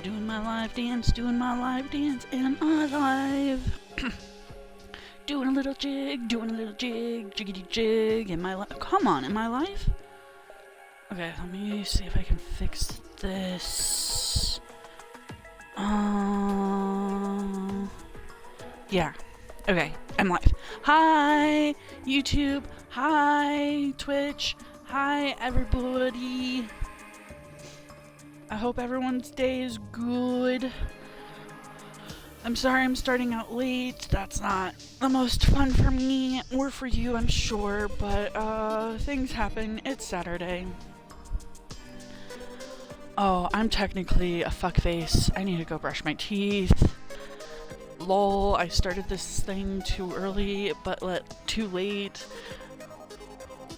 Doing my live dance, and I'm alive. Doing a little jig, jiggity jig. Am I live? Come on, am I live? Okay, let me see if I can fix this. Yeah. Okay, I'm live. Hi, YouTube. Hi, Twitch. Hi, everybody. I hope everyone's day is good. I'm sorry I'm starting out late. That's not the most fun for me or for you, I'm sure, but things happen. It's Saturday. Oh, I'm technically a fuckface. I need to go brush my teeth. Lol, I started this thing too early, but too late.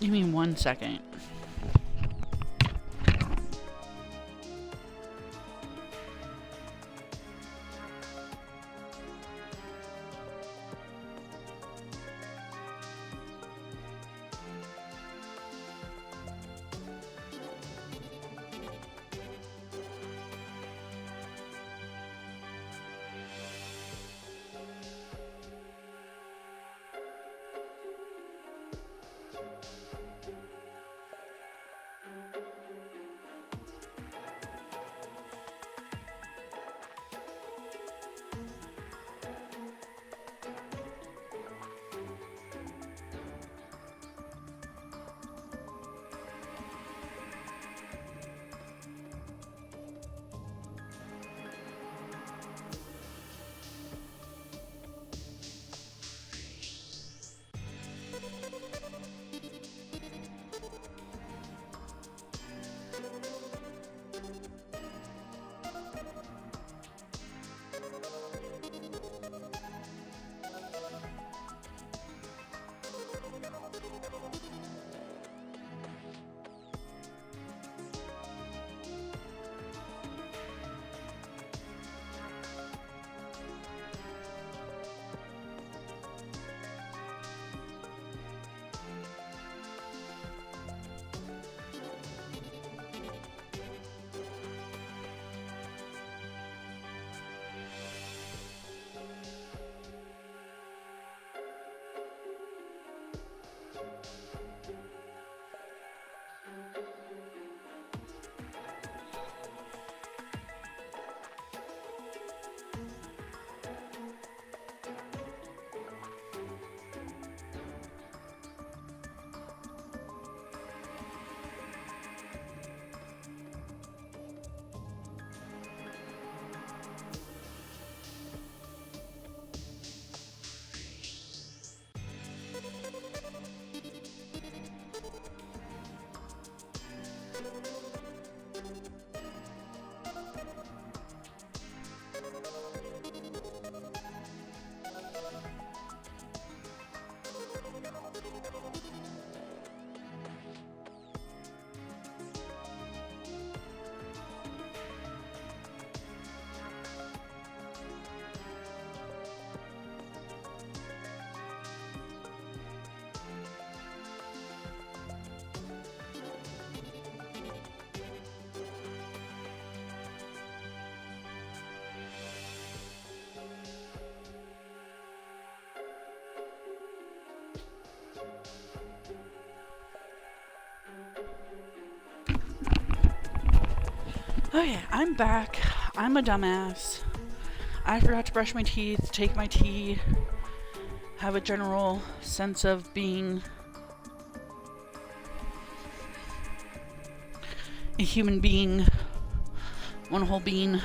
Give me 1 second. Okay, I'm back. I'm a dumbass. I forgot to brush my teeth, take my tea, have a general sense of being a human being. One whole bean.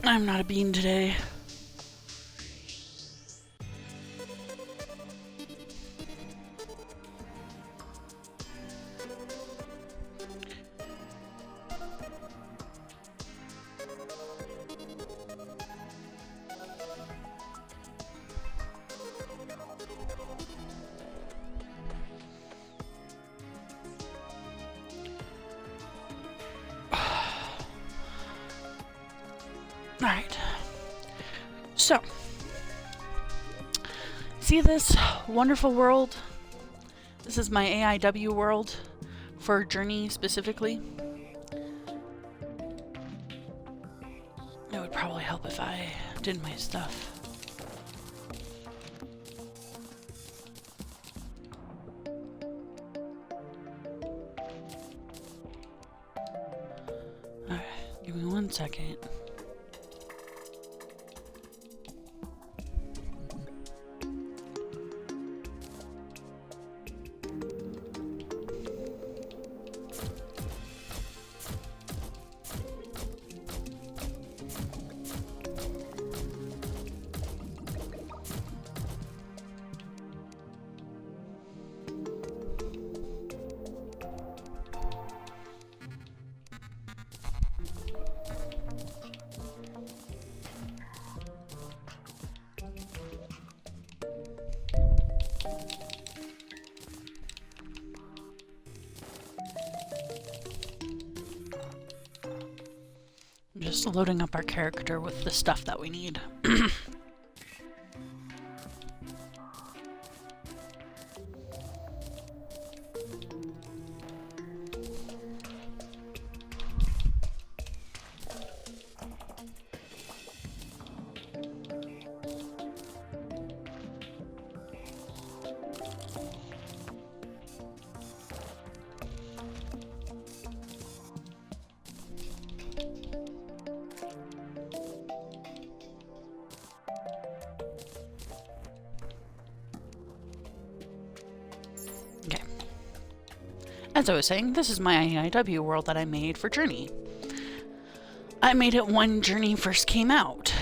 I'm not a bean today. Alright. So, see this wonderful world? This is my AIW world for Journey specifically. would probably help if I did my stuff. Alright, give me 1 second. I'm just loading up our character with the stuff that we need. Okay. As I was saying, this is my AIW world that I made for Journey. I made it when Journey first came out.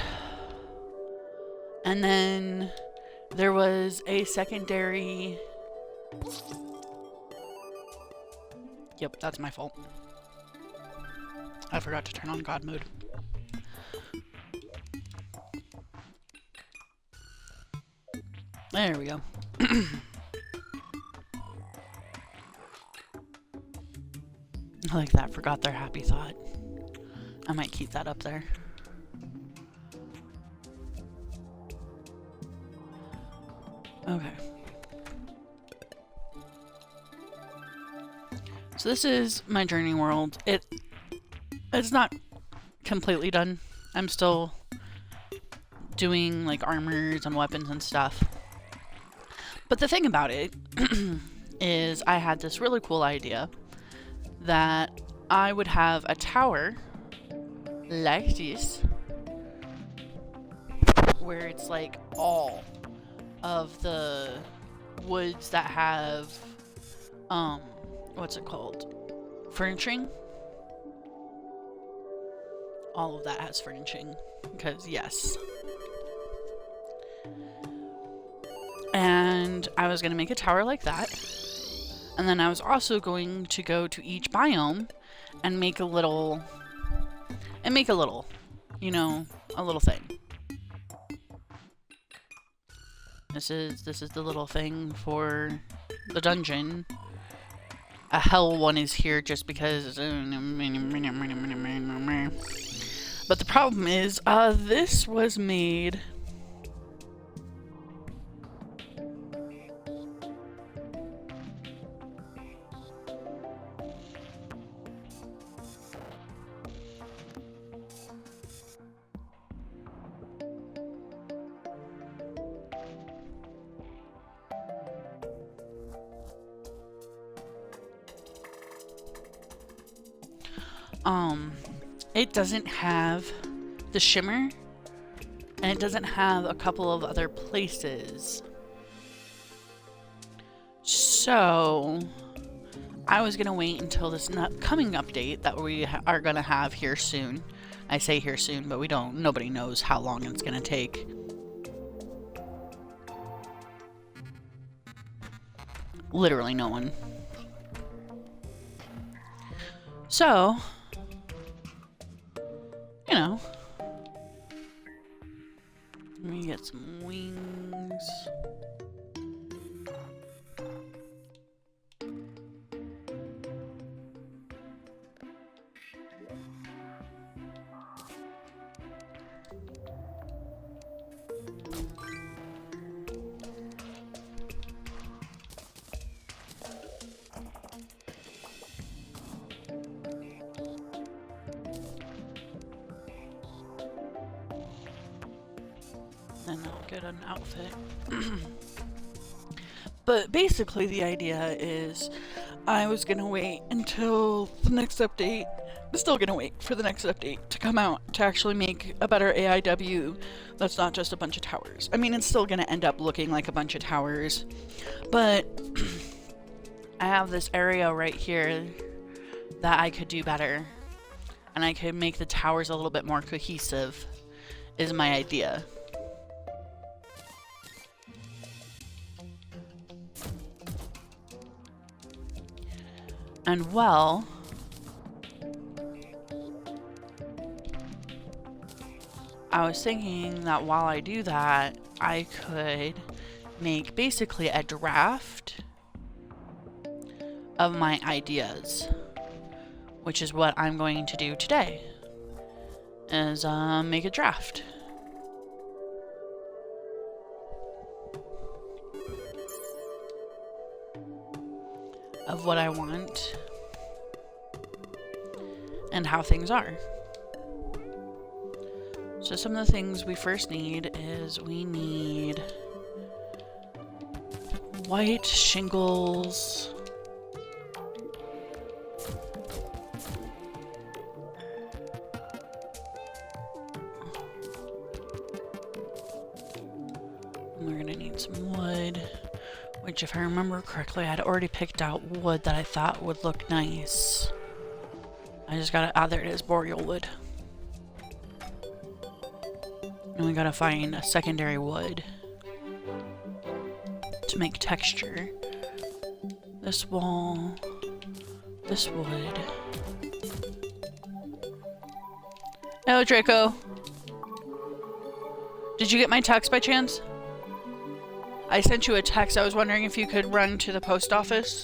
And then there was a secondary... Yep, that's my fault. I forgot to turn on God mode. There we go. I like that. Forgot their happy thought. I might keep that up there. Okay. So this is my Journey world. It's not completely done. I'm still doing like armors and weapons and stuff. But the thing about it is I had this really cool idea that I would have a tower like this, where it's like all of the woods that have, what's it called? Furnishing. All of that has furnishing, because yes. And I was going to make a tower like that. And then I was also going to go to each biome and make a little, you know, a little thing. This is the little thing for the dungeon. A hell one is here just because. But the problem is, this was made. It doesn't have the shimmer, and it doesn't have a couple of other places. So, I was gonna wait until this coming update that we are gonna have here soon. I say here soon, but nobody knows how long it's gonna take. Literally no one. So, you know, let me get some wings. and I'll get an outfit. But basically the idea is I was gonna wait until the next update. I'm still gonna wait for the next update to come out to actually make a better AIW that's not just a bunch of towers. I mean, it's still gonna end up looking like a bunch of towers, but I have this area right here that I could do better, and I could make the towers a little bit more cohesive, is my idea. And well, I was thinking that while I do that, I could make basically a draft of my ideas, which is what I'm going to do today, is make a draft. Of what I want and how things are. So some of the things we first need is we need white shingles, and we're gonna need some wood, which if I remember correctly, I'd already picked out wood that I thought would look nice. I just gotta, there it is, boreal wood. And we gotta find a secondary wood to make texture. This wall, this wood. Hello, Draco. Did you get my text by chance? I sent you a text. I was wondering if you could run to the post office.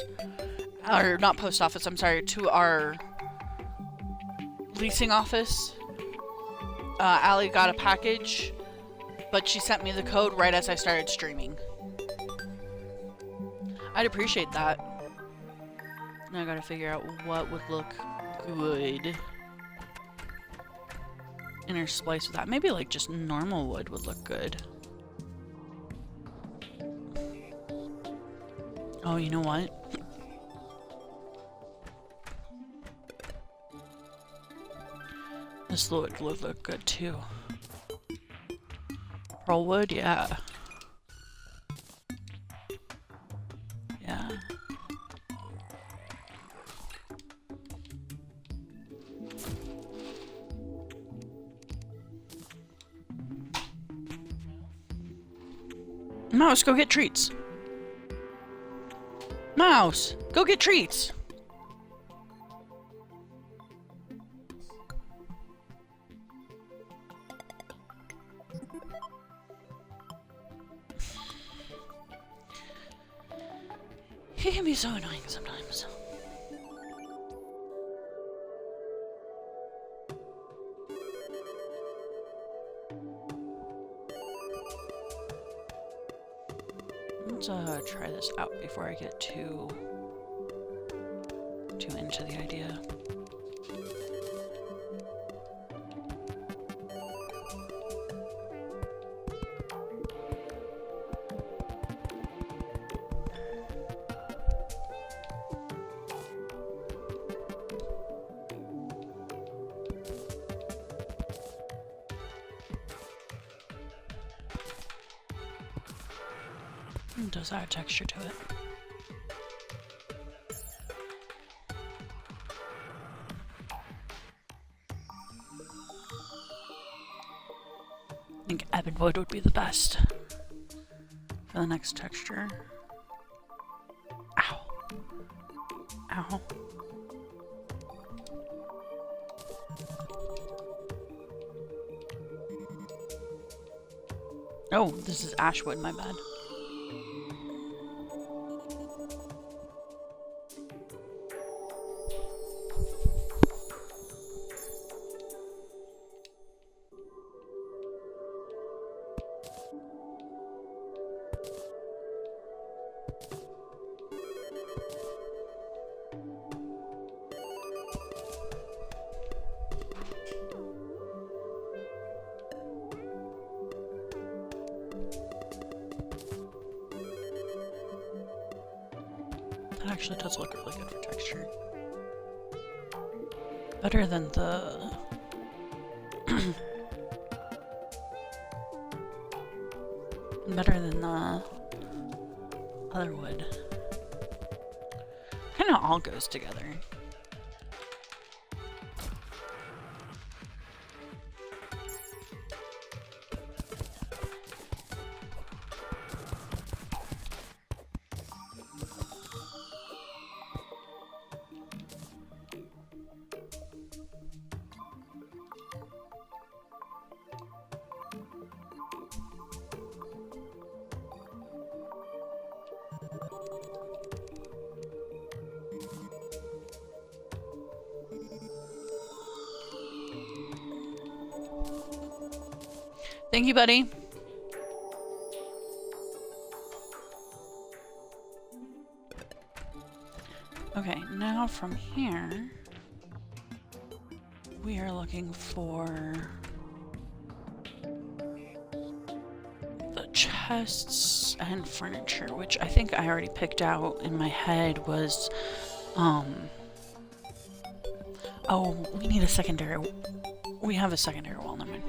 Or not post office, I'm sorry, to our leasing office. Allie got a package, but she sent me the code right as I started streaming. I'd appreciate that. Now I gotta figure out what would look good. Intersplice with that. Maybe like just normal wood would look good. Oh, you know what? This wood would look good too. Pearl wood, yeah. Yeah. Mouse, go get treats. Mouse, go get treats. He can be so annoying sometimes. Let's try this out before I get too into the idea. It does add texture to it. I think ebon wood would be the best for the next texture. Ow. Ow. Oh, this is ash wood, my bad. That actually does look really good for texture. Better than the... better than the other wood. Kinda all goes together. Thank you, buddy. Okay, now from here, we are looking for the chests and furniture, which I think I already picked out in my head was, oh, we need a secondary. We have a secondary wall, never mind.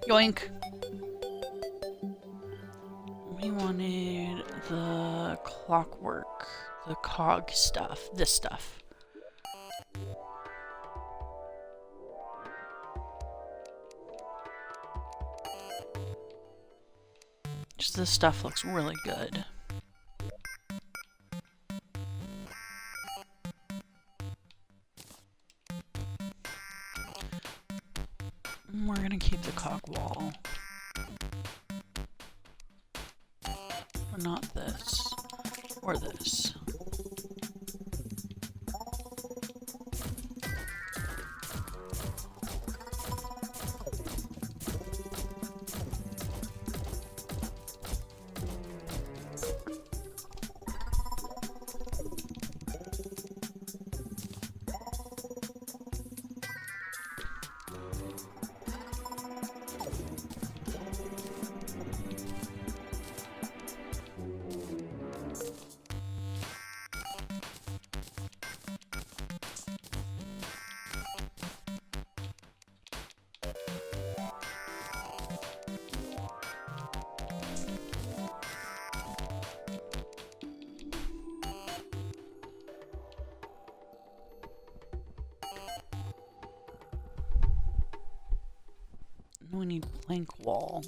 Yoink! We wanted the clockwork, the cog stuff, this stuff. Just this stuff looks really good. We're gonna keep the cog wall. But not this. Or this. We need plank wall.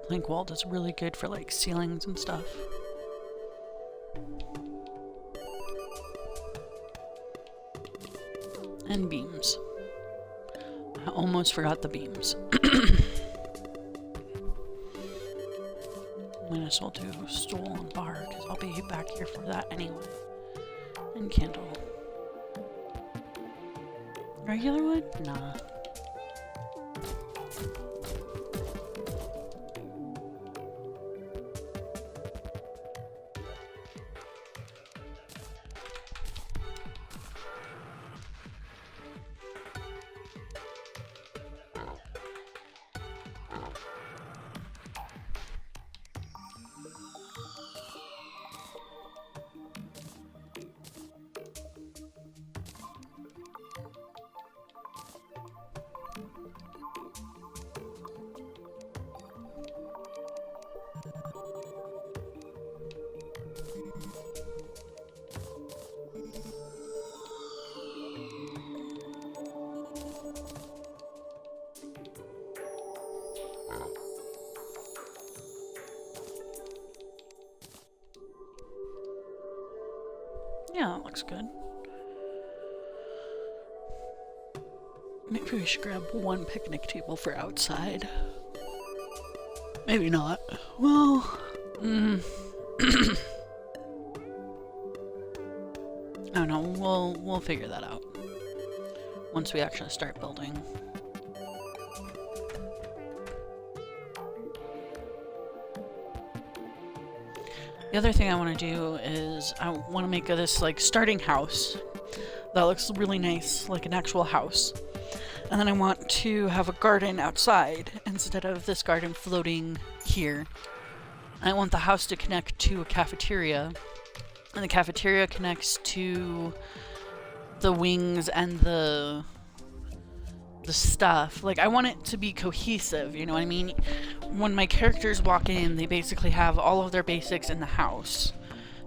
Plank wall does really good for like ceilings and stuff. And beams. I almost forgot the beams. Might as well do stool and bar, because I'll be back here for that anyway. And candle. Regular wood? Nah. Yeah, that looks good. Maybe we should grab one picnic table for outside. Maybe not. Well, I don't know. We'll figure that out once we actually start building. The other thing I want to do is I want to make this like starting house That looks really nice, like an actual house. And then I want to have a garden outside instead of this garden floating here. I want the house to connect to a cafeteria, and the cafeteria connects to the wings and the stuff. Like, I want it to be cohesive, you know what I mean? When my characters walk in, they basically have all of their basics in the house.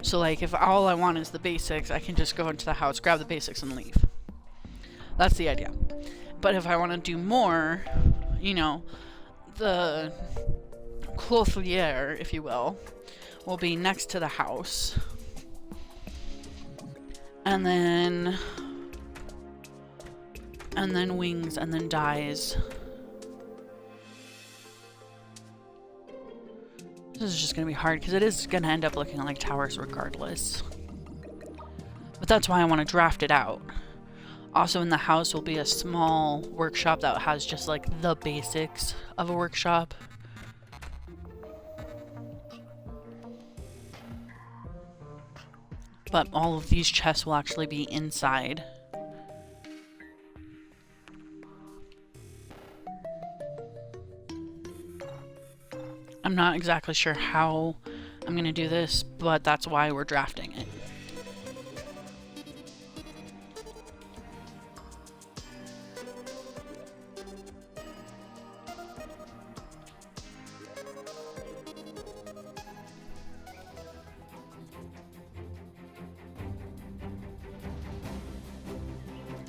So, like, if all I want is the basics, I can just go into the house, grab the basics, and leave. That's the idea. But if I want to do more, you know, the clothier, if you will be next to the house. And then wings, and then dyes. This is just gonna be hard because it is gonna end up looking like towers regardless. But that's why I want to draft it out. Also in the house will be a small workshop that has just like the basics of a workshop. But all of these chests will actually be inside. I'm not exactly sure how I'm gonna do this, but that's why we're drafting it.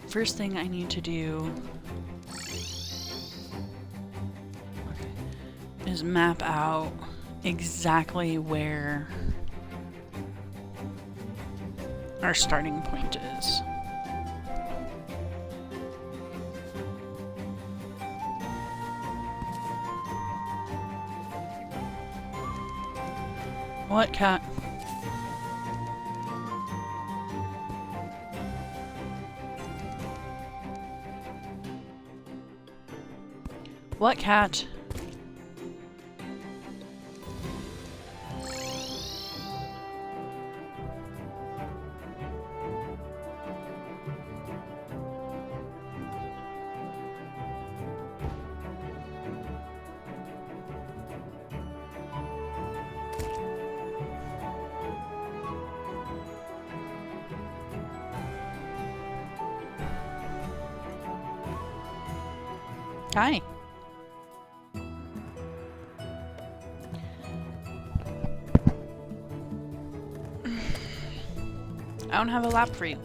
First thing I need to do is map out exactly where our starting point is. What, cat? What, cat? Hi. I don't have a lap for you.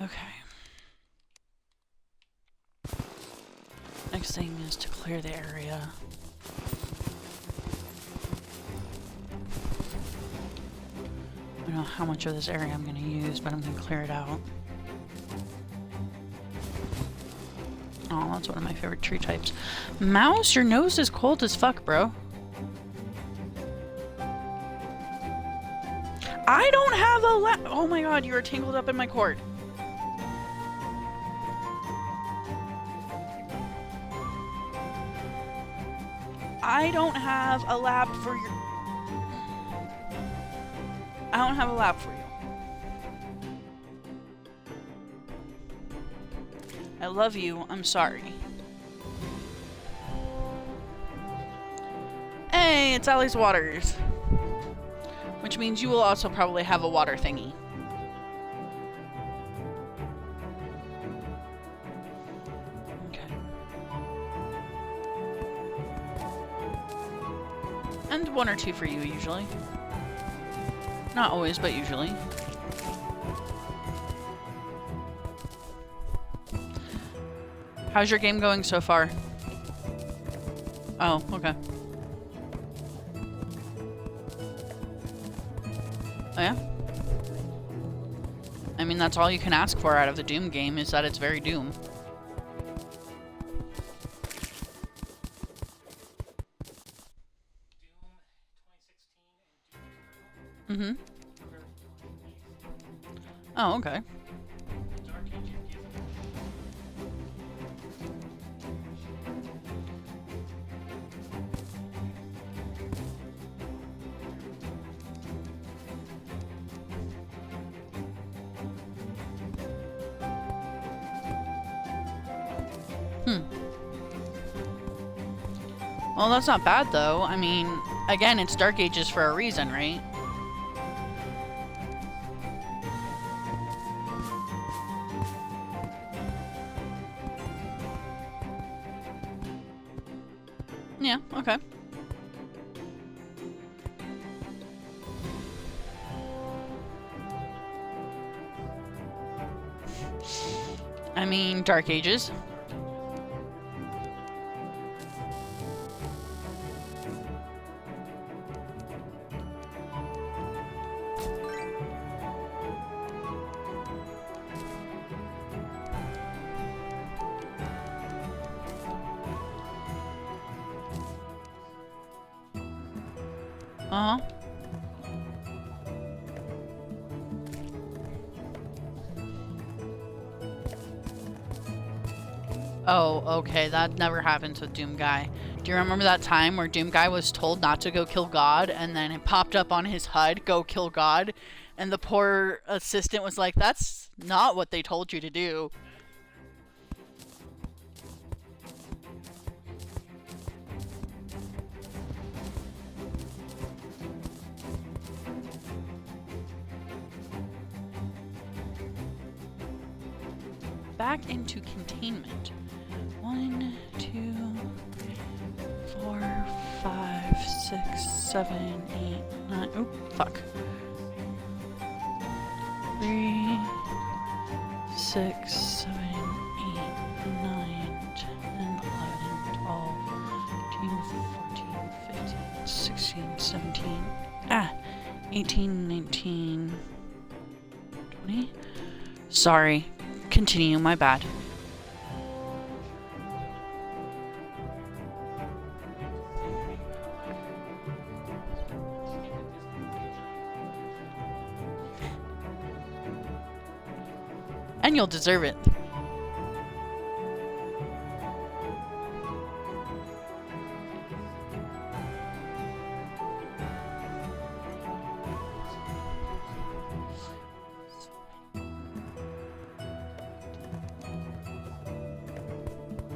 Okay. Next thing is to clear the area. I don't know how much of this area I'm going to use, but I'm going to clear it out. Oh, that's one of my favorite tree types. Mouse, your nose is cold as fuck, bro. I don't have a oh my god, you are tangled up in my cord. I don't have a lab for your... I don't have a lab for you. I love you. I'm sorry. Hey, it's Allie's Waters. Which means you will also probably have a water thingy. Okay. And one or two for you, usually. Not always, but usually. How's your game going so far? Oh, okay. Oh, yeah? I mean, that's all you can ask for out of the Doom game, is that it's very Doom. Mm-hmm. Oh, okay. Well, that's not bad, though. I mean, again, it's Dark Ages for a reason, right? Yeah, okay. I mean, Dark Ages. Uh-huh. Oh, okay, that never happens with Doom Guy. Do you remember that time where Doom Guy was told not to go kill God, and then it popped up on his HUD, go kill God, and the poor assistant was like, that's not what they told you to do. Back into containment. 1, 2, 4, 5, 6, 7, 8, 9. Oh, fuck. 3, 6, 7, 8, 9, 10, 11, 12, 13, 14, 15, 16, 17. 18, 19, 20. Sorry. Continue, my bad. And you'll deserve it.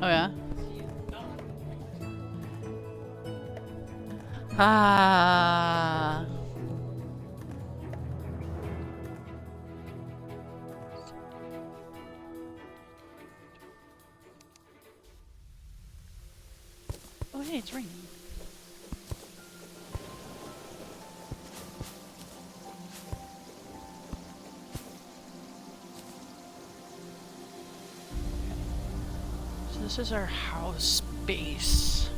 Oh yeah? Ah. Oh hey, it's raining. So this is our house base.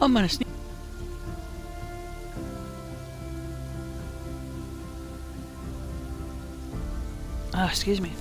I'm gonna sneeze. Excuse me.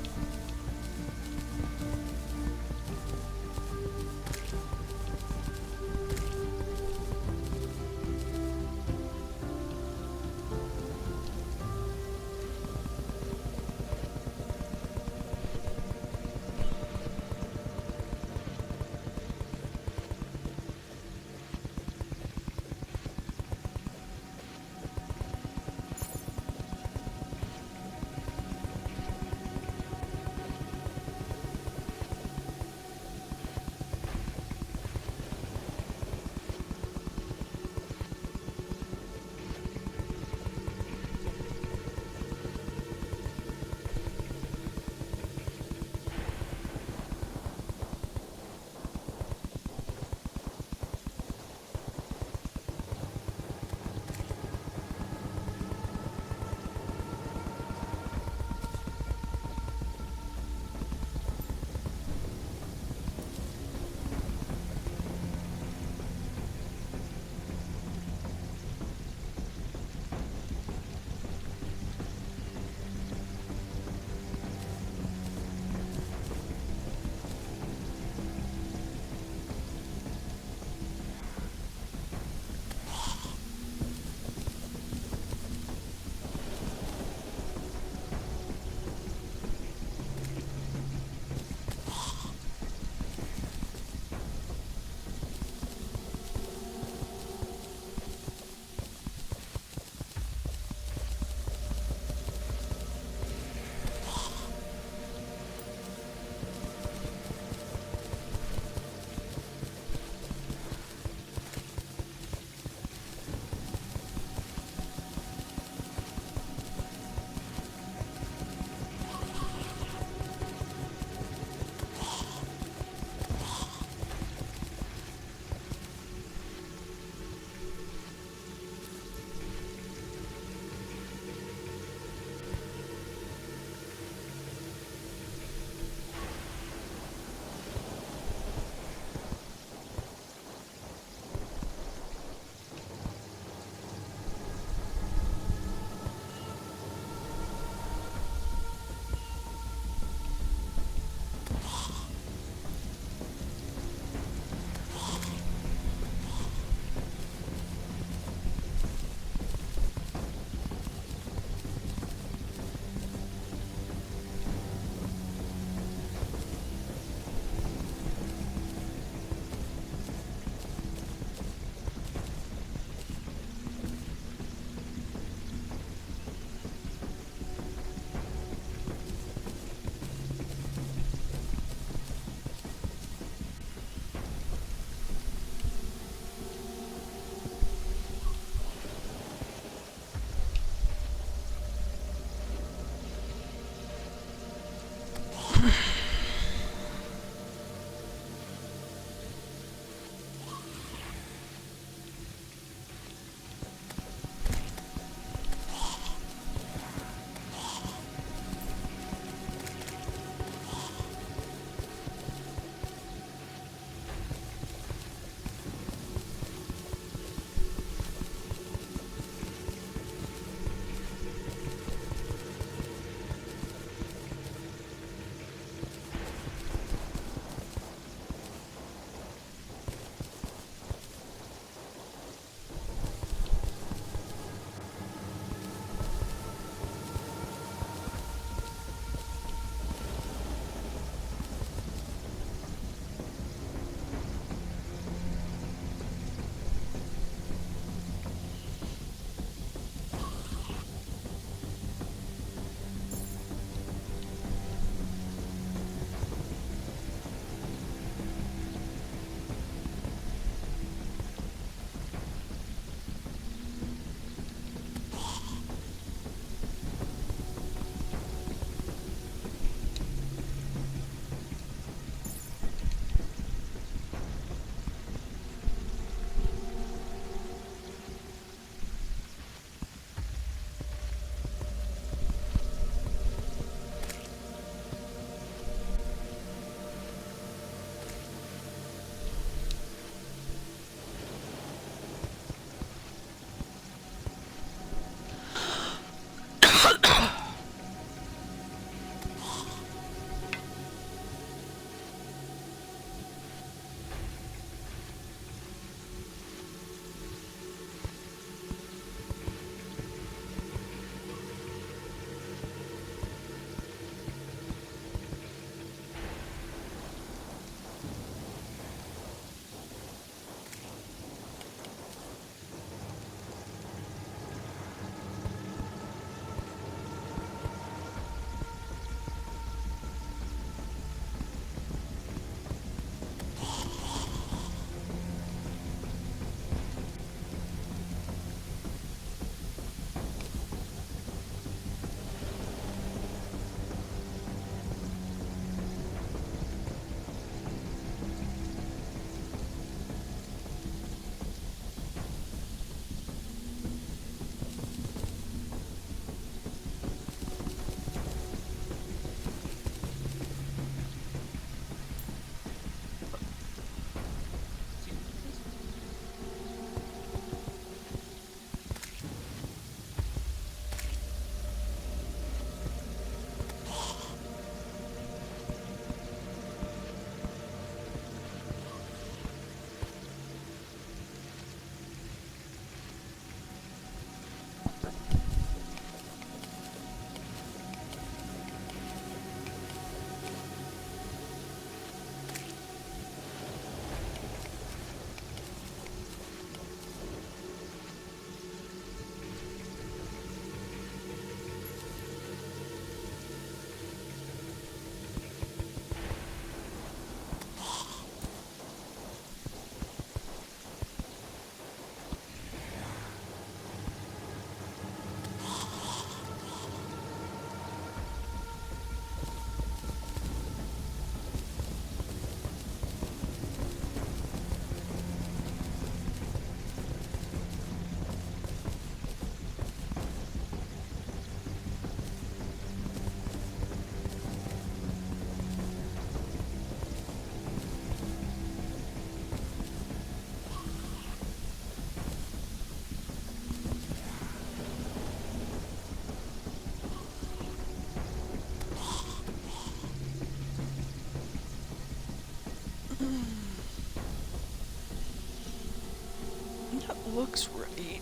looks right.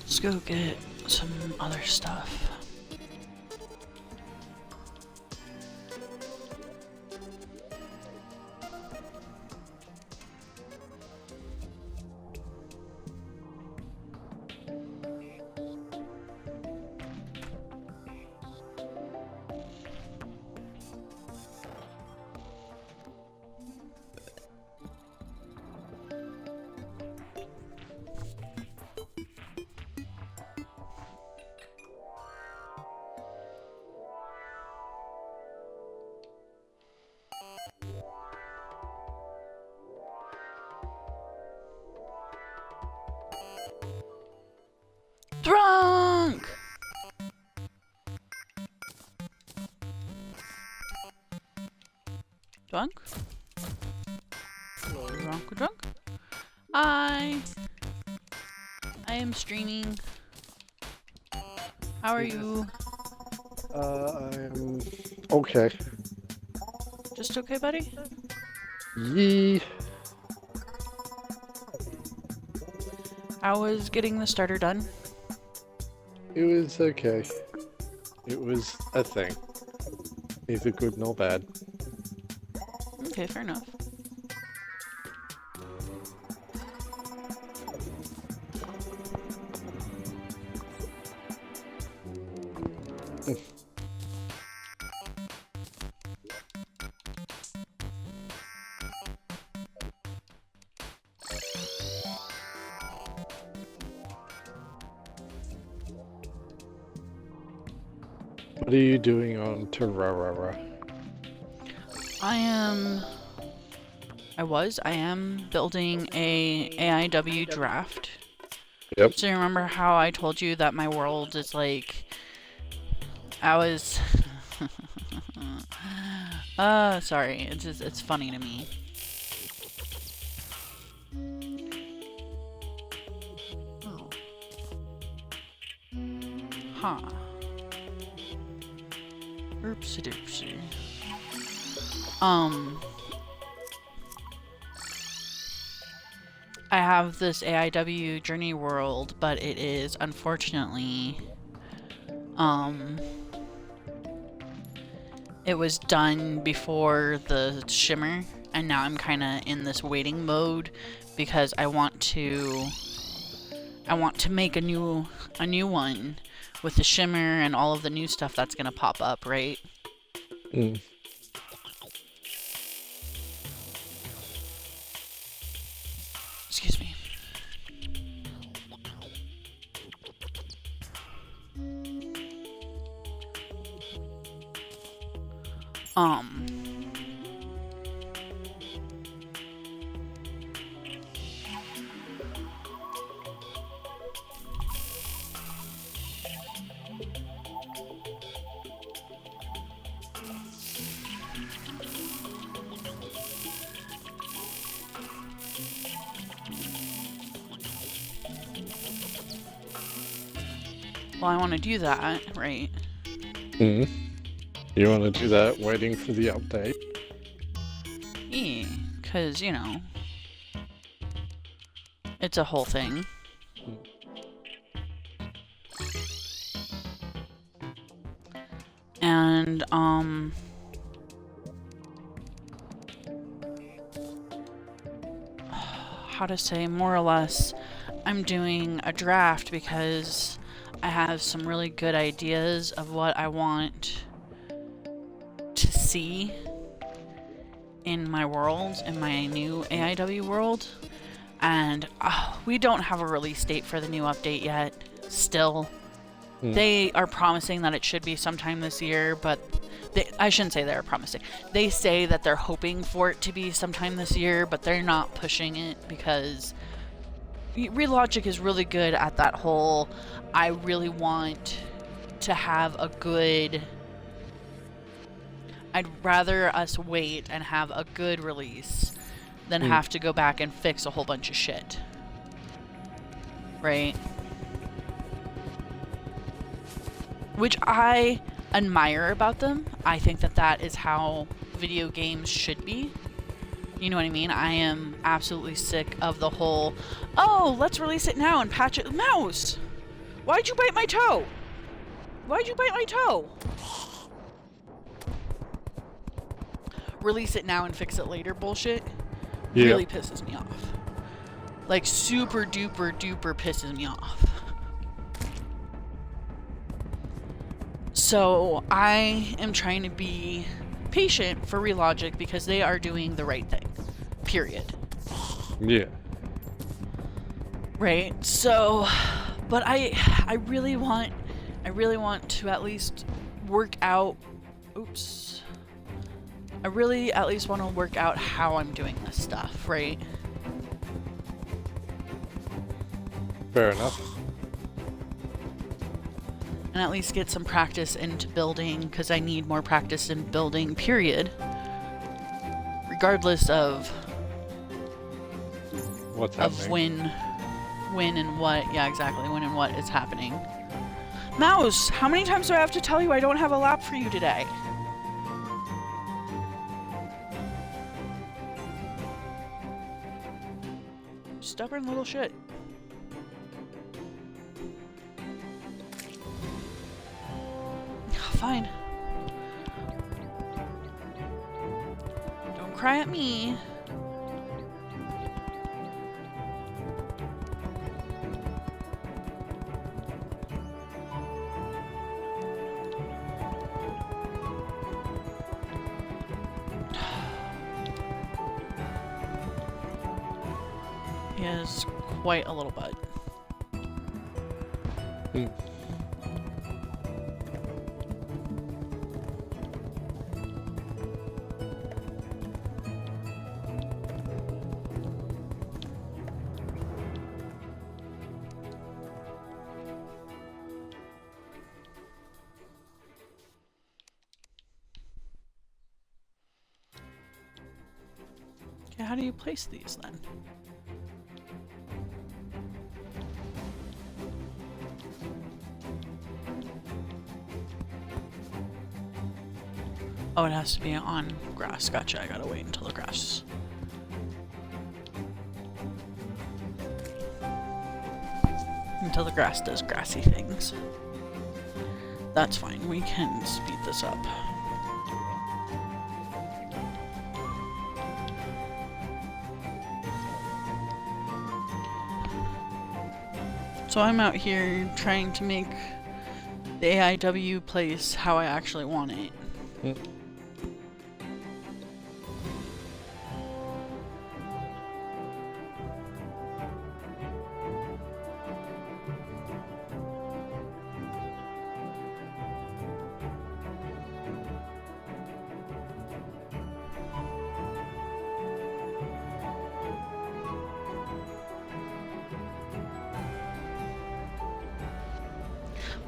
Let's go get some other stuff. Drunk! Drunk? Drunk? I am streaming. How are you? I'm okay. Just okay, buddy? Yee. How was getting the starter done? It was okay. It was a thing. Neither good nor bad. Okay, fair enough. What are you doing on Terraria? I am building a AIW draft. Yep. So you remember how I told you that my world is like, I was, sorry, it's funny to me. Oh. Huh. Oopsie doopsie. I have this AIW journey world, but it is unfortunately, it was done before the shimmer, and now I'm kind of in this waiting mode because I want to make a new one with the shimmer and all of the new stuff that's gonna pop up, right? Mm. Excuse me. Well, I want to do that, right? Mm. You want to do that waiting for the update? Yeah, because, you know, it's a whole thing. And, how to say, more or less, I'm doing a draft because I have some really good ideas of what I want to see in my world, in my new AIW world. And we don't have a release date for the new update yet, still. They are promising that it should be sometime this year, but I shouldn't say they're promising. They say that they're hoping for it to be sometime this year, but they're not pushing it because Relogic is really good at that whole, I really want to have a good... I'd rather us wait and have a good release than have to go back and fix a whole bunch of shit. Right? Which I admire about them. I think that that is how video games should be. You know what I mean? I am absolutely sick of the whole, oh, let's release it now and patch it. Mouse! Why'd you bite my toe? Why'd you bite my toe? Release it now and fix it later bullshit really pisses me off. Like, super duper duper pisses me off. So I am trying to be patient for Relogic because they are doing the right thing. Period. Yeah. Right? So, but I really want to at least work out, oops. I really at least want to work out how I'm doing this stuff, right? Fair enough. And at least get some practice into building, because I need more practice in building, period. Regardless of what's happening. Of when and what, yeah, exactly, when and what is happening. Mouse, how many times do I have to tell you I don't have a lap for you today? Stubborn little shit. Fine. Don't cry at me. He has quite a little butt. Okay, how do you place these then? Oh, it has to be on grass. Gotcha, I gotta wait until the grass. Until the grass does grassy things. That's fine, we can speed this up. So I'm out here trying to make the AIW place how I actually want it.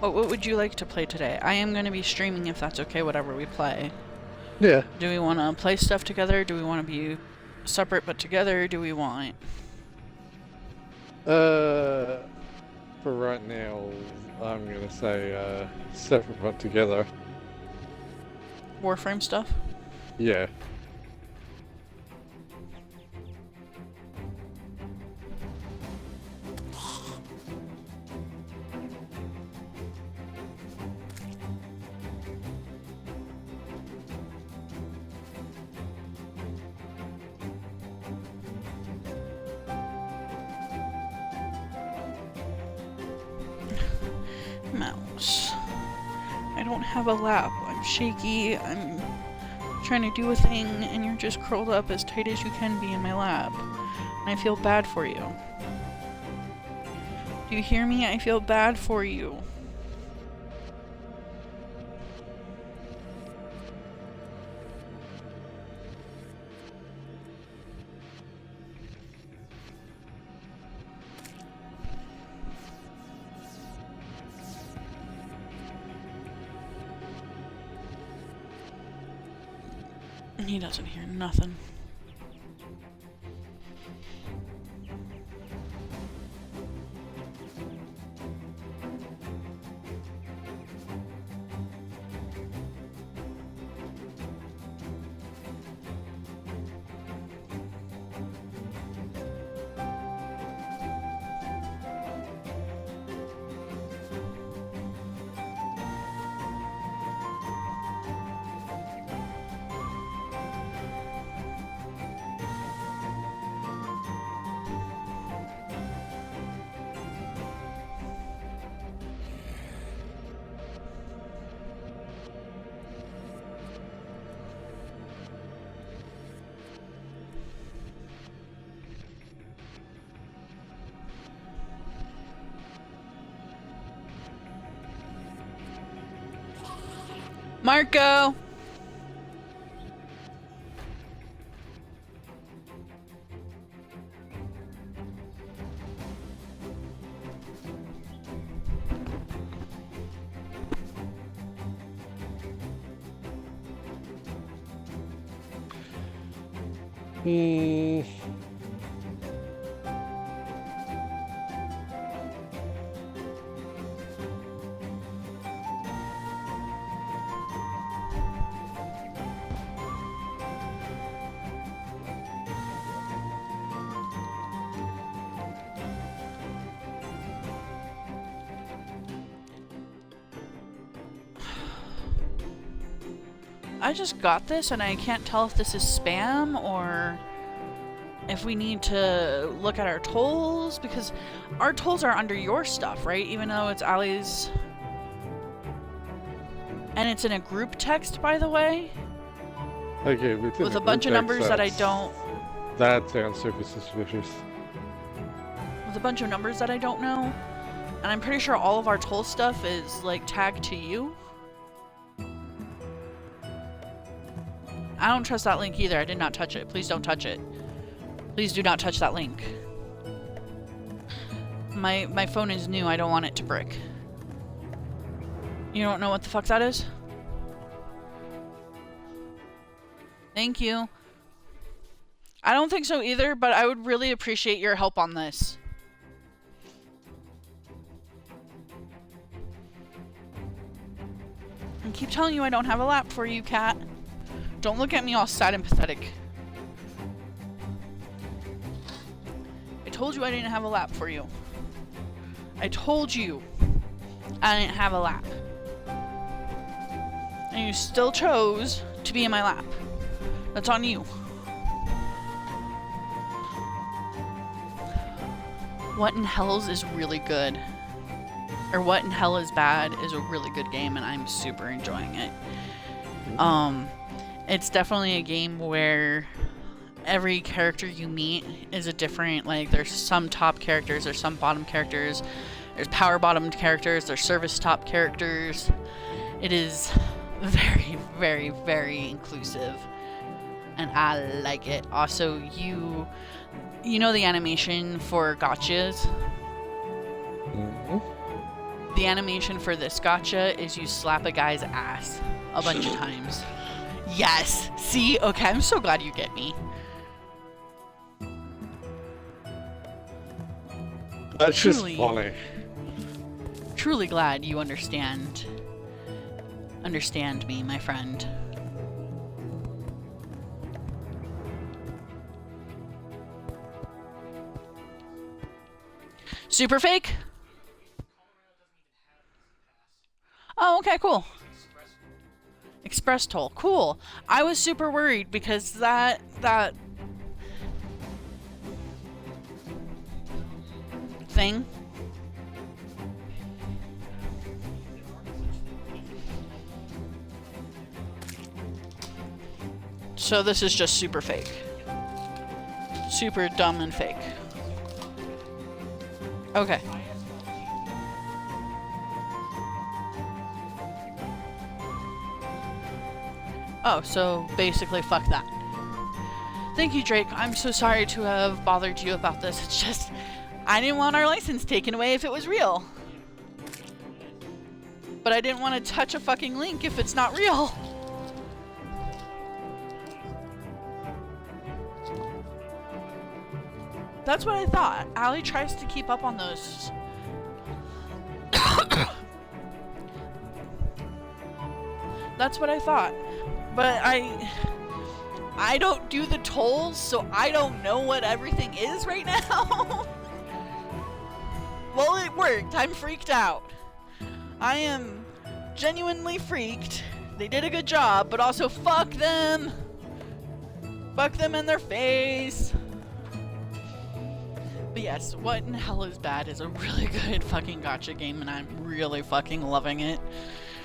What would you like to play today? I am going to be streaming if that's okay, whatever we play. Yeah. Do we want to play stuff together? Do we want to be separate but together? Do we want... For right now, I'm going to say separate but together. Warframe stuff? Yeah. Mouse. I don't have a lap. I'm shaky. I'm trying to do a thing, and you're just curled up as tight as you can be in my lap. And I feel bad for you. Do you hear me? I feel bad for you. He doesn't hear nothing. Marco! I just got this and I can't tell if this is spam or if we need to look at our tolls, because our tolls are under your stuff, right? Even though it's Ali's. And it's in a group text, by the way. Okay, with a bunch of numbers that I don't. That sounds super suspicious. With a bunch of numbers that I don't know. And I'm pretty sure all of our toll stuff is like tagged to you. I don't trust that link either. I did not touch it. Please don't touch it. Please do not touch that link. My phone is new. I don't want it to brick. You don't know what the fuck that is? Thank you. I don't think so either, but I would really appreciate your help on this. I keep telling you I don't have a lap for you, cat. Don't look at me all sad and pathetic. I told you I didn't have a lap for you. I told you I didn't have a lap. And you still chose to be in my lap. That's on you. What in Hell's is really good. Or What in Hell is Bad is a really good game and I'm super enjoying it. It's definitely a game where every character you meet is a different, like, there's some top characters, there's some bottom characters, there's power bottom characters, there's service top characters. It is very, very, very inclusive. And I like it. Also, you know the animation for gotchas? Mm-hmm. The animation for this gotcha is you slap a guy's ass a bunch of times. Yes! See? Okay, I'm so glad you get me. That's truly, just funny. Truly glad you understand me, my friend. Super fake? Oh, okay, cool. Express toll. Cool. I was super worried because that thing. So this is just super fake. Super dumb and fake. Okay. Oh, so basically fuck that. Thank you, Drake. I'm so sorry to have bothered you about this. It's just, I didn't want our license taken away if it was real. But I didn't want to touch a fucking link if it's not real. That's what I thought. Allie tries to keep up on those. That's what I thought. But I don't do the tolls, so I don't know what everything is right now. Well, it worked. I'm freaked out. I am genuinely freaked. They did a good job, but also fuck them. Fuck them in their face. But yes, What in Hell is Bad is a really good fucking gacha game, and I'm really fucking loving it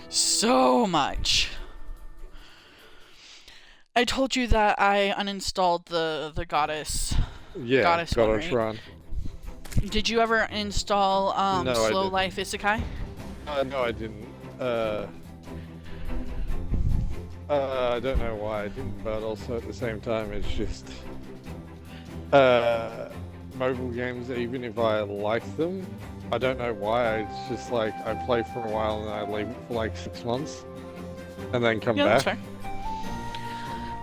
so much. I told you that I uninstalled the goddess. Yeah, Goddess Goddess one, right? Run. Did you ever install No, I Slow didn't. Life Isekai? No, I didn't. I don't know why I didn't, but also at the same time, it's just mobile games. Even if I like them, I don't know why. It's just like I play for a while and I leave it for like 6 months, and then come Yeah, back. that's fair.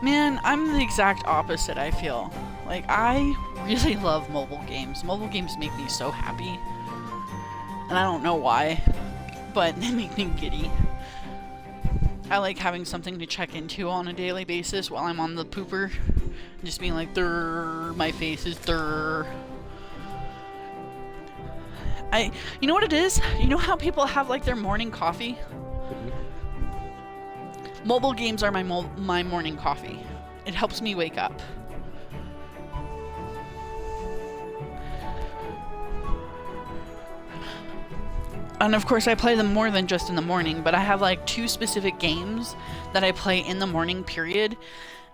Man, I'm the exact opposite, I feel. Like, I really love mobile games. Mobile games make me so happy. And I don't know why, but they make me giddy. I like having something to check into on a daily basis while I'm on the pooper. Just being like, durr, my face is durr. You know what it is? You know how people have like their morning coffee? Mobile games are my morning coffee. It helps me wake up. And of course I play them more than just in the morning, but I have like 2 specific games that I play in the morning period.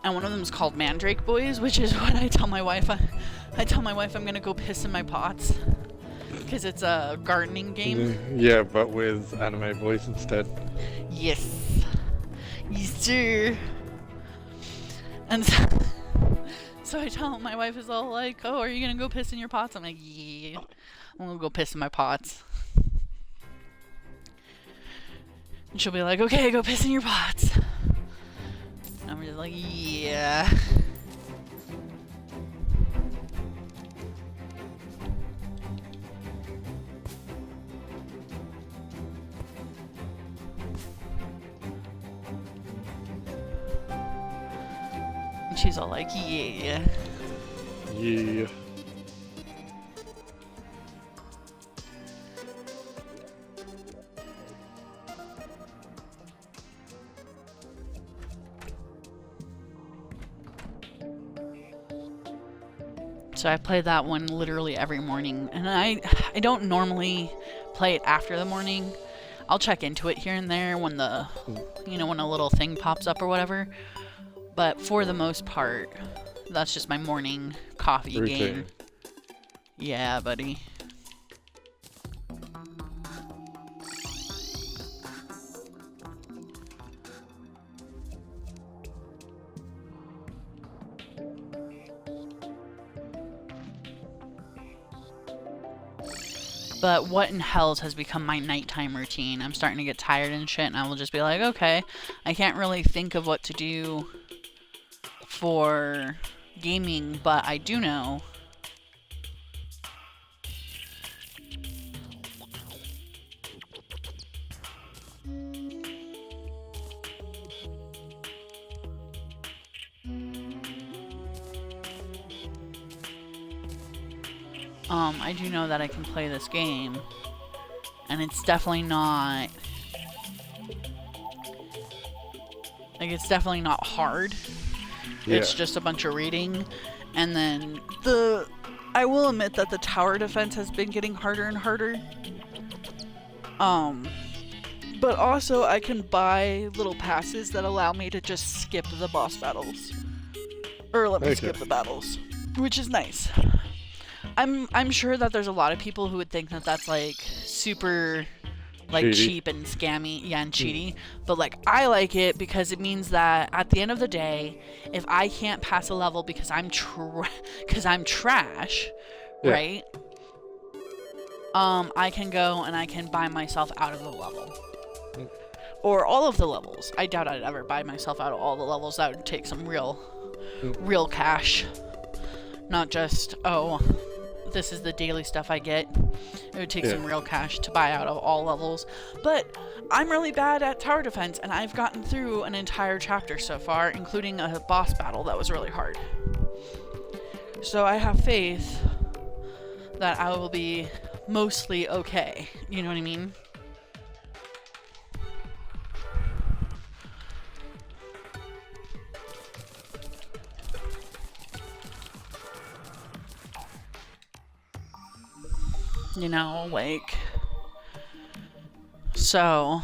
And one of them is called Mandrake Boys, which is what I tell my wife. I tell my wife I'm gonna go piss in my pots. Because it's a gardening game. Yeah, but with anime boys instead. Yes. Yes, sir. And so I tell my wife is all like, oh, are you gonna go piss in your pots? I'm like, yeah. I'm gonna go piss in my pots. And she'll be like, okay, go piss in your pots. And I'm just like, yeah. And she's all like, yeah. Yeah. So I play that one literally every morning, and I don't normally play it after the morning. I'll check into it here and there when when a little thing pops up or whatever. But for the most part, that's just my morning coffee Routine. game. Yeah, buddy. But What in Hells has become my nighttime routine. I'm starting to get tired and shit, and I will just be like, okay, I can't really think of what to do for gaming, but I do know I do know that I can play this game, and it's definitely not hard. Yeah. It's just a bunch of reading, and then I will admit that the tower defense has been getting harder and harder. But also I can buy little passes that allow me to just skip the boss battles, or let me skip the battles, which is nice. I'm sure that there's a lot of people who would think that that's like super like Cheaty. cheap and scammy, yeah, and cheaty. But like I like it because it means that at the end of the day, if I can't pass a level because I'm trash, Yeah. right? I can go and I can buy myself out of the level. Or all of the levels. I doubt I'd ever buy myself out of all the levels. That would take some real cash. Not just, this is the daily stuff I get. It would take some real cash to buy out of all levels. But I'm really bad at tower defense, and I've gotten through an entire chapter so far, including a boss battle that was really hard. So I have faith that I will be mostly okay. You know what I mean? You know, like, so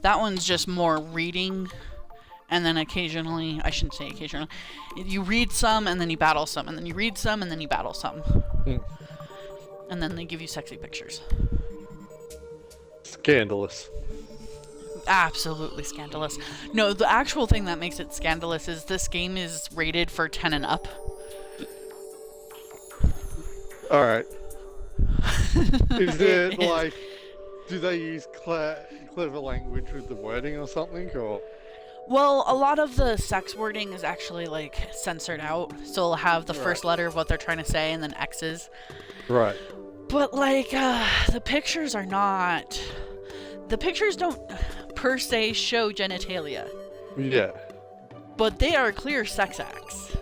that one's just more reading, and then occasionally, I shouldn't say occasionally, you read some and then you battle some, and then you read some and then you battle some. And then they give you sexy pictures. Scandalous. Absolutely scandalous. No, the actual thing that makes it scandalous is this game is rated for 10 and up. Alright. Is it like, do they use clever language with the wording or something, or? Well, a lot of the sex wording is actually like censored out, so it'll have the first letter of what they're trying to say and then X's. Right. But like, the pictures are not. The pictures don't per se show genitalia. Yeah. But they are clear sex acts.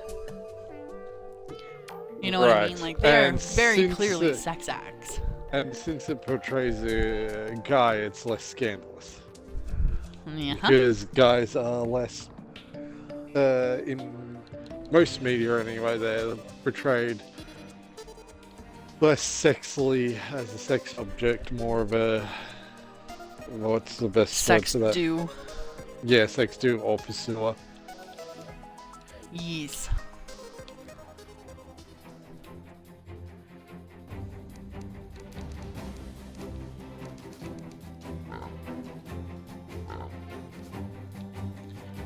You know what I mean? Like, they're very clearly sex acts. And since it portrays a guy, it's less scandalous. Yeah. Because guys are less, in most media anyway, they're portrayed less sexily as a sex object, more of a, what's the best word for that? Sex do. Yeah, sex do or pursuer. Yes.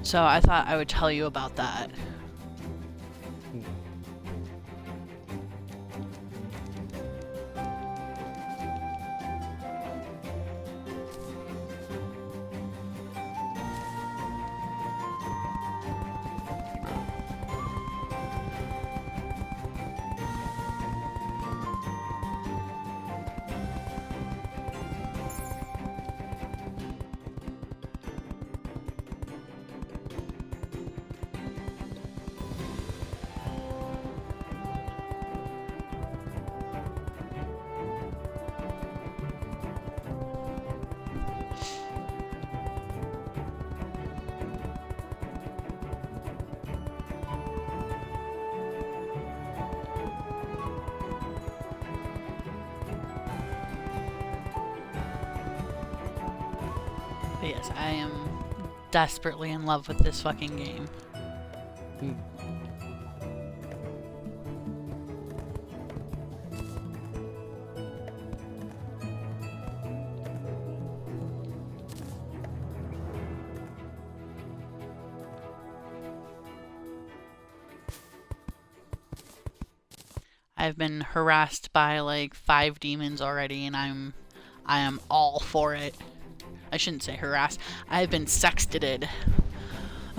So I thought I would tell you about that. But yes, I am desperately in love with this fucking game. I've been harassed by like 5 demons already, and I am all for it. I shouldn't say harassed. I've been sexted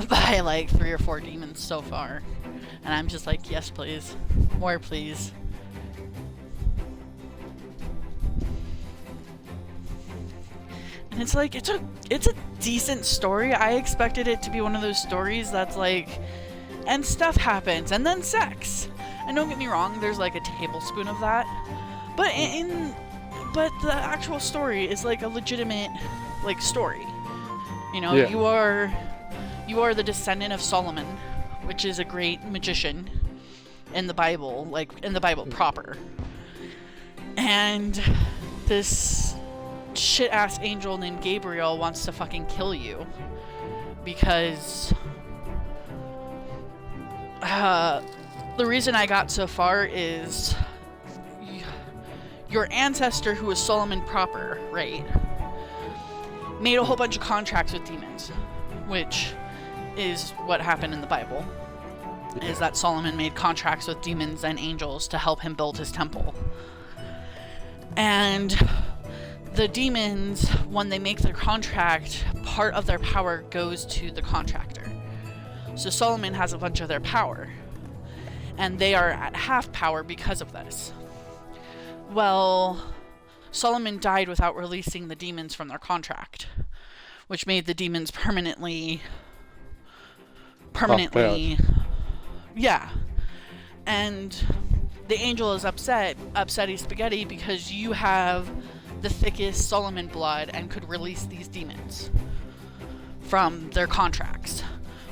by like 3 or 4 demons so far. And I'm just like, yes, please. More, please. And it's like, it's a decent story. I expected it to be one of those stories that's like, and stuff happens, and then sex. And don't get me wrong, there's like a tablespoon of that. But but the actual story is like a legitimate like story. You know, you are the descendant of Solomon, which is a great magician in the Bible, like in the Bible proper. And this shit ass angel named Gabriel wants to fucking kill you because the reason I got so far is your ancestor, who was Solomon proper, right, made a whole bunch of contracts with demons, which is what happened in the Bible, is that Solomon made contracts with demons and angels to help him build his temple. And the demons, when they make their contract, part of their power goes to the contractor. So Solomon has a bunch of their power, and they are at half power because of this. Well, Solomon died without releasing the demons from their contract, which made the demons permanently, yeah. And the angel is upsetty spaghetti, because you have the thickest Solomon blood and could release these demons from their contracts,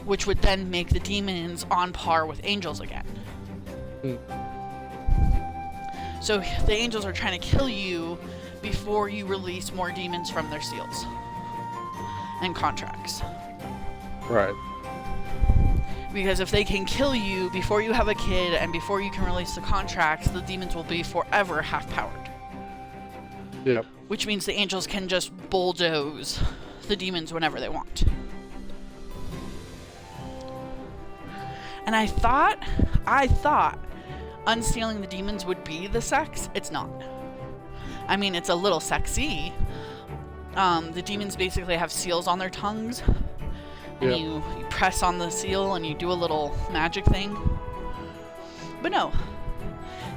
which would then make the demons on par with angels again. So the angels are trying to kill you before you release more demons from their seals and contracts. Right. Because if they can kill you before you have a kid and before you can release the contracts, the demons will be forever half-powered. Yep. Which means the angels can just bulldoze the demons whenever they want. And I thought unsealing the demons would be the sex. It's not. I mean, it's a little sexy. The demons basically have seals on their tongues. And Yep. you press on the seal and you do a little magic thing. But no.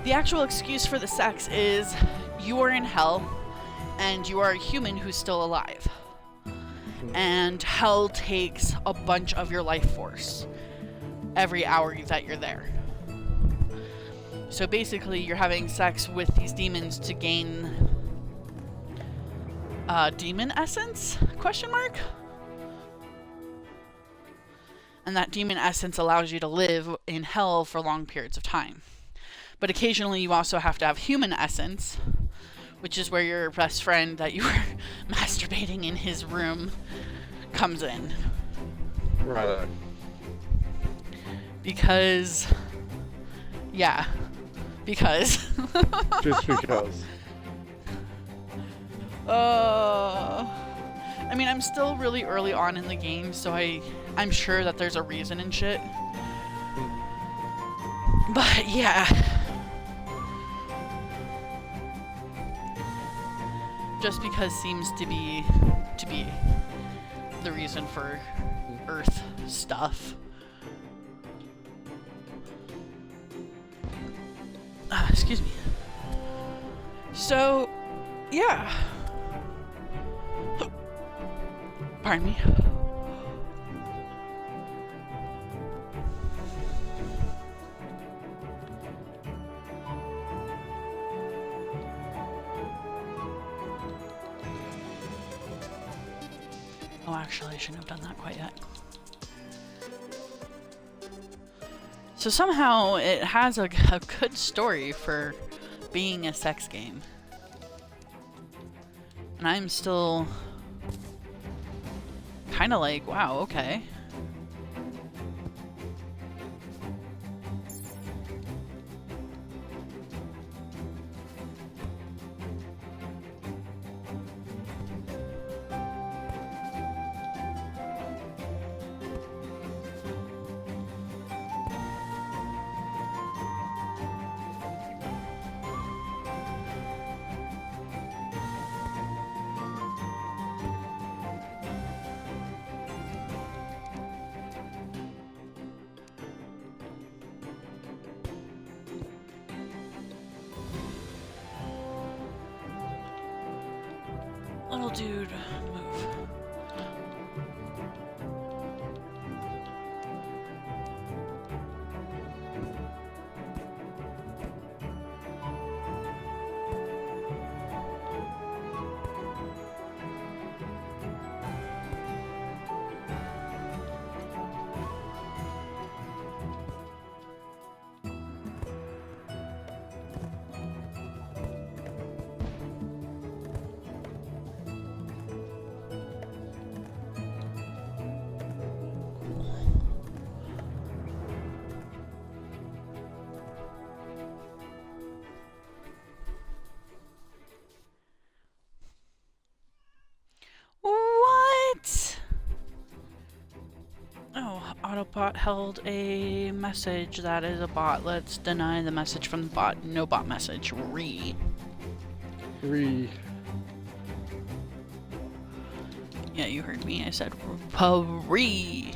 The actual excuse for the sex is you are in hell and you are a human who's still alive. And hell takes a bunch of your life force every hour that you're there. So basically you're having sex with these demons to gain demon essence? Question mark? And that demon essence allows you to live in hell for long periods of time. But occasionally you also have to have human essence, which is where your best friend that you were masturbating in his room comes in. Right. Because... yeah. Because... Just because. I mean, I'm still really early on in the game, so I'm sure that there's a reason and shit. But yeah. Just because seems to be the reason for Earth stuff. Excuse me. So, yeah. Pardon me. Oh, actually, I shouldn't have done that quite yet. So somehow it has a good story for being a sex game. And I'm still kind of like, wow, okay. Little dude, move. What? Oh, Autobot held a message that is a bot. Let's deny the message from the bot. No bot message. Re. Yeah, you heard me. I said re.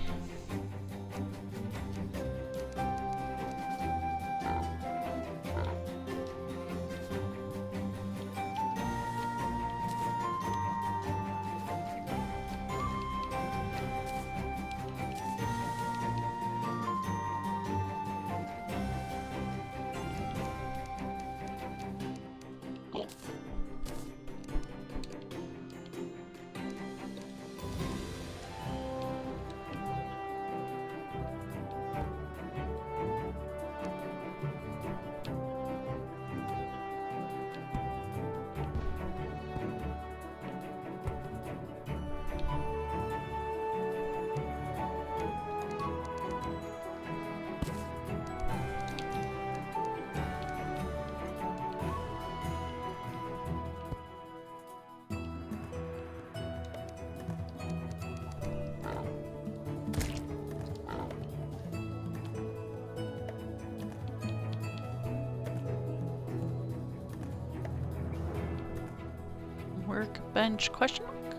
Workbench question mark?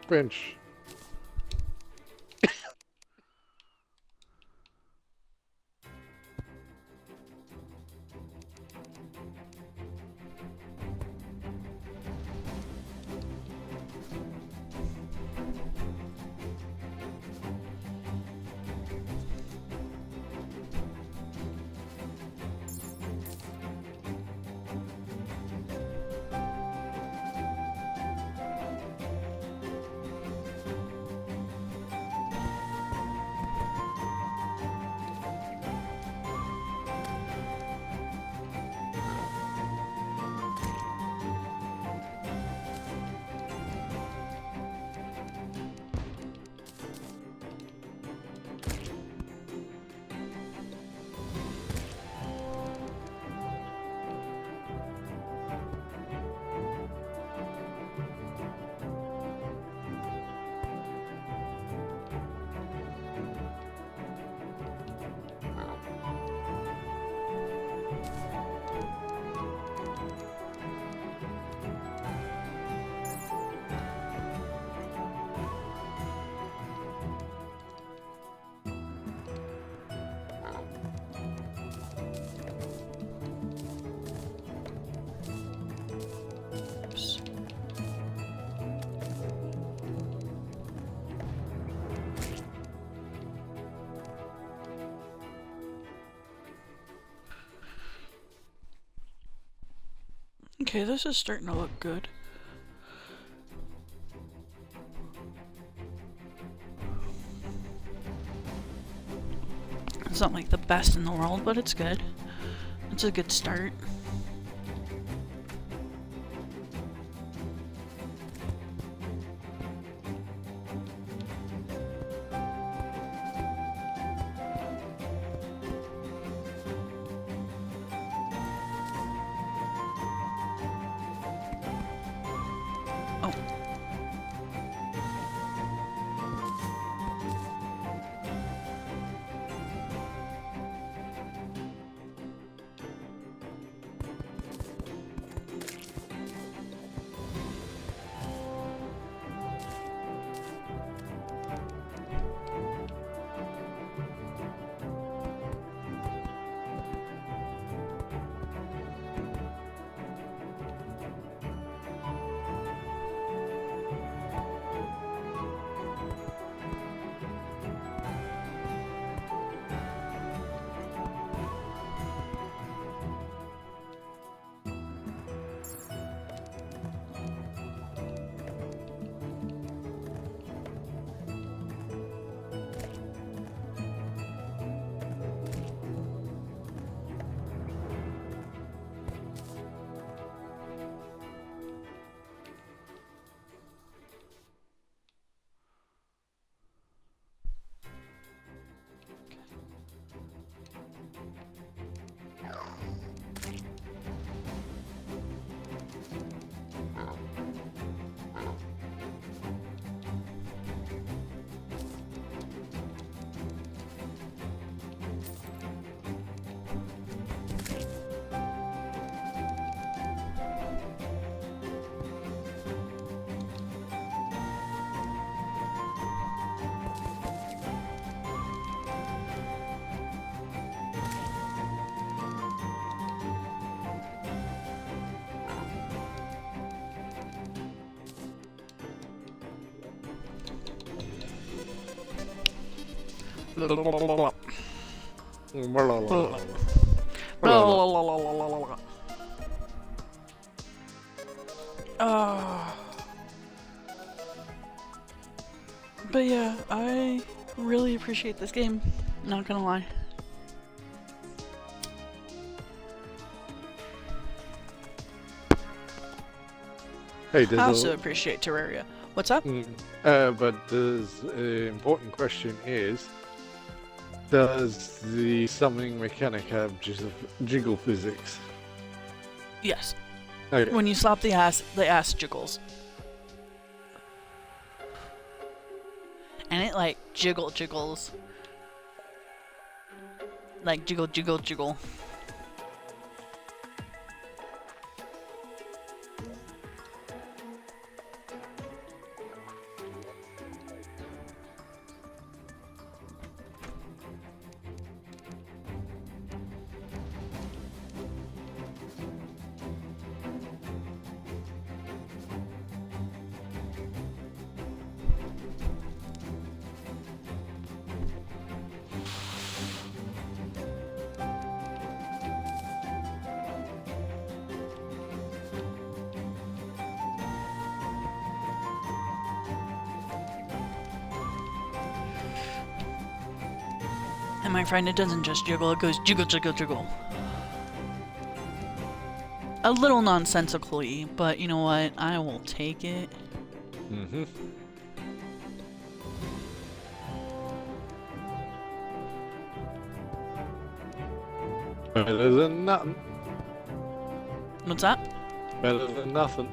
Bench. Okay, this is starting to look good. It's not like the best in the world, but it's good. It's a good start. Oh. But yeah, I really appreciate this game, not gonna lie. Hey, I also appreciate Terraria. What's up? But there's an important question is, does the summoning mechanic have jiggle physics? Yes. Okay. When you slap the ass jiggles. And it like jiggles. Like jiggle. And my friend, it doesn't just jiggle, it goes jiggle, jiggle, jiggle. A little nonsensically, but you know what? I will take it. Mm-hmm. Better than nothing. What's that? Better than nothing.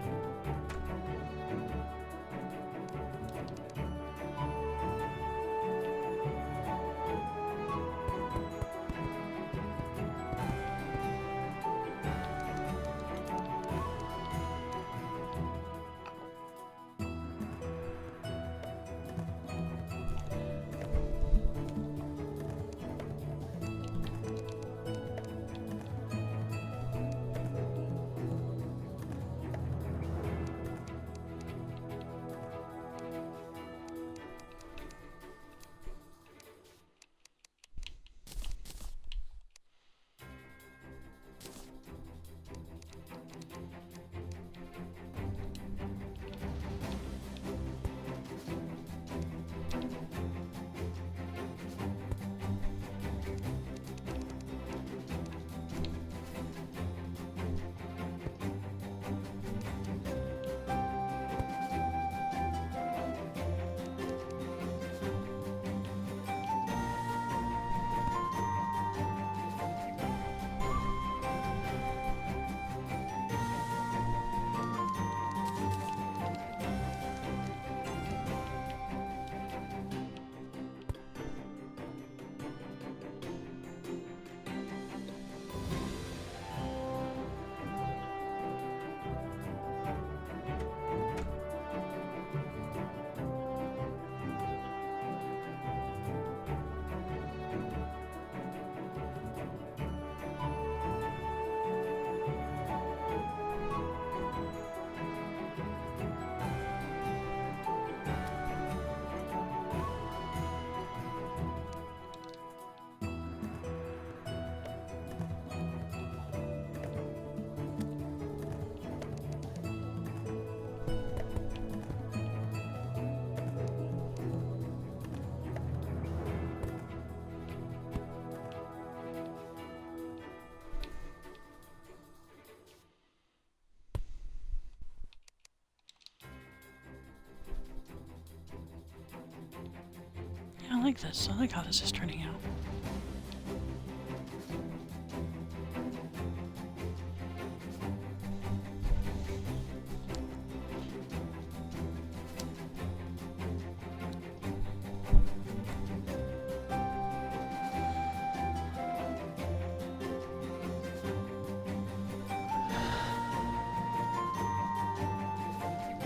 Yeah, I like this. I like how this is turning out.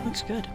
Looks good.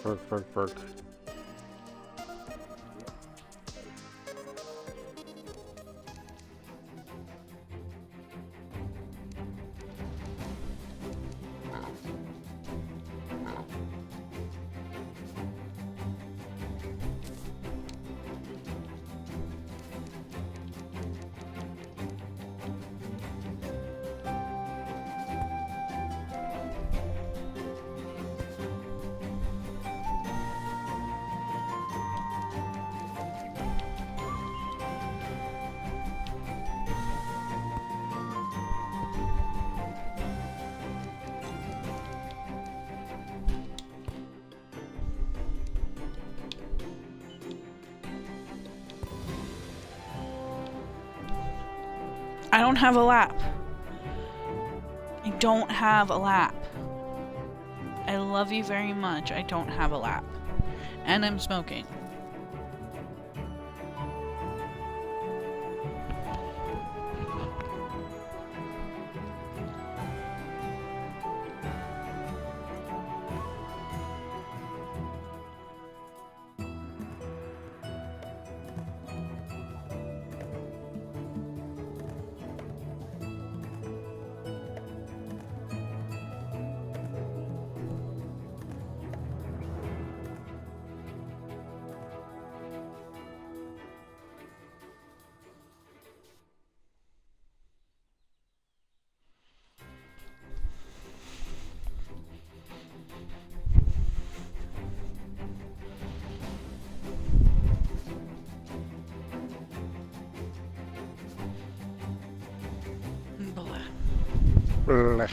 Perk. I don't have a lap. I don't have a lap. I love you very much. I don't have a lap. And I'm smoking. Blah. Blech.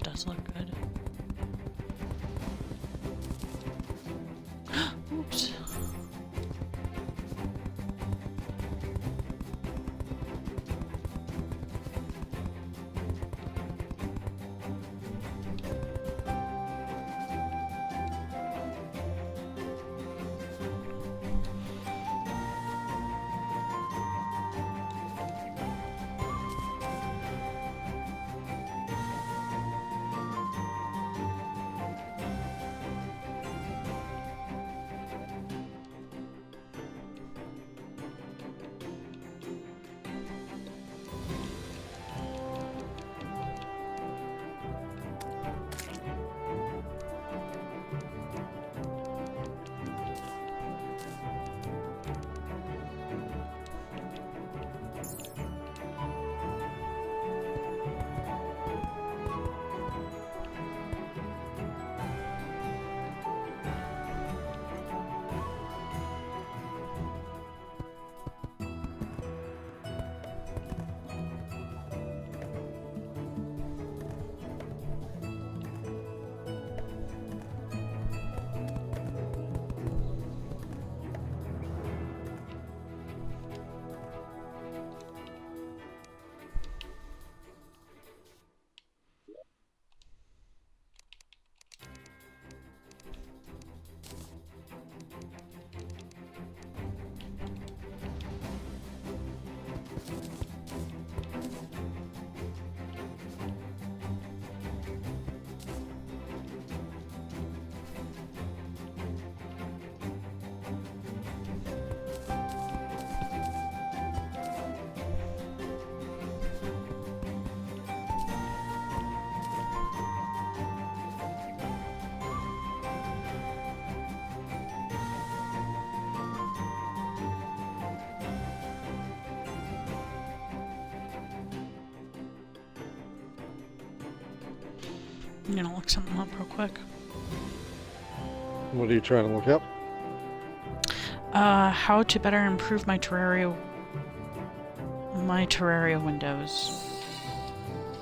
It does look good. Oops. I'm gonna look something up real quick. What are you trying to look up? How to better improve my terraria windows.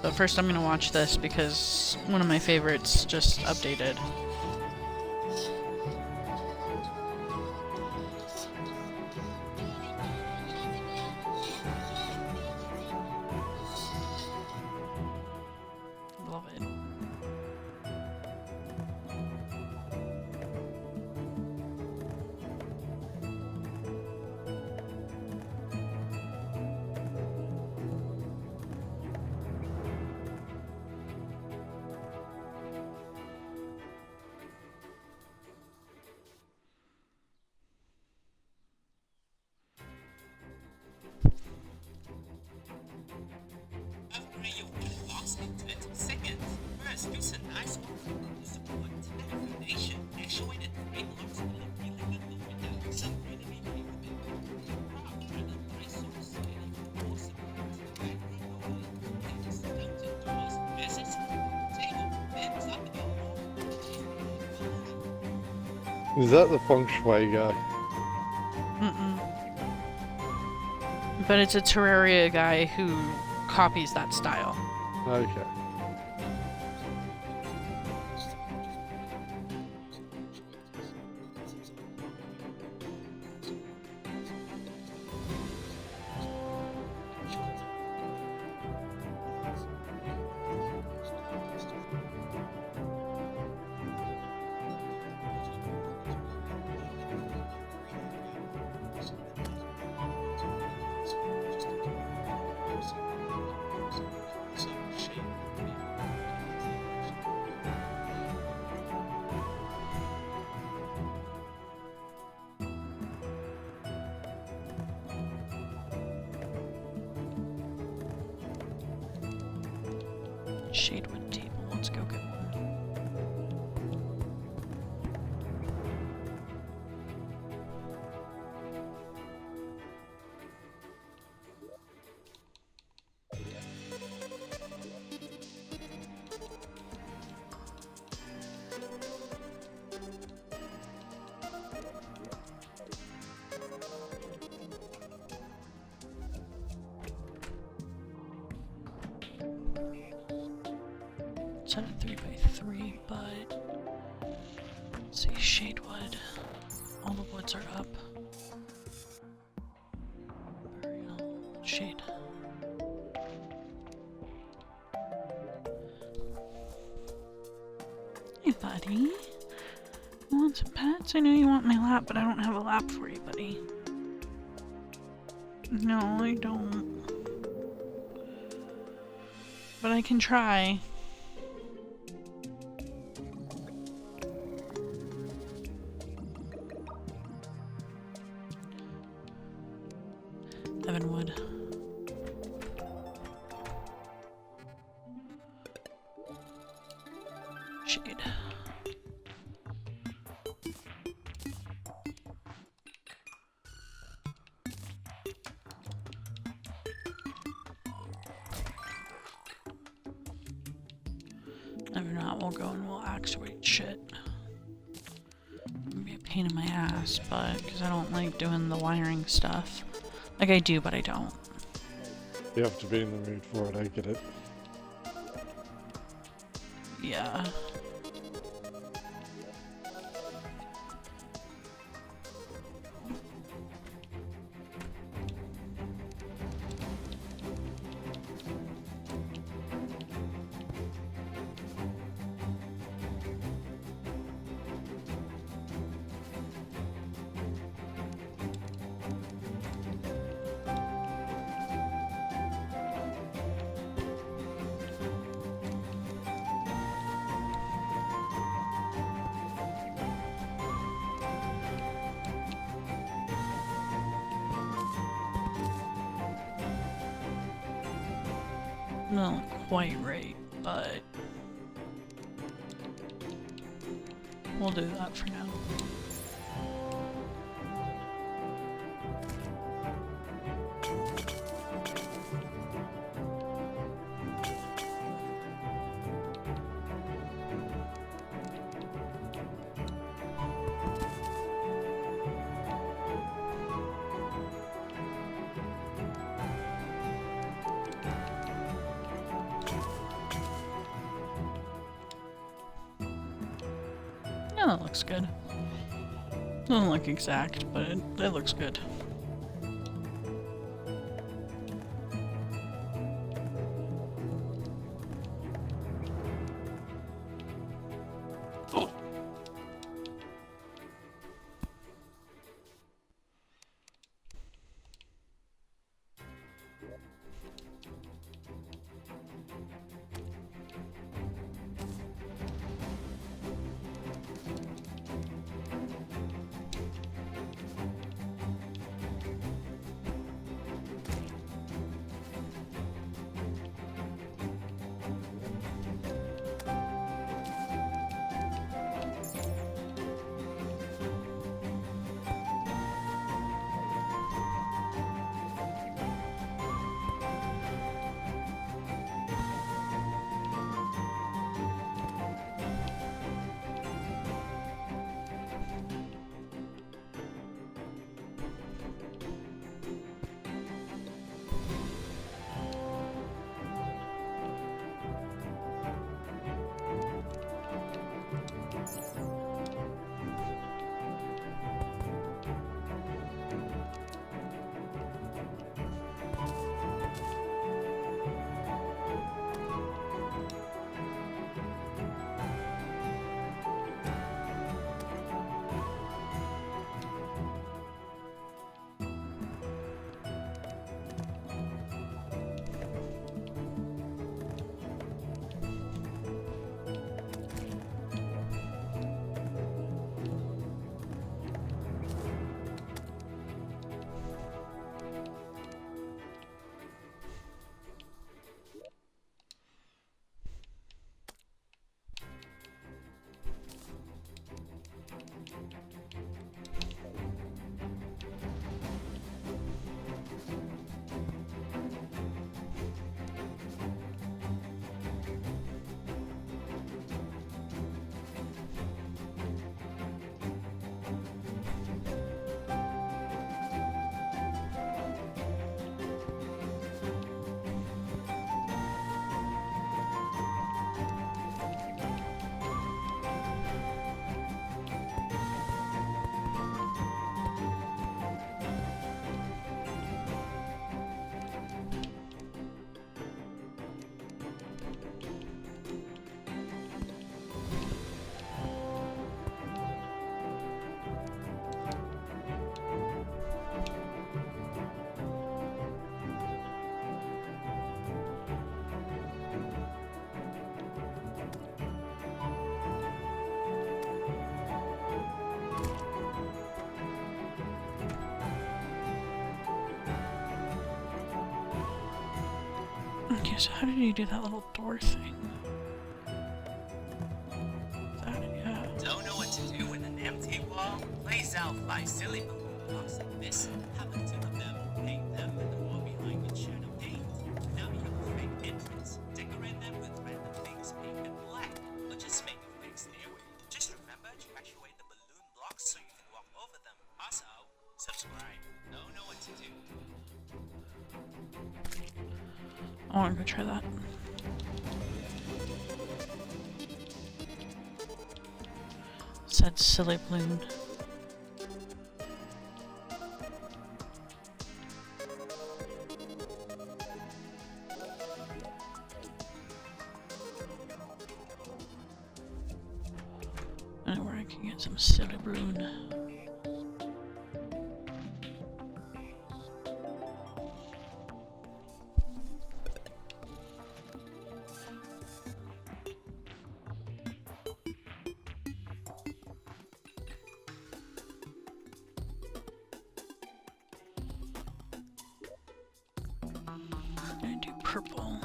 But first I'm gonna watch this because one of my favorites just updated. Love it. Is that the feng shui guy? Mm-mm. But it's a terraria guy who copies that style. Okay. Shadewood table. Let's go get one. set at 3x3, but let's see, shade wood. All the woods are up. Burial, shade. Hey, buddy. You want some pets? I know you want my lap, but I don't have a lap for you, buddy. No, I don't. But I can try. Evanwood. Shade. If not, we'll go and we'll actuate shit. It'll be a pain in my ass, but because I don't like doing the wiring stuff. Like I do, but I don't. You have to be in the mood for it, I get it. Yeah. Not quite right, but we'll do that for now. Yeah, that looks good. Doesn't look exact, but it looks good. Okay, so how did you do that little door thing? Yeah. Don't know what to do with an empty wall? Lays out 5 silly balloon blocks like this. Have 2 of them, paint them, and the wall behind with shadow paint. Now you have a fake entrance. Decorate them with random things, pink and black. Or just make a fake stairway. Just remember to actuate the balloon blocks so you can walk over them. Also, subscribe. Don't know what to do. I want to go try that. Said silly balloon. I know where I can get some silly balloon. Gonna do purple.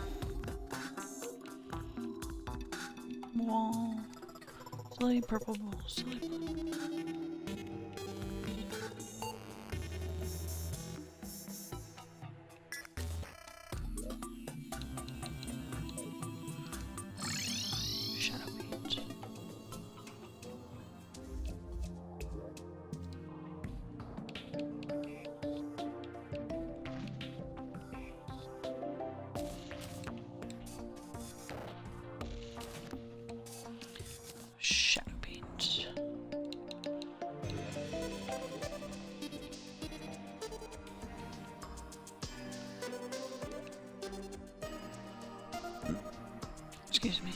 Wall. Silly purple wall. Silly blue. Shadow paint. Shadow paint. Excuse me.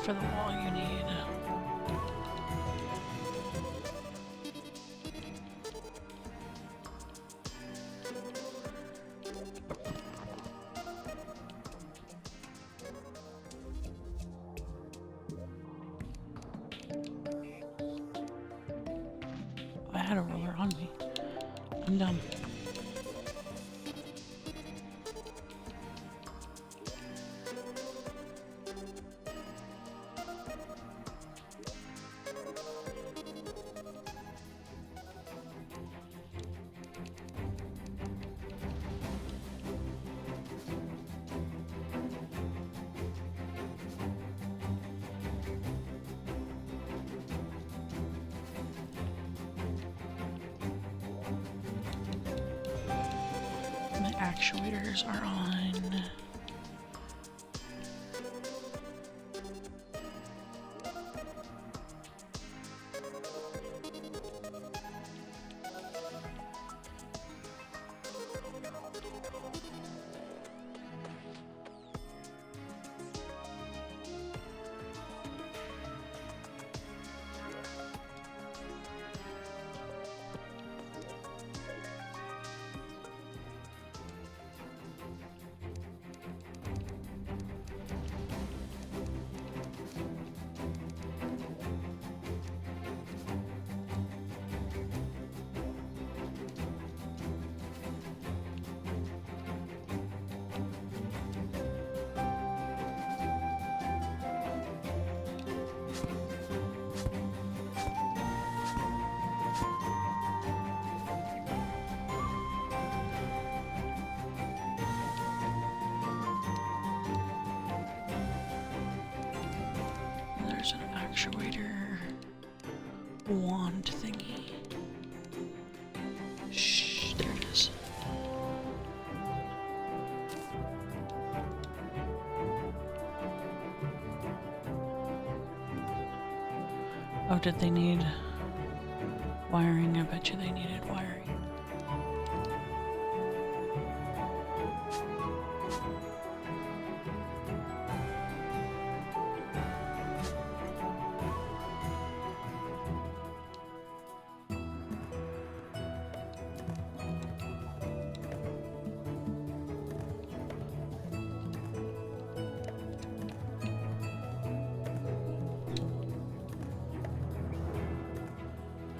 For the wall you need. I had a ruler on me. I'm dumb. My actuators are on. actuator wand thingy. Shh, there it is. Oh, did they need wiring? I bet you they needed wiring.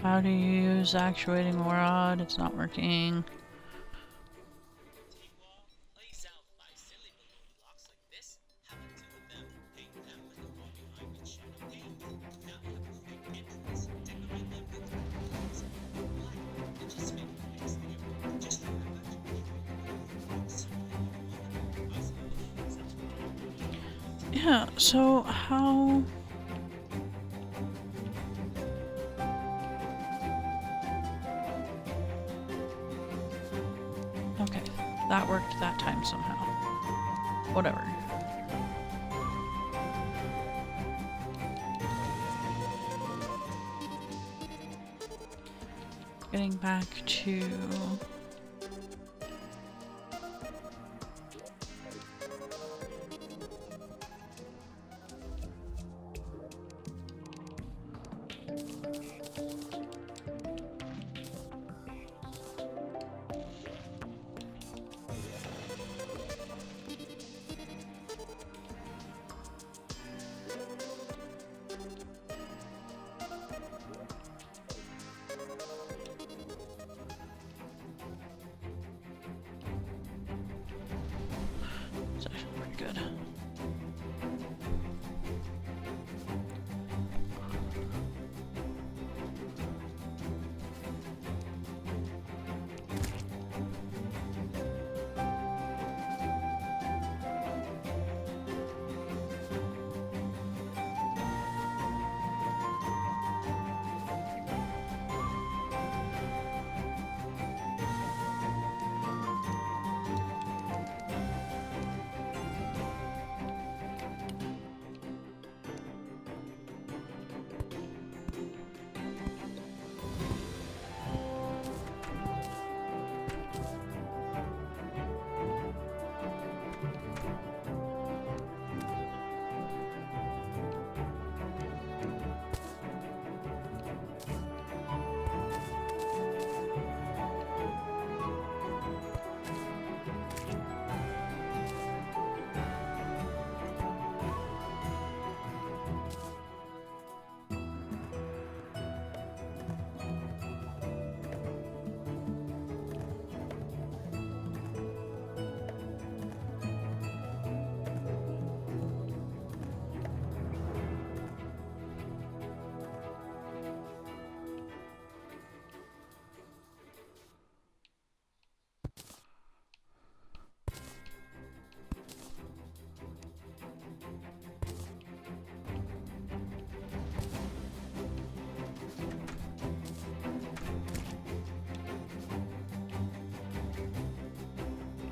How do you use actuating rod? It's not working. Empty wall lays out by silly balloon blocks like this. Have two of them, paint them with the wall behind with shadow paint. Now you have a fake entrance. Decorate them with flowers. Why? It just makes it nice there. Just remember to keep it Yeah, so how... Okay, that worked that time somehow. Whatever. Getting back to... It's actually pretty good.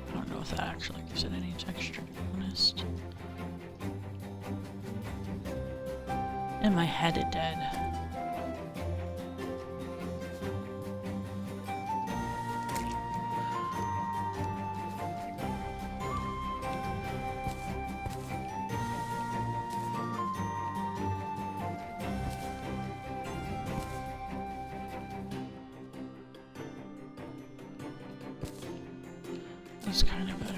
I don't know if that actually gives it any texture, to be honest. In my head it did. That's kind of better.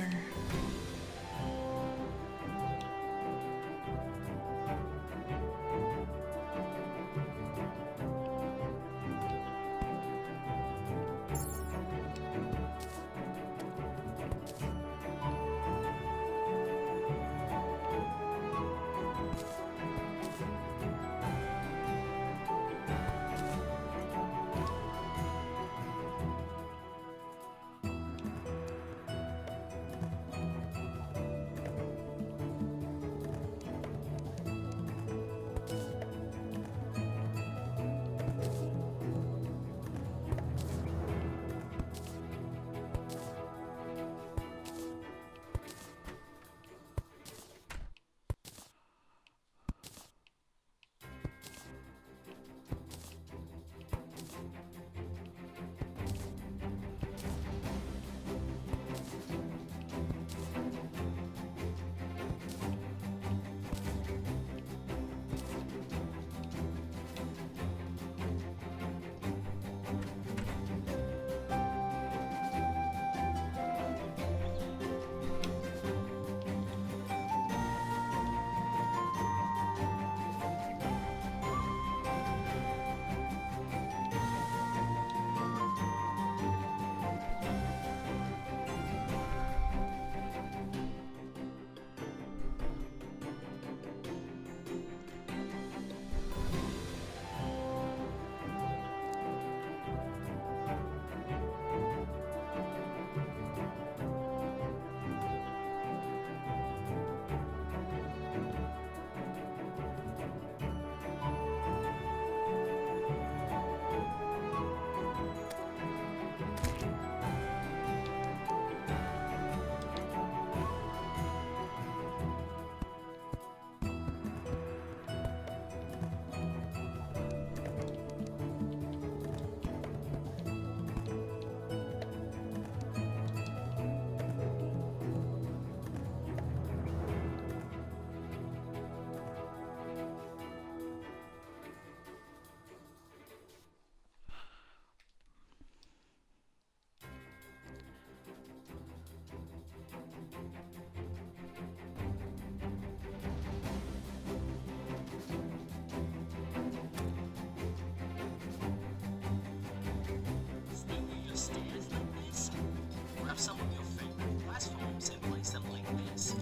grab some of your favorite platforms and place them like this.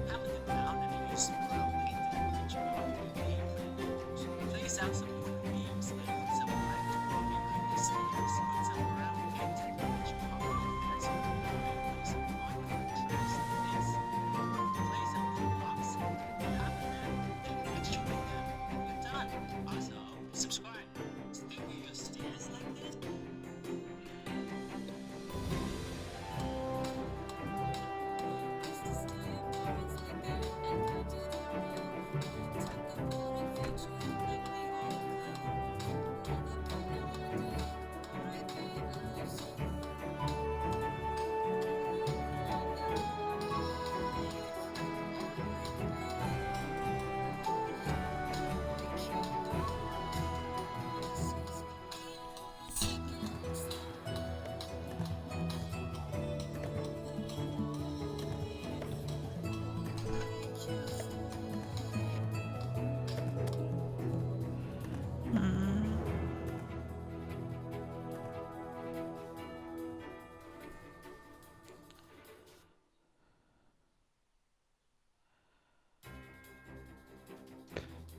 Haven't you found any use for our painted benchmark game? Place out some more memes and put some practical behind the stairs. Put some brown painted benchmark as a place of minecraft tracks like this. Place out the blocks. Half of them, then extract them, and you're done. Also, subscribe. Still do your stairs like this?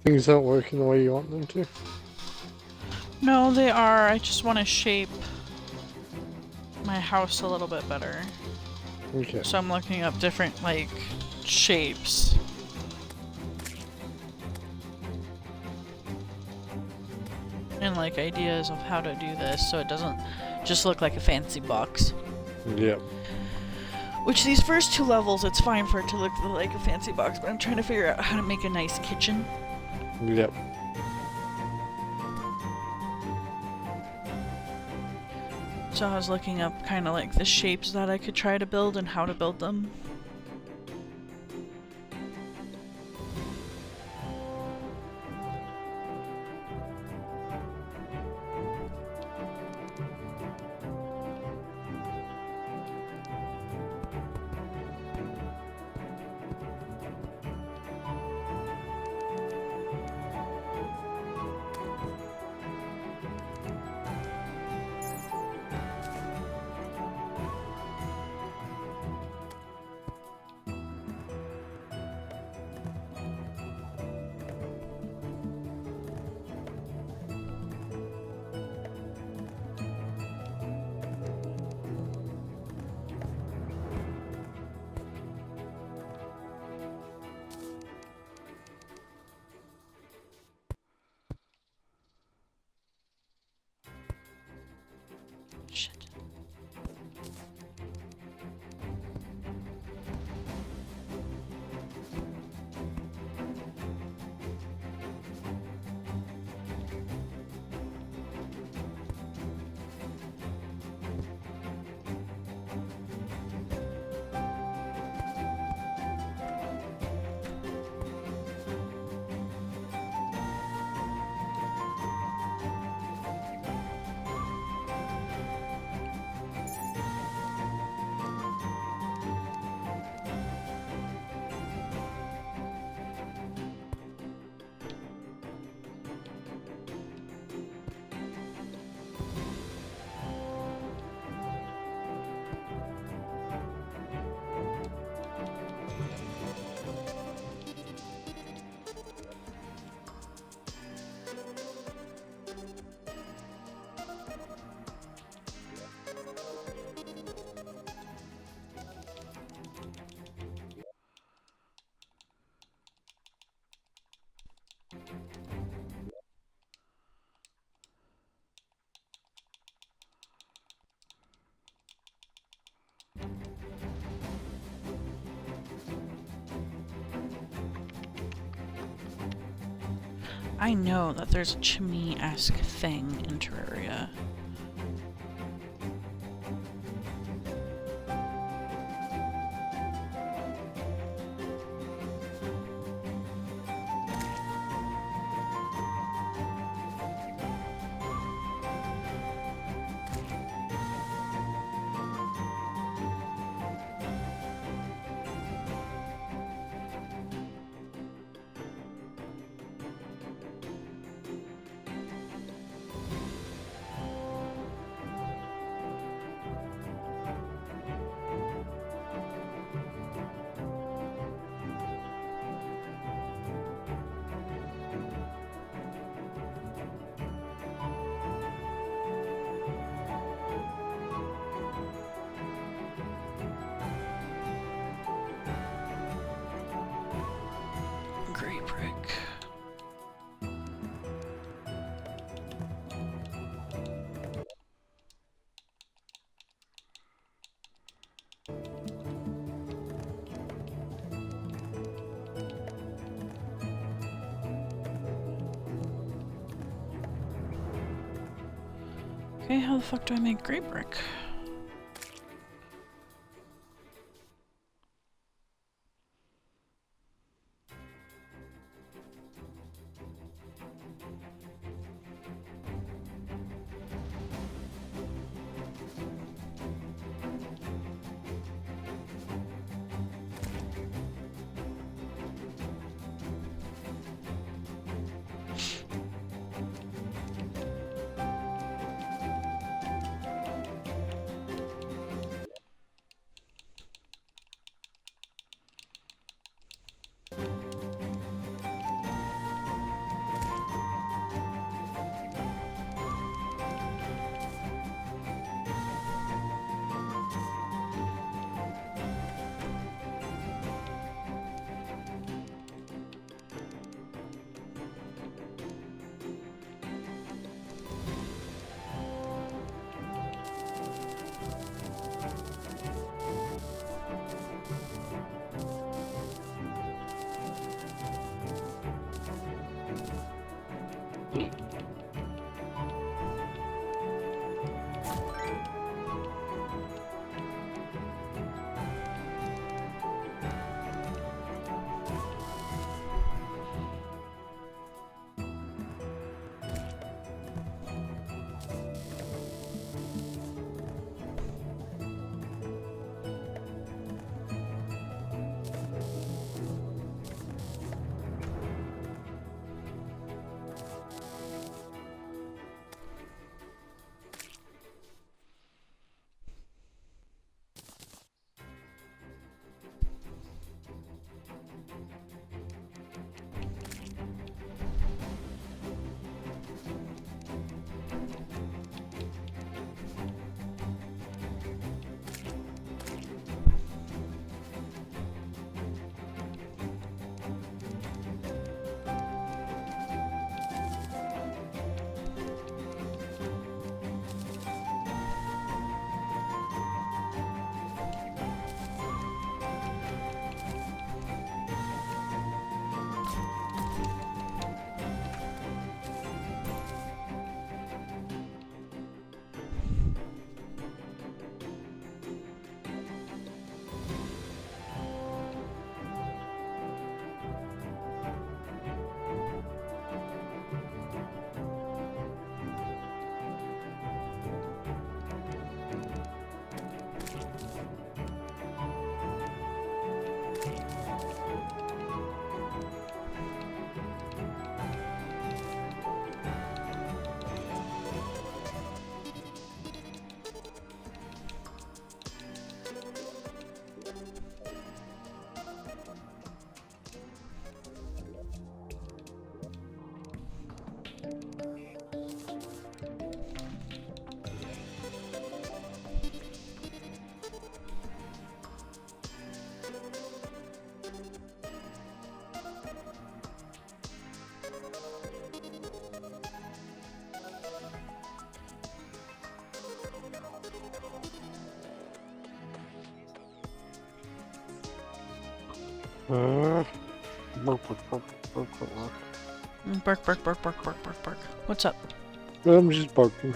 Things aren't working the way you want them to. No, they are. I just want to shape my house a little bit better. Okay. So I'm looking up different, like, shapes. And, like, ideas of how to do this so it doesn't just look like a fancy box. Yep. Which these first 2 levels, it's fine for it to look like a fancy box, but I'm trying to figure out how to make a nice kitchen. Yep. So I was looking up kind of like the shapes that I could try to build and how to build them. Shit. I know that there's a chimney-esque thing in Terraria. Okay, how the fuck do I make gray brick? Burp, Bark, bark, bark, bark, bark, bark, bark. What's up? I'm just barking.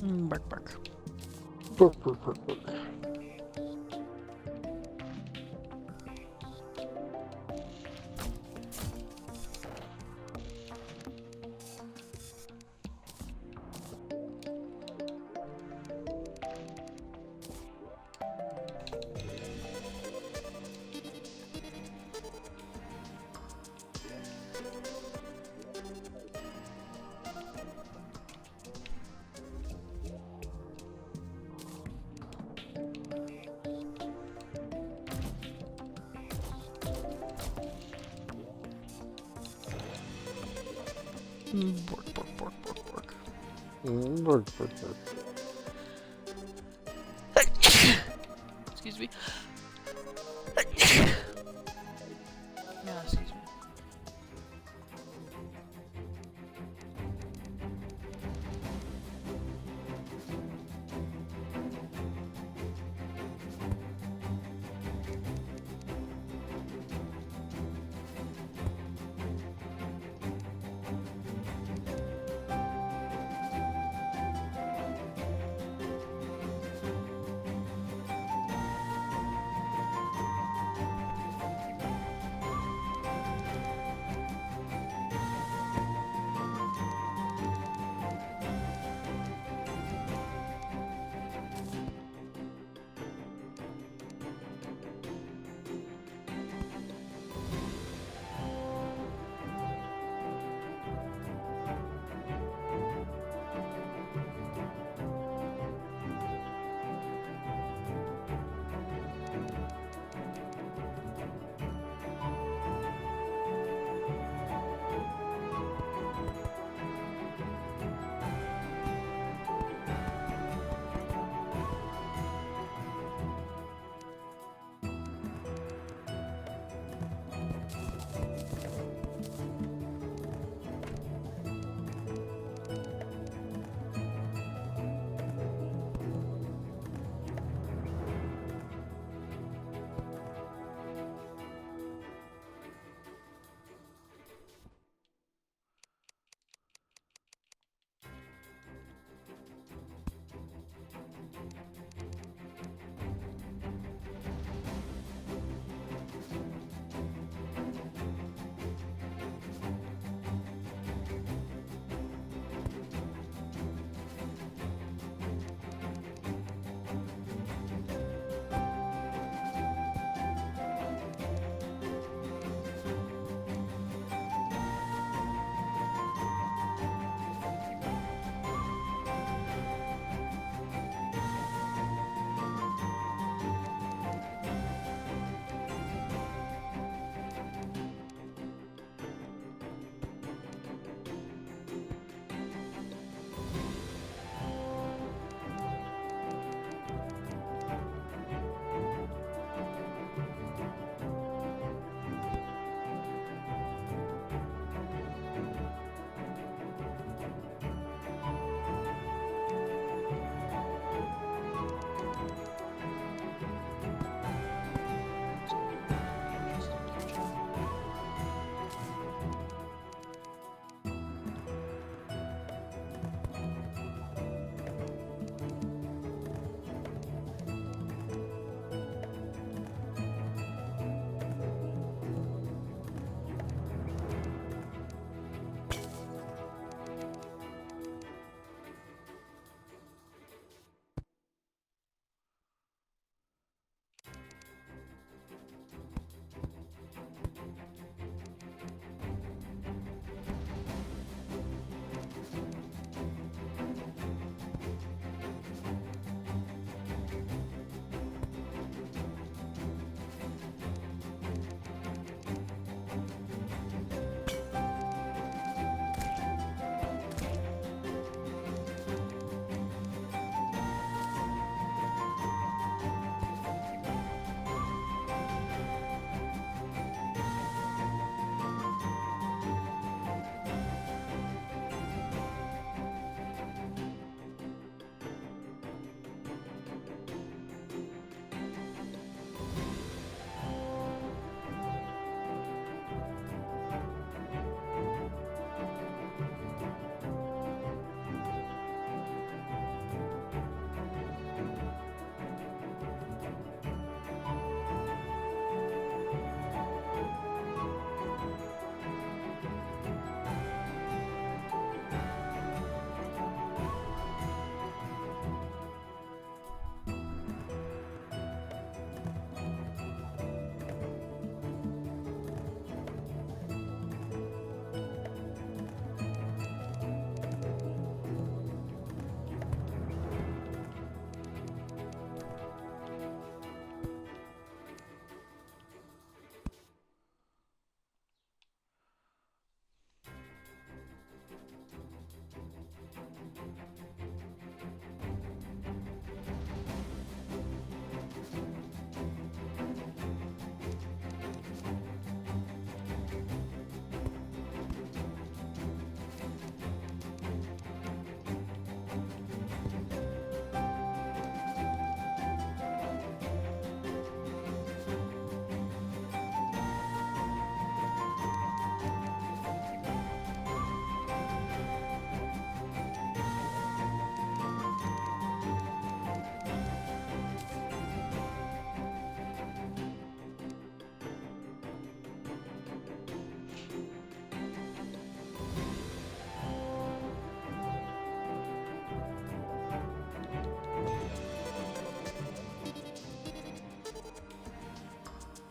Bark, bark. Bark, bark, bark, bark. Bark, bark, bark, bark, bark. Bark, bark, bark. Excuse me. Yeah, excuse me.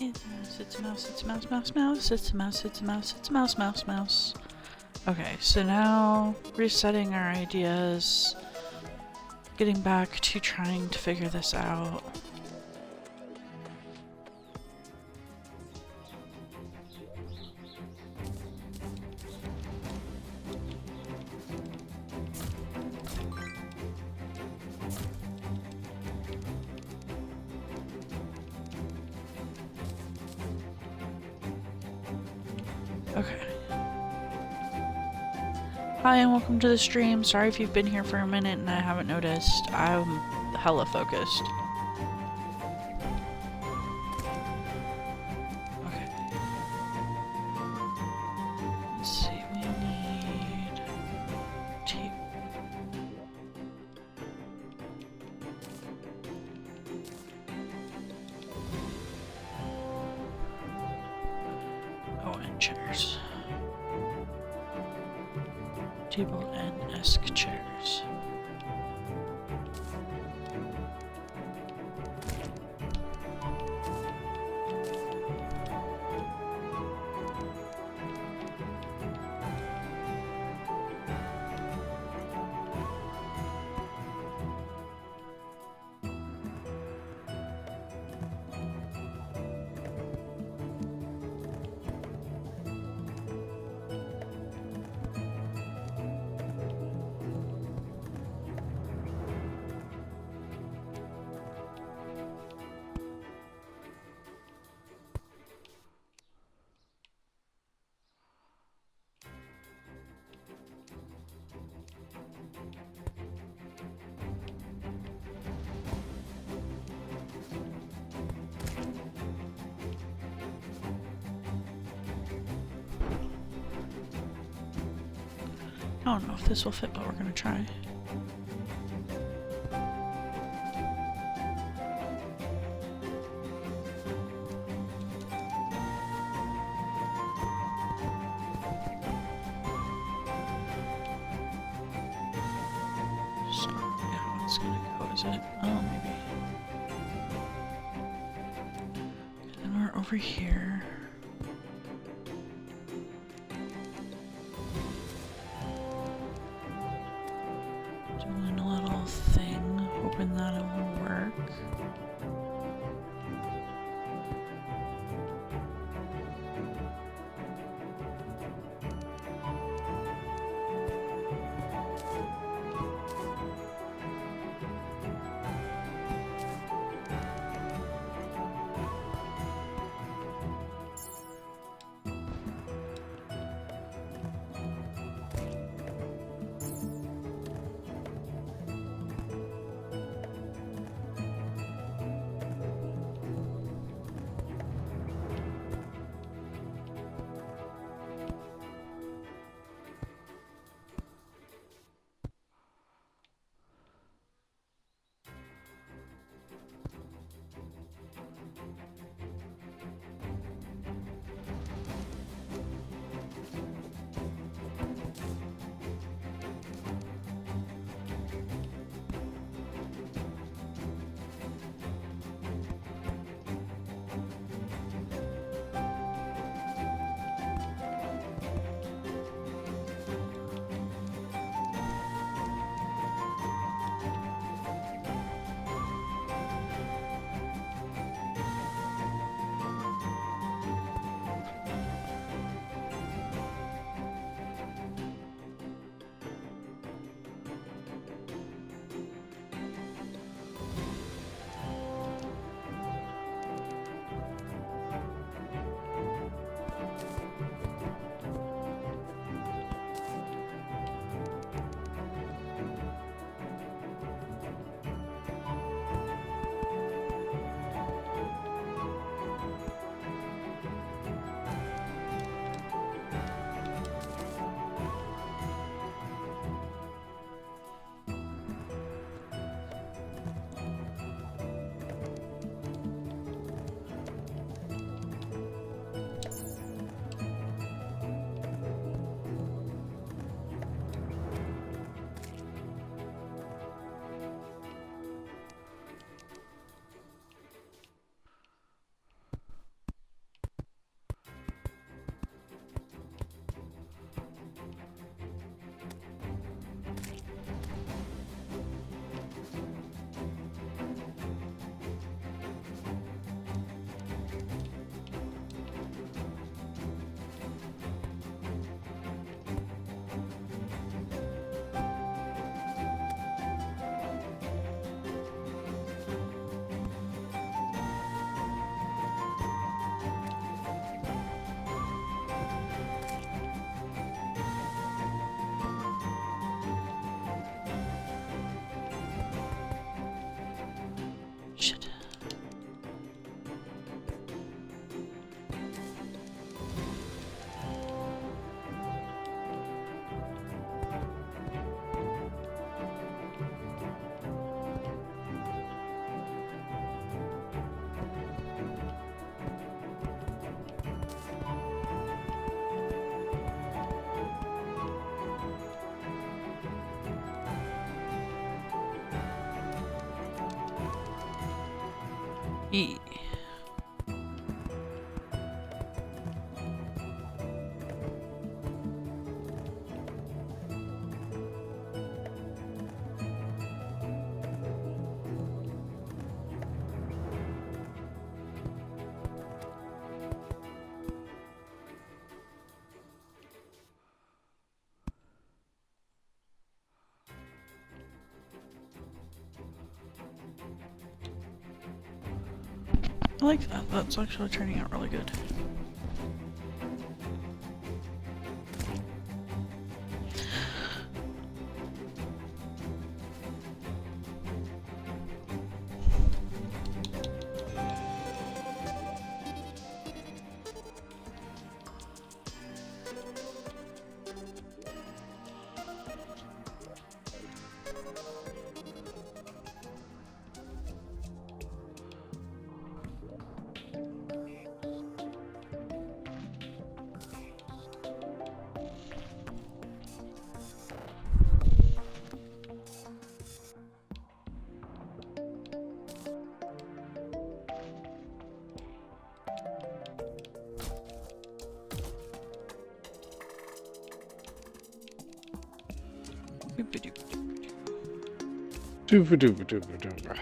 It's a mouse, it's a mouse, mouse, mouse, it's a mouse, it's a mouse, it's a mouse, mouse, mouse. Okay, so now resetting our ideas, getting back to trying to figure this out. Okay. Hi and welcome to the stream. Sorry if you've been here for a minute and I haven't noticed. I'm hella focused. Okay. Let's see, we need tape. Oh, and chairs. Table and esque chairs. I don't know if this will fit, but we're gonna try. So, yeah, what's gonna go? Is it? Oh, maybe. Okay, then we're over here. Doing a little thing, hoping that it will work. E. I like that. That's actually turning out really good. Dooba dooba dooba dooba.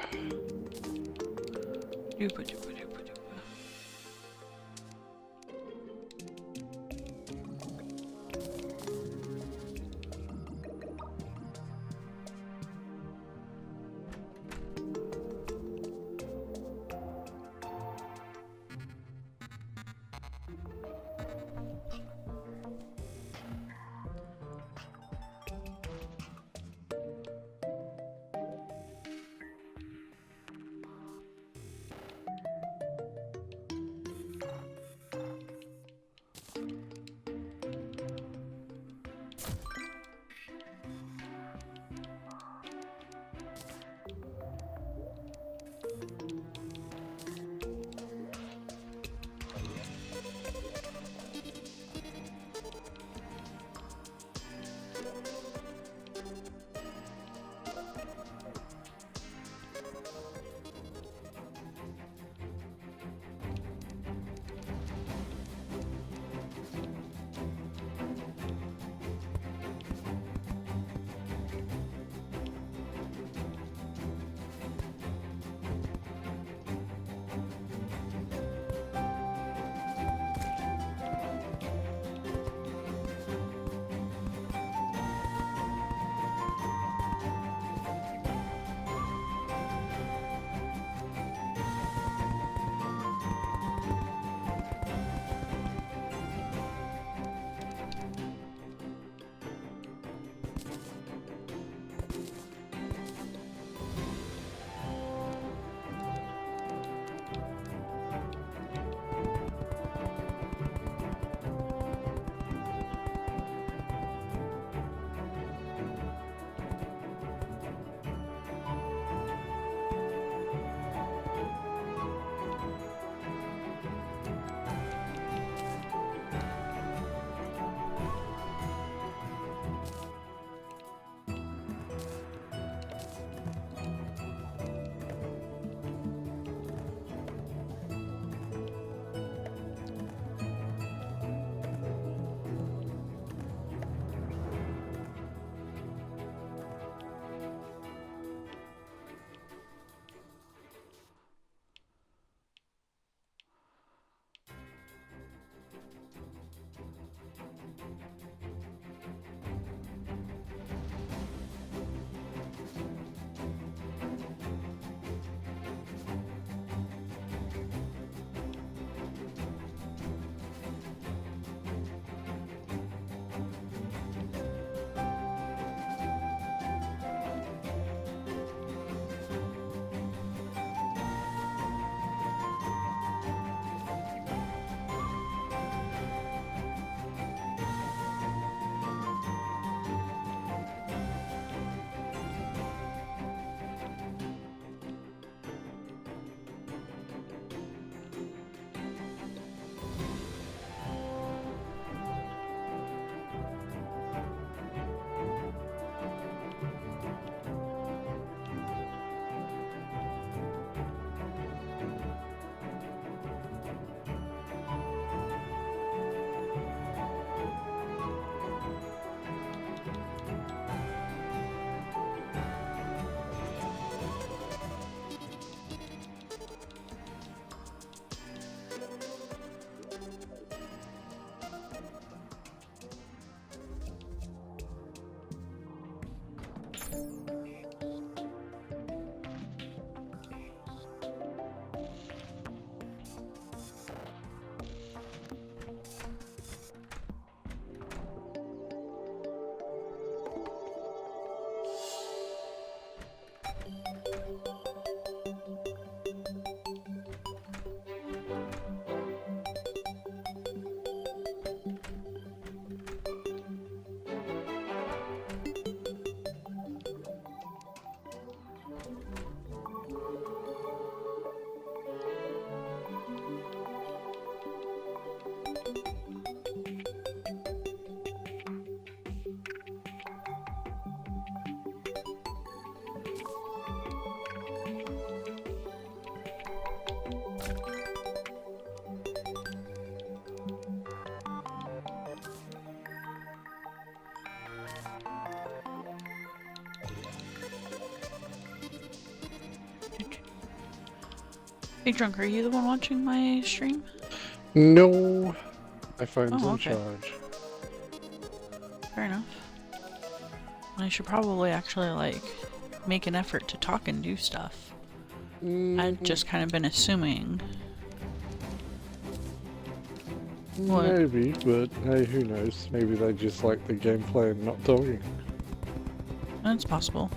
Hey, Drunk, are you the one watching my stream? No, my phone's Oh, on okay. charge. Fair enough. I should probably actually, like, make an effort to talk and do stuff. I've just kind of been assuming. What? Maybe, but hey, who knows? Maybe they just like the gameplay and not talking. That's possible.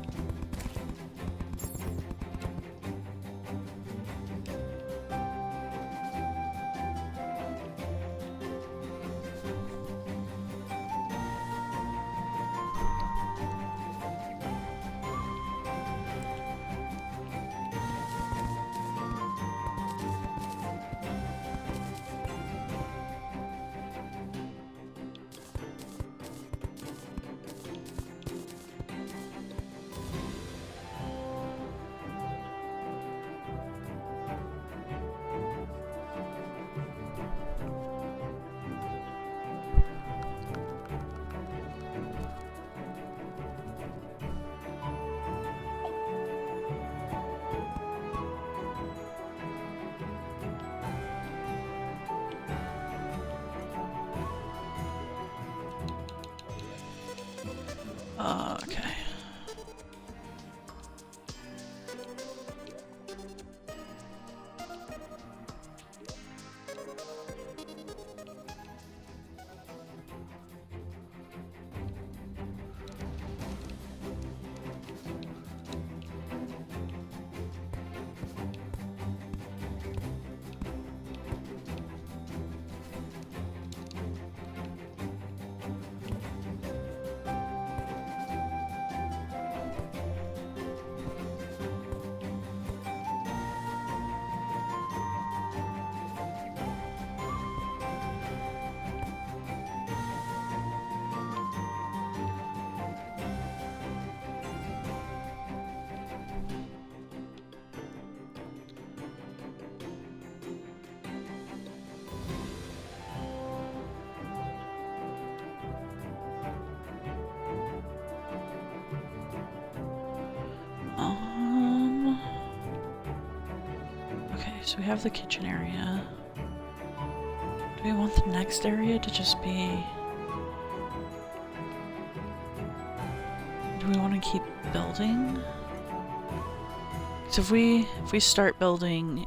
Okay. Okay, so we have the kitchen area. Do we want the next area to just be... Do we want to keep building? So if we start building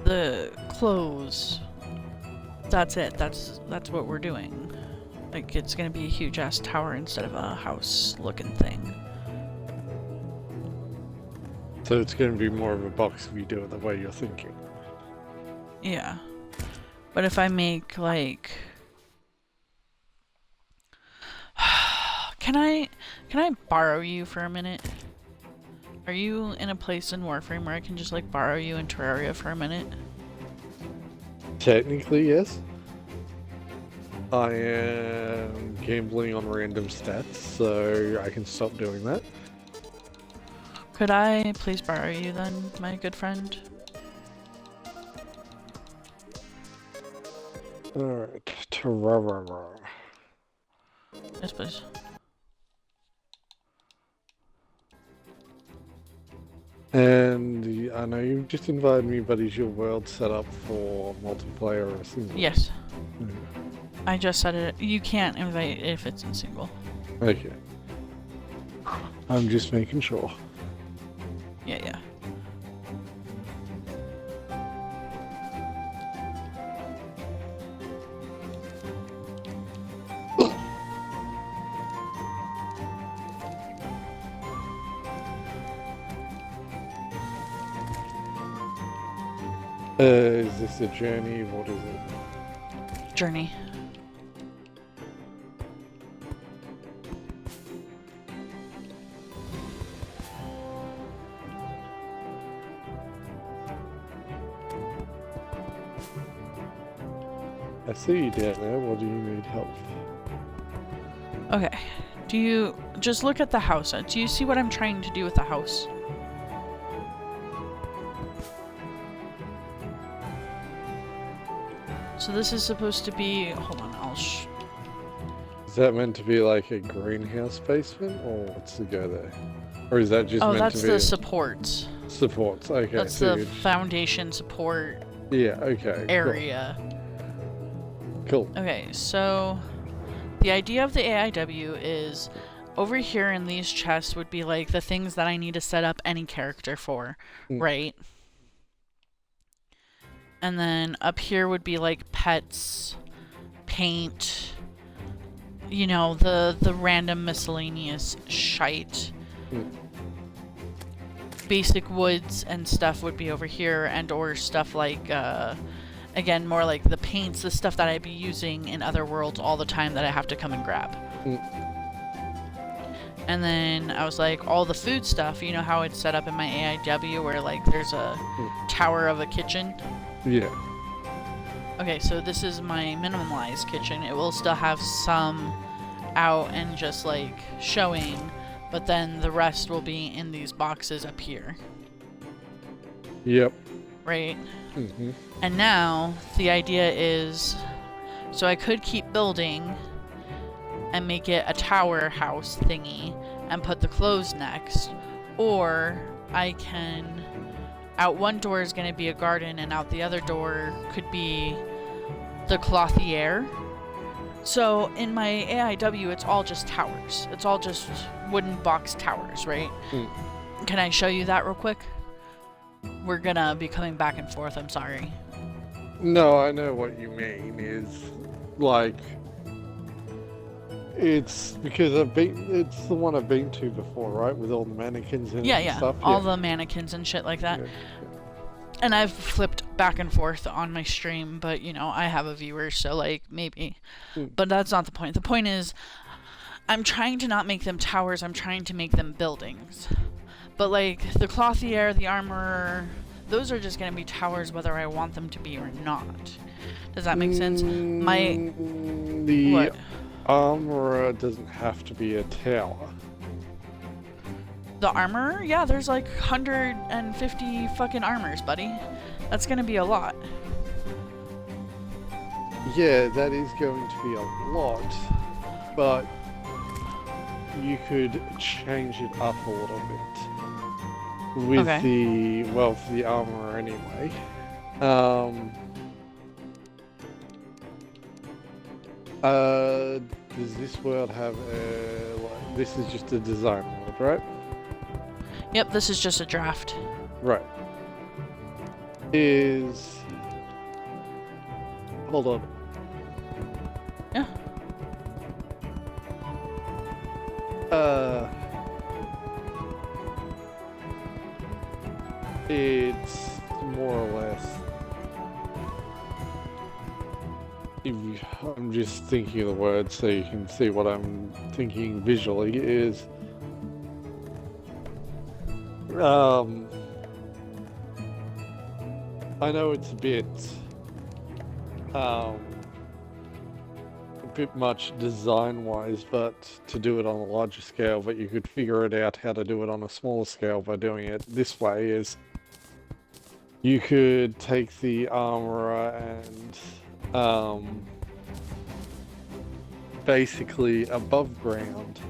the clothes, that's it. That's what we're doing. Like, it's gonna be a huge ass tower instead of a house looking thing. So it's going to be more of a box if you do it the way you're thinking. Yeah. But if I make, like... Can I borrow you for a minute? Are you in a place in Warframe where I can just, like, borrow you in Terraria for a minute? Technically, yes. I am gambling on random stats, so I can stop doing that. Could I please borrow you then, my good friend? Alright, Terraria. Yes, please. And I know you've just invited me, but is your world set up for multiplayer or single? Yes. Mm. I just said it. You can't invite if it's in single. Okay. I'm just making sure. Yeah. Is this a journey? What is it? Journey. I see you down there. What do you need help? Okay. Do you... Just look at the house. Do you see what I'm trying to do with the house? So this is supposed to be... Hold on, Is that meant to be like a greenhouse basement, or what's the go there? Or is that just Oh, meant that's to be... the supports. Supports. Okay. That's so the foundation support yeah. Okay. area. Cool. Okay, so the idea of the AIW is over here in these chests would be like the things that I need to set up any character for, right? And then up here would be like pets, paint, you know, the random miscellaneous shite. Basic woods and stuff would be over here, and or stuff like again, more like the paints, the stuff that I'd be using in other worlds all the time that I have to come and grab. And then I was like, all the food stuff, you know how it's set up in my AIW where like there's a tower of a kitchen? Yeah. Okay, so this is my minimalized kitchen. It will still have some out and just like showing, but then the rest will be in these boxes up here. Yep. Right? And now the idea is, so I could keep building and make it a tower house thingy and put the clothes next, or I can, out one door is going to be a garden and out the other door could be the clothier. So in my AIW it's all just towers. It's all just wooden box towers, right? Can I show you that real quick? We're gonna be coming back and forth, I'm sorry. No, I know what you mean. Is like it's because it's the one I've been to before, right? With all the mannequins and stuff. All the mannequins and shit like that. And I've flipped back and forth on my stream, but you know, I have a viewer, so like maybe. But that's not the point. The point is I'm trying to not make them towers, I'm trying to make them buildings. But like the clothier, the armorer, those are just going to be towers whether I want them to be or not. Does that make sense? The armorer doesn't have to be a tower. The armorer? Yeah, there's like 150 fucking armors, buddy. That's going to be a lot. Yeah, that is going to be a lot, but you could change it up a little bit. With the armor anyway. Does this world have a like, this is just a design world, right? Yep, this is just a draft. Right. Hold on. Yeah. It's more or less. I'm just thinking of the words so you can see what I'm thinking visually is. I know it's a bit much design-wise, but to do it on a larger scale, but you could figure it out how to do it on a smaller scale by doing it this way is you could take the armorer and basically above ground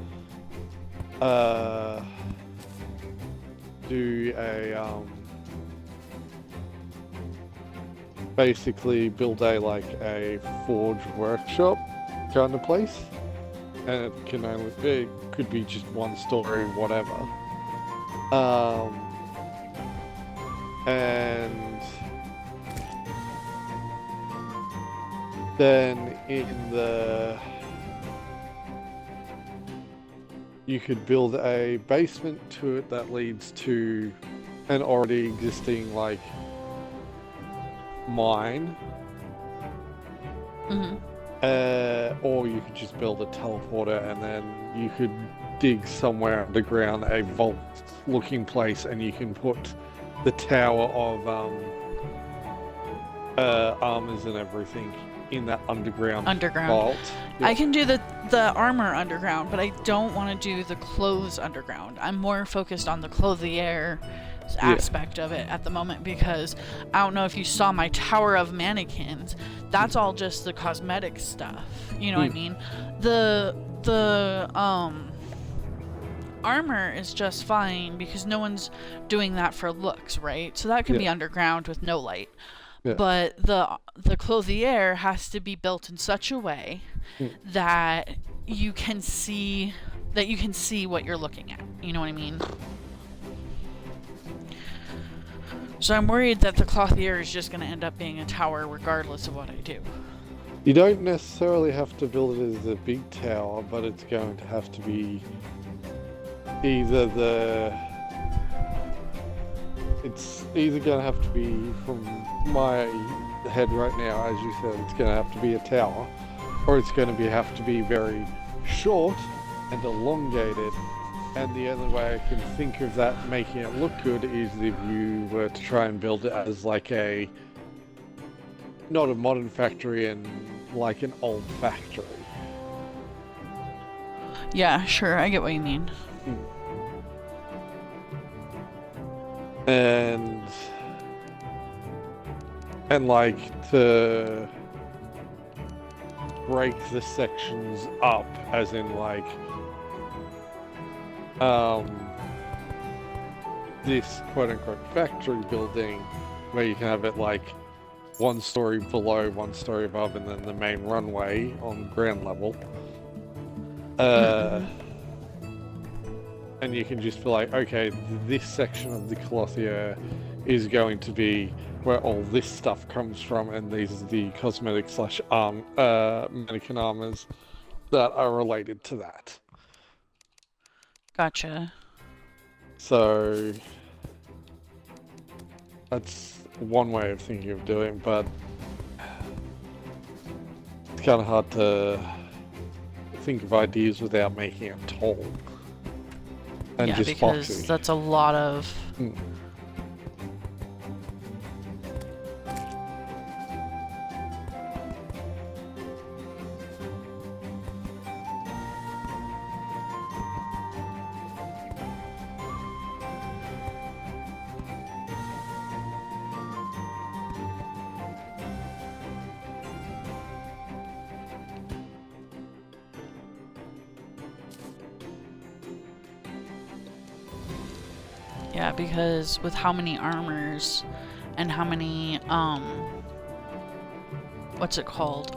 do a basically build a forge workshop kind of place, and it can only be, could be just one story, whatever. And then you could build a basement to it that leads to an already existing like mine. Or you could just build a teleporter and then you could dig somewhere underground a vault looking place and you can put the tower of armors and everything in that underground vault. Yep. I can do the armor underground, but I don't want to do the clothes underground. I'm more focused on the clothier aspect of it at the moment, because I don't know if you saw my tower of mannequins. That's all just the cosmetic stuff. You know what I mean? The armor is just fine because no one's doing that for looks, right? So that can be underground with no light. Yeah. But the clothier has to be built in such a way that you can see what you're looking at. You know what I mean? So I'm worried that the clothier is just going to end up being a tower regardless of what I do. You don't necessarily have to build it as a big tower, but it's going to have to be it's either going to have to be, from my head right now, as you said, it's going to have to be a tower, or it's going to have to be very short and elongated. And the only way I can think of that making it look good is if you were to try and build it as like not a modern factory and like an old factory. Yeah, sure, I get what you mean. And like to break the sections up, as in like this quote-unquote factory building, where you can have it like one story below, one story above, and then the main runway on ground level. And you can just be like, okay, this section of the clothier is going to be where all this stuff comes from, and these are the cosmetic / mannequin armors that are related to that. Gotcha. So that's one way of thinking of doing it, but it's kind of hard to think of ideas without making it tall. And yeah, just because boxy. that's a lot of... Yeah, because with how many armors and how many, what's it called?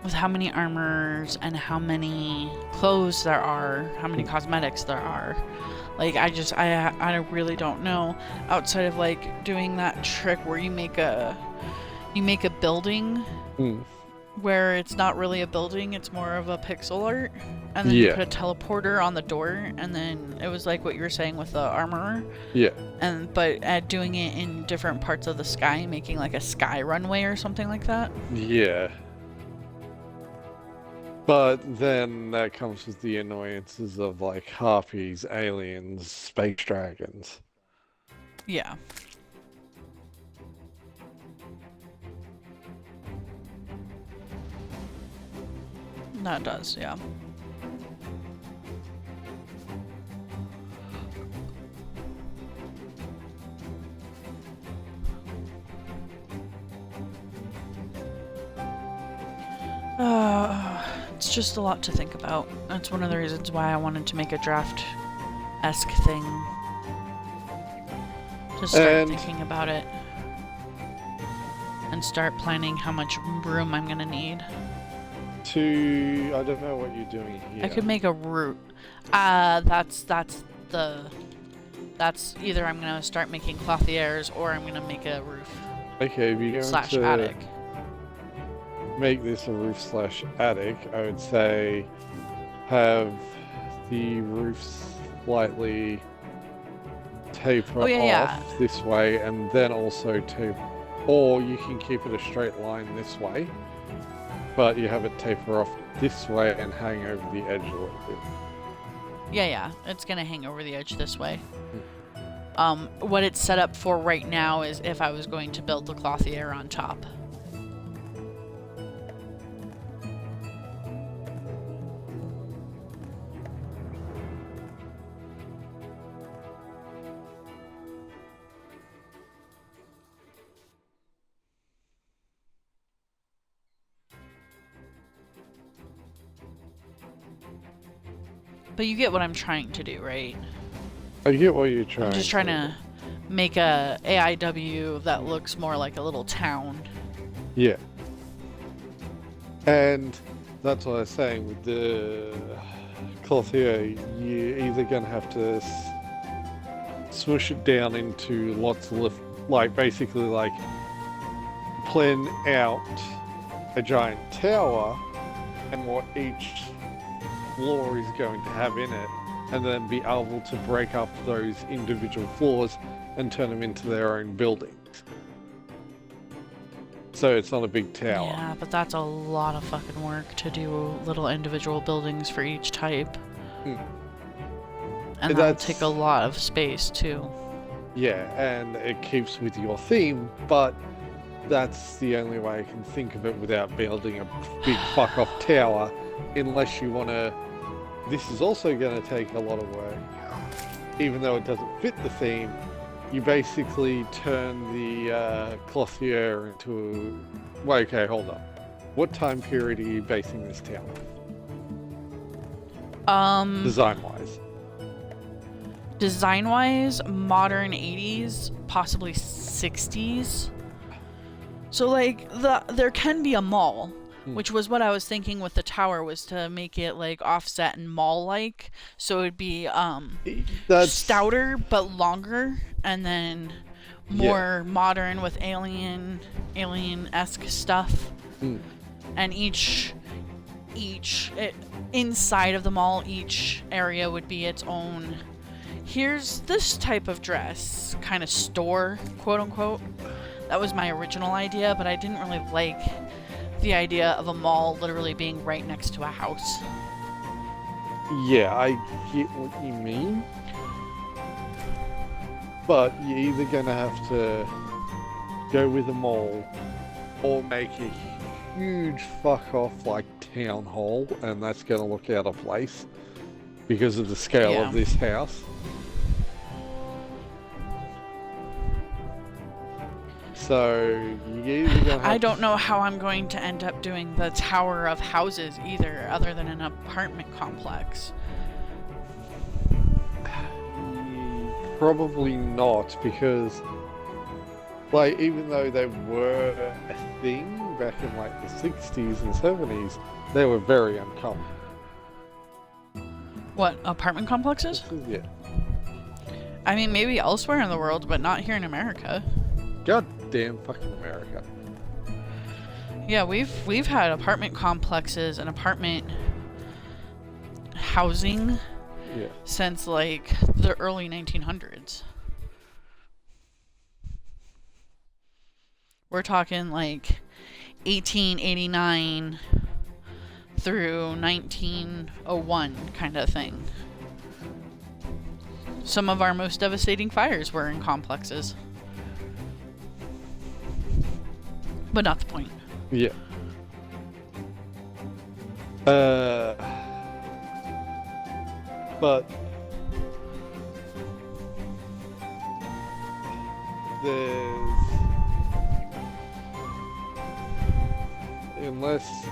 With how many armors and how many clothes there are, how many cosmetics there are. Like, I really don't know. Outside of, like, doing that trick where you make a building where it's not really a building, it's more of a pixel art. And then you put a teleporter on the door, and then it was like what you were saying with the armorer. Yeah. But doing it in different parts of the sky, making like a sky runway or something like that. Yeah. But then that comes with the annoyances of like harpies, aliens, space dragons. Yeah. That does, yeah. It's just a lot to think about. That's one of the reasons why I wanted to make a draft-esque thing. Just start thinking about it. And start planning how much room I'm gonna need. I don't know what you're doing here. I could make a route. That's either I'm gonna start making clothiers or I'm gonna make a roof. Okay, if you're going / to attic. make this a roof / attic, I would say have the roof slightly taper off this way, and then also or you can keep it a straight line this way, but you have it taper off this way and hang over the edge a little bit. Yeah, it's gonna hang over the edge this way. What it's set up for right now is if I was going to build the clothier on top. But you get what I'm trying to do, right? I get what you're trying. I'm just trying to make a AIW that looks more like a little town. Yeah. And that's what I was saying with the Clothier, you're either going to have to smush it down into lots of like basically like plan out a giant tower and what each floor is going to have in it, and then be able to break up those individual floors and turn them into their own buildings. So it's not a big tower. Yeah, but that's a lot of fucking work to do little individual buildings for each type. Hmm. And that'll take a lot of space too. Yeah, and it keeps with your theme, but that's the only way I can think of it without building a big fuck off tower, unless you want to. This is also going to take a lot of work, even though it doesn't fit the theme. You basically turn the Clothier into. Well, okay, hold on. What time period are you basing this town on? Design-wise. Design-wise, modern 80s, possibly 60s. So like there can be a mall, which was what I was thinking with the tower, was to make it like offset and mall-like, so it'd be stouter but longer, and then more modern with alien-esque stuff. And inside of the mall, each area would be its own. Here's this type of dress kind of store, quote unquote. That was my original idea, but I didn't really like the idea of a mall literally being right next to a house. Yeah, I get what you mean. But you're either going to have to go with a mall or make a huge fuck off like town hall, and that's going to look out of place because of the scale of this house. So you either gonna have I don't know how I'm going to end up doing the tower of houses either, other than an apartment complex. Probably not, because like even though they were a thing back in like the 60s and 70s, they were very uncommon. What, apartment complexes? Yeah. I mean, maybe elsewhere in the world, but not here in America. God damn fucking America. Yeah, we've had apartment complexes and apartment housing since like the early 1900s. We're talking like 1889 through 1901 kind of thing. Some of our most devastating fires were in complexes. But not the point. Yeah. But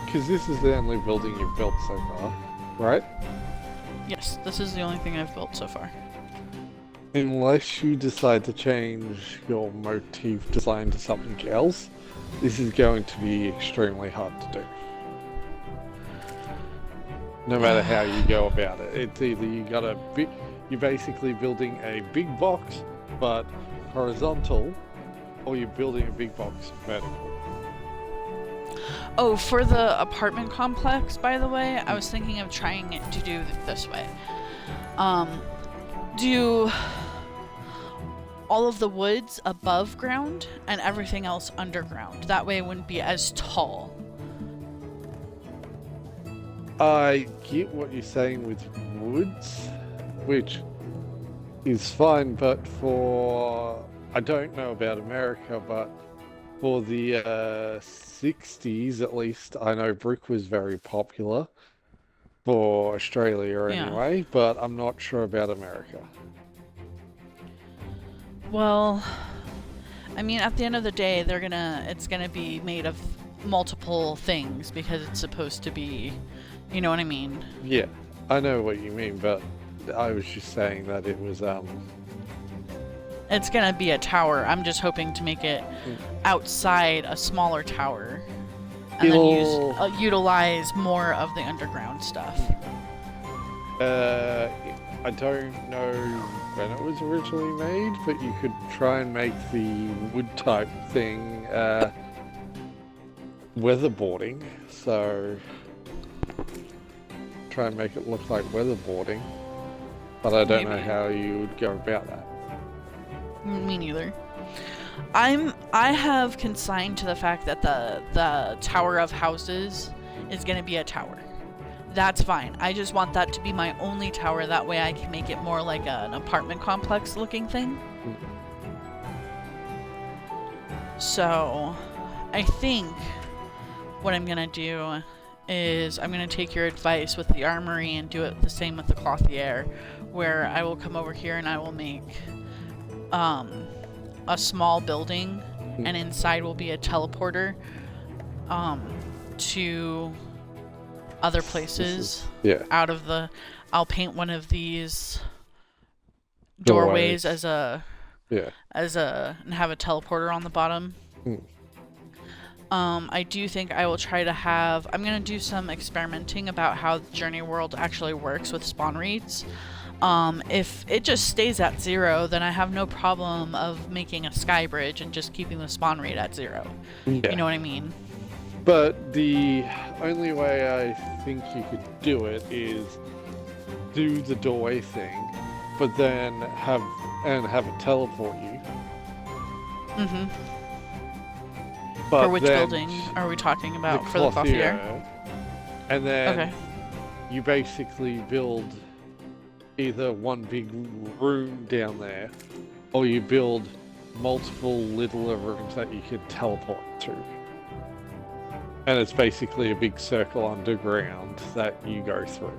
because this is the only building you've built so far, right? Yes, this is the only thing I've built so far. Unless you decide to change your motif design to something else, this is going to be extremely hard to do. No matter how you go about it. It's either you're basically building a big box, but horizontal, or you're building a big box vertical. Oh, for the apartment complex, by the way, I was thinking of trying it to do this way. Do all of the woods above ground and everything else underground. That way it wouldn't be as tall. I get what you're saying with woods, which is fine, but I don't know about America, but for the 60s at least, I know brick was very popular for Australia anyway, but I'm not sure about America. Well, I mean, at the end of the day, it's gonna be made of multiple things because it's supposed to be, you know what I mean? Yeah. I know what you mean, but I was just saying that it was It's gonna be a tower. I'm just hoping to make it outside a smaller tower, and then utilize more of the underground stuff. I don't know when it was originally made, but you could try and make the wood type thing weatherboarding. So try and make it look like weatherboarding, but I don't know how you would go about that. Me neither. I have consigned to the fact that the tower of houses is going to be a tower. That's fine. I just want that to be my only tower. That way I can make it more like an apartment complex looking thing. So I think what I'm going to do is I'm going to take your advice with the armory and do it the same with the clothier, where I will come over here and I will make a small building, and inside will be a teleporter to other places. Out of the, I'll paint one of these doorways as a and have a teleporter on the bottom. I do think I will try to have, I'm gonna do some experimenting about how Journey World actually works with spawn rates. If it just stays at 0, then I have no problem of making a sky bridge and just keeping the spawn rate at 0. You know what I mean? But the only way I think you could do it is do the doorway thing, but then have it teleport you. But for which building are we talking about? For the clothier? And then you basically build either one big room down there, or you build multiple little rooms that you can teleport to. And it's basically a big circle underground that you go through.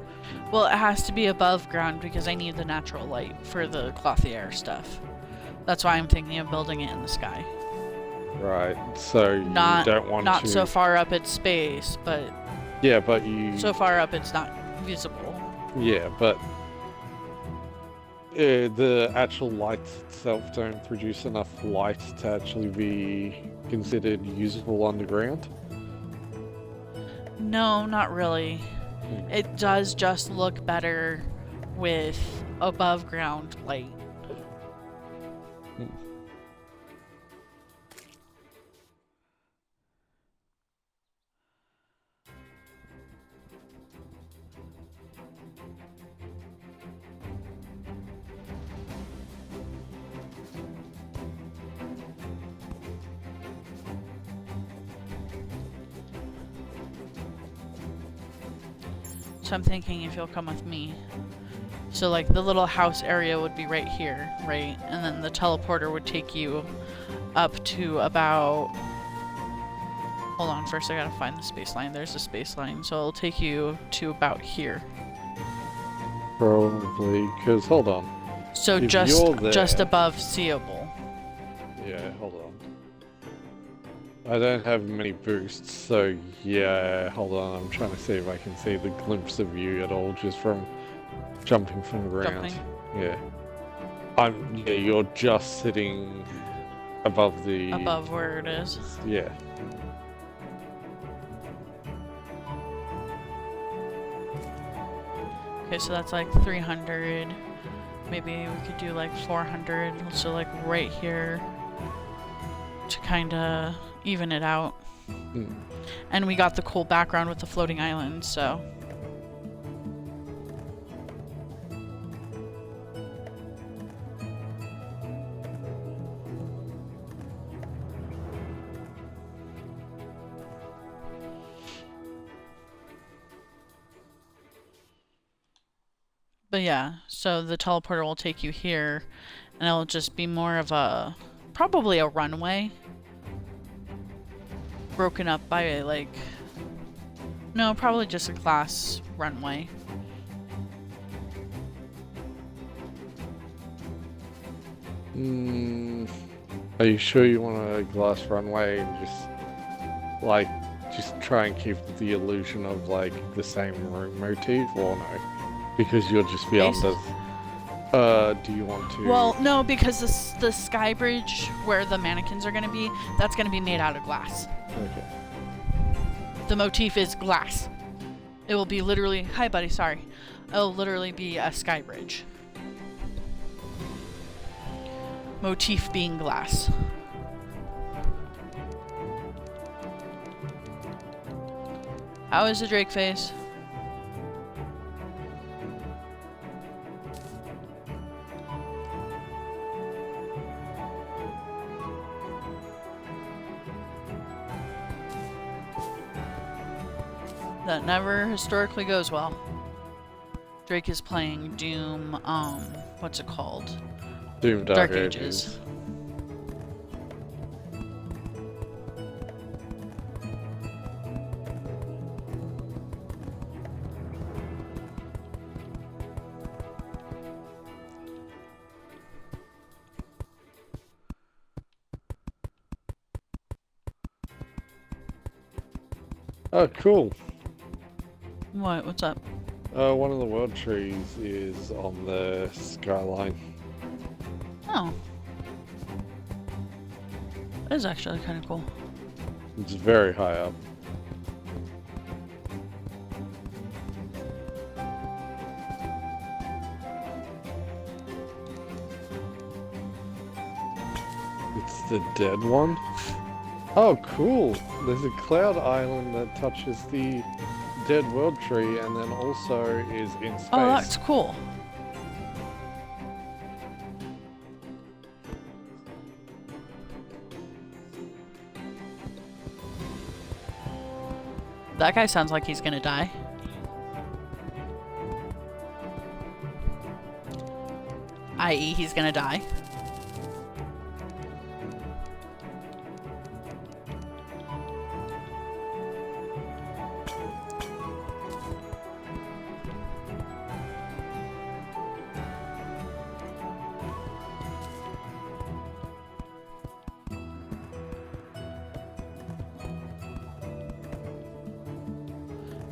Well, it has to be above ground because I need the natural light for the clothier stuff. That's why I'm thinking of building it in the sky. Right, so you don't want not to... so far up in space, but... Yeah, but you... So far up it's not visible. Yeah, but... the actual lights itself don't produce enough light to actually be considered usable underground? No, not really. It does just look better with above ground light. So I'm thinking if you'll come with me. So like the little house area would be right here, right? And then the teleporter would take you up to about... Hold on, first I gotta find the space line. There's the space line. So it'll take you to about here. Probably, because hold on. So if just above seeable. Yeah, hold on. I don't have many boosts, so yeah, hold on, I'm trying to see if I can see the glimpse of you at all just from jumping from the ground. Yeah. Yeah, you're just sitting above the... Above where it is. Yeah. Okay, so that's like 300. Maybe we could do like 400, so like right here to kind of even it out. And we got the cool background with the floating island, so. But yeah, so the teleporter will take you here, and it'll just be more of a, probably a runway. Broken up by like, no, probably just a glass runway. Are you sure you want a glass runway and just try and keep the illusion of like the same room motif, or no? Because you'll just be Base? under. Do you want to? Well, no, because the sky bridge where the mannequins are going to be, that's going to be made out of glass. Okay. The motif is glass. It will be literally... Hi, buddy, sorry. It'll literally be a sky bridge. Motif being glass. How is the Drake face? That never historically goes well. Drake is playing Doom, what's it called? Doom Dark Ages. Oh, cool. What? What's up? One of the world trees is on the skyline. Oh. That is actually kind of cool. It's very high up. It's the dead one? Oh, cool! There's a cloud island that touches the dead world tree and then also is in space. Oh, that's cool. That guy sounds like he's gonna die. I.e., he's gonna die.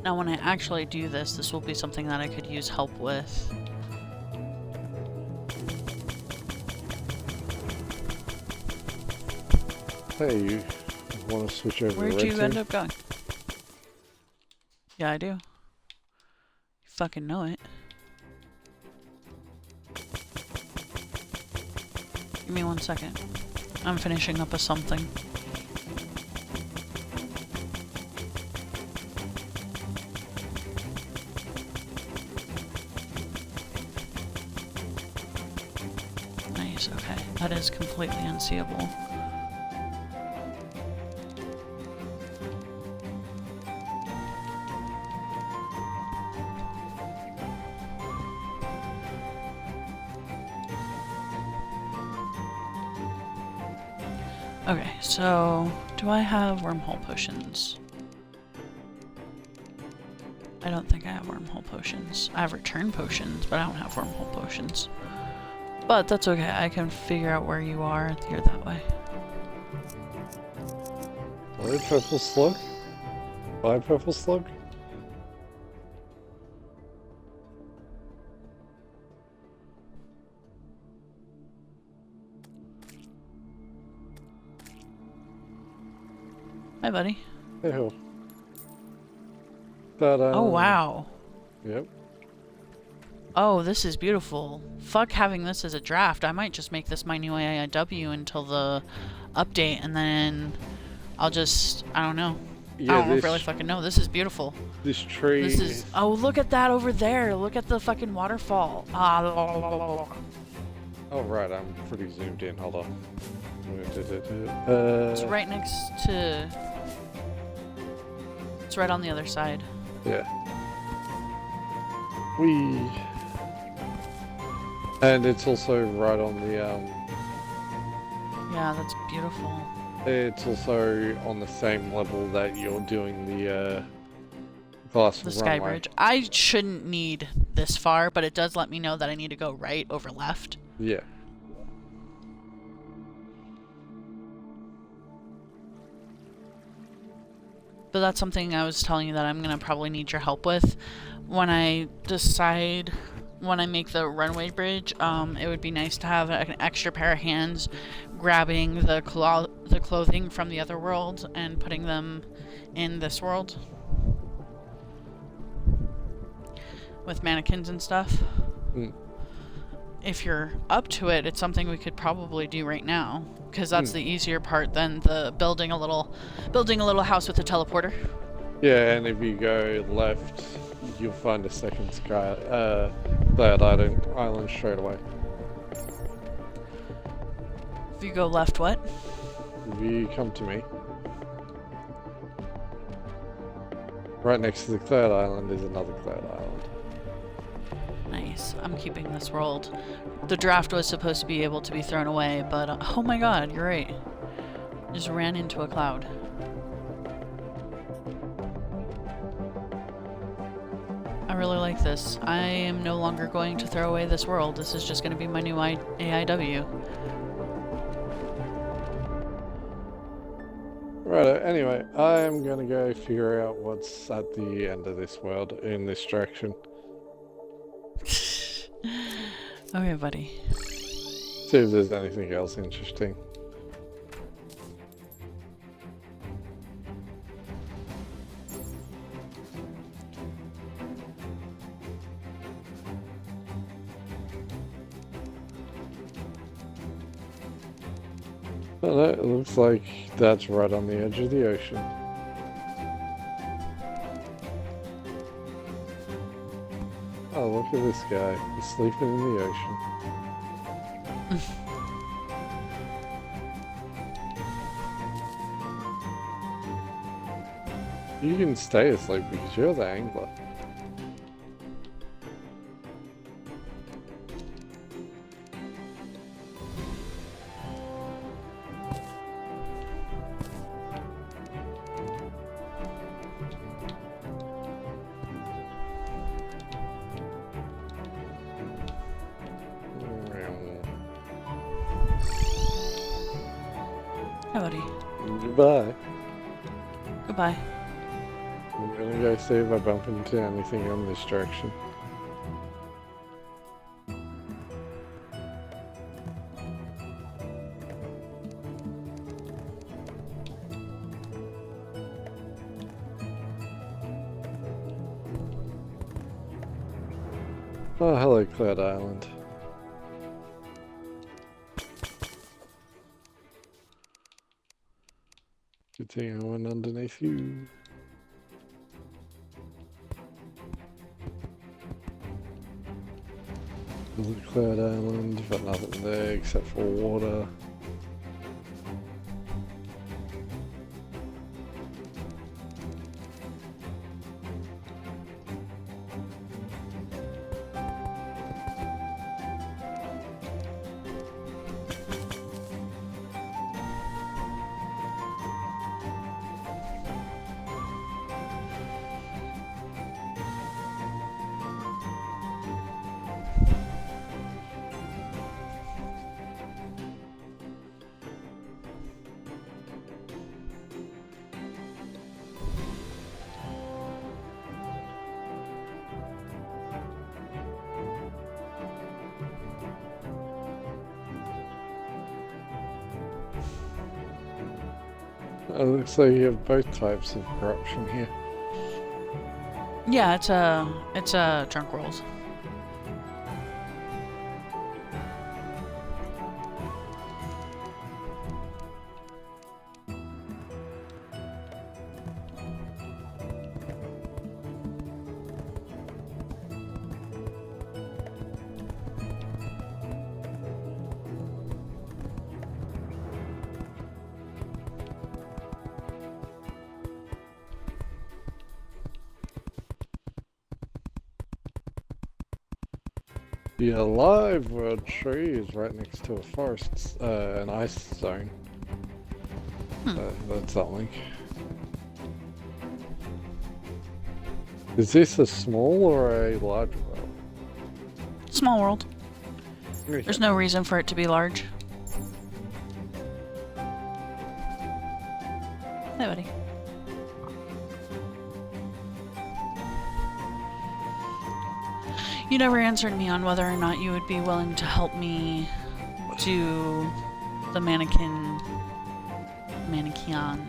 Now when I actually do this, this will be something that I could use help with. Hey, you want to switch over Where'd to you red end team? up going? Yeah, I do. You fucking know it. Give me 1 second. I'm finishing up a something. Nice, okay. That is completely unseeable. Okay, so do I have wormhole potions? I don't think I have wormhole potions. I have return potions, but I don't have wormhole potions. But that's okay, I can figure out where you are. You're that way. Why purple slug? Why purple slug? Hi, buddy. Hey ho. But, Oh, wow. Yep. Oh, this is beautiful. Fuck having this as a draft. I might just make this my new AIW until the update, and then I'll just... I don't know. Yeah, I don't really fucking know. This is beautiful. This tree... This is... Oh, look at that over there. Look at the fucking waterfall. Ah, la, la, la, la, la. Oh, right, I'm pretty zoomed in. Hold on. It's right next to... It's right on the other side. Yeah. And it's also right on the, Yeah, that's beautiful. It's also on the same level that you're doing the, glass The sky runway. bridge. I shouldn't need this far, but it does let me know that I need to go right over left. Yeah. But that's something I was telling you that I'm gonna probably need your help with when I decide, when I make the runway bridge. It would be nice to have an extra pair of hands grabbing the clothing from the other world and putting them in this world with mannequins and stuff. Mm. If you're up to it, it's something we could probably do right now, because that's the easier part than the building a little house with a teleporter. Yeah, and if you go left, you'll find a second cloud island straight away. If you go left, what? If you come to me, right next to the cloud island is another cloud island. Nice. I'm keeping this world. The draft was supposed to be able to be thrown away, but oh my god, you're right. Just ran into a cloud. I really like this. I am no longer going to throw away this world. This is just going to be my new AIW. Right, anyway, I'm gonna go figure out what's at the end of this world in this direction. Okay, buddy. See if there's anything else interesting. Well, it looks like that's right on the edge of the ocean. Oh, look at this guy. He's sleeping in the ocean. You can stay asleep because you're the angler. Hi, buddy. Goodbye. Goodbye. I'm gonna go see if I bump into anything on this direction. Oh, hello, Cloud Island. Good thing I went underneath you. There's a Cloud Island, but nothing there except for water. It looks like you have both types of corruption here. Yeah, it's a drunk world. The Alive World tree is right next to a forest, an ice zone. That's something. Is this a small or a large world? Small world. Okay. There's no reason for it to be large. Hey, buddy. You never answered me on whether or not you would be willing to help me do the mannequin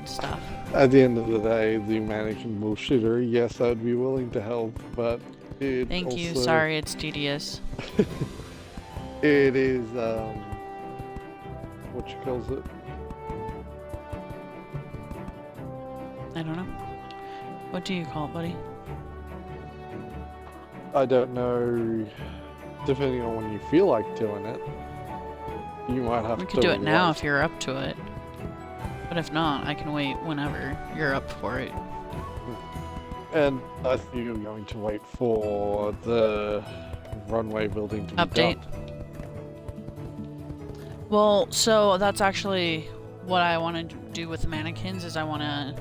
stuff. At the end of the day, the mannequin bullshitter, yes, I'd be willing to help, but it Thank you. also- Sorry, it's tedious. It is, what you calls it? I don't know. What do you call it, buddy? I don't know, depending on when you feel like doing it, you might have We to could do it now wait. if you're up to it. But if not, I can wait whenever you're up for it. And I think you're going to wait for the runway building to be Update. done. Well, so that's actually what I want to do with the mannequins is I want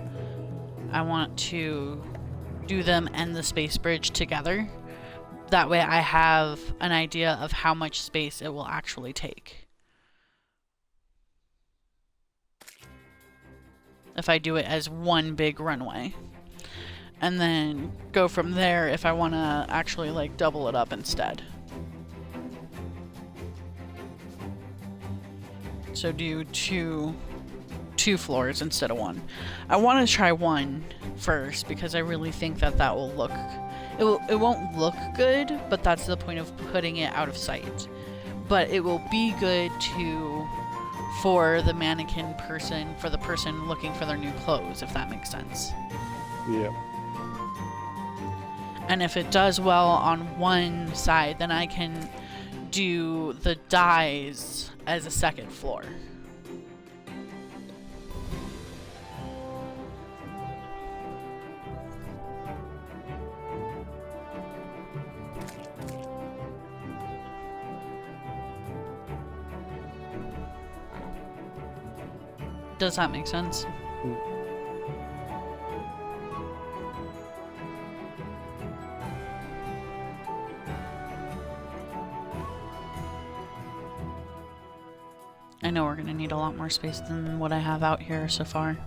to do them and the space bridge together. That way I have an idea of how much space it will actually take. If I do it as one big runway. And then go from there if I want to actually like double it up instead. So do two floors instead of one. I want to try one first because I really think that will look it won't look good, but that's the point of putting it out of sight. But it will be good for the mannequin person, for the person looking for their new clothes, if that makes sense. Yeah. And if it does well on one side, then I can do the dyes as a second floor. Does that make sense? I know we're gonna need a lot more space than what I have out here so far.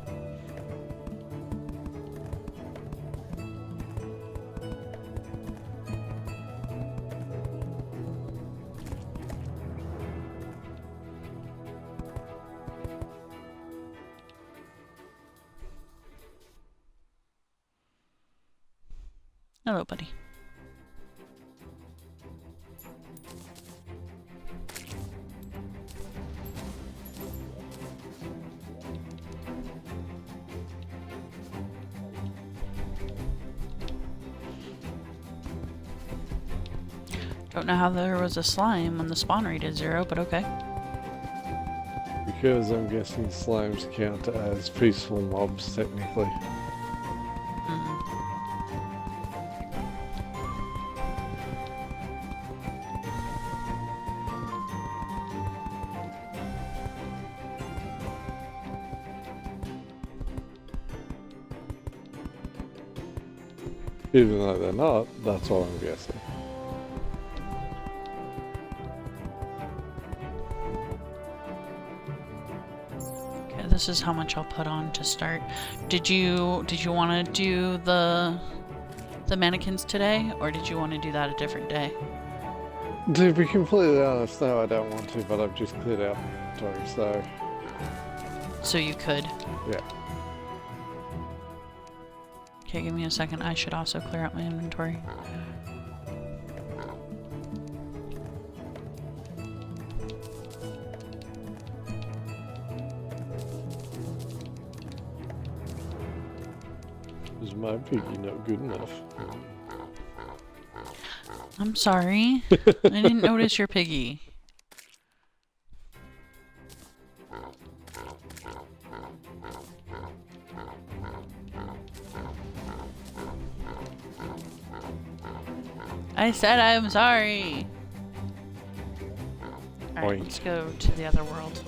Hello, buddy. Don't know how there was a slime when the spawn rate is 0, but okay. Because I'm guessing slimes count as peaceful mobs, technically. Even though they're not, that's what I'm guessing. Okay, this is how much I'll put on to start. Did you want to do the mannequins today, or did you want to do that a different day? To be completely honest, no, I don't want to, but I've just cleared out my inventory, so... So you could. Yeah. Okay, give me a second. I should also clear out my inventory. Is my piggy not good enough? I'm sorry. I didn't notice your piggy. I said I'm sorry. Alright, Oink. let's go to the other world.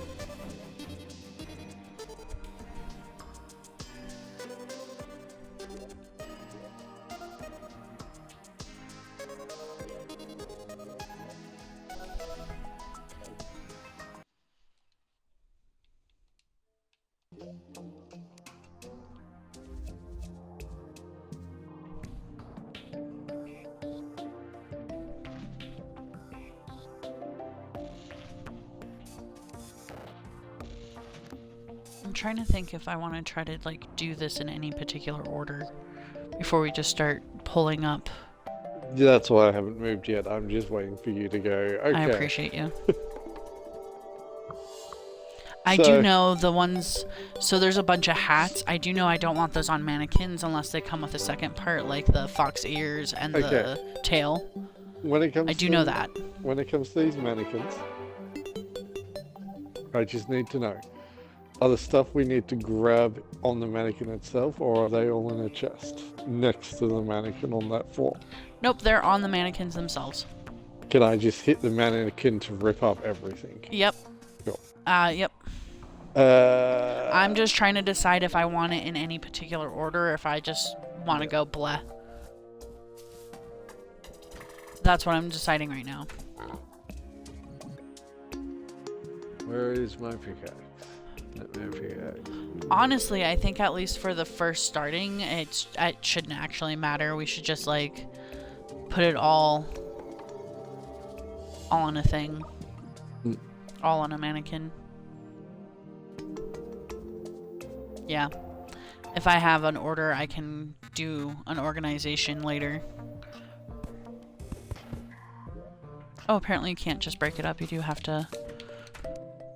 trying to think if I want to try to like do this in any particular order before we just start pulling up. Yeah, that's why I haven't moved yet. I'm just waiting for you to go, okay. I appreciate you. I do know the ones, so there's a bunch of hats. I do know I don't want those on mannequins unless they come with a second part, like the fox ears and the tail. When it comes I do know that. When it comes to these mannequins, I just need to know, are the stuff we need to grab on the mannequin itself, or are they all in a chest next to the mannequin on that floor? Nope, they're on the mannequins themselves. Can I just hit the mannequin to rip up everything? Yep. Cool. Yep. I'm just trying to decide if I want it in any particular order, or if I just want to go bleh. That's what I'm deciding right now. Where is my pickaxe? Let me pickaxe. Honestly, I think at least for the first starting, it shouldn't actually matter. We should just like put it all on a thing, all on a mannequin. Yeah. If I have an order, I can do an organization later. Oh, apparently you can't just break it up. You do have to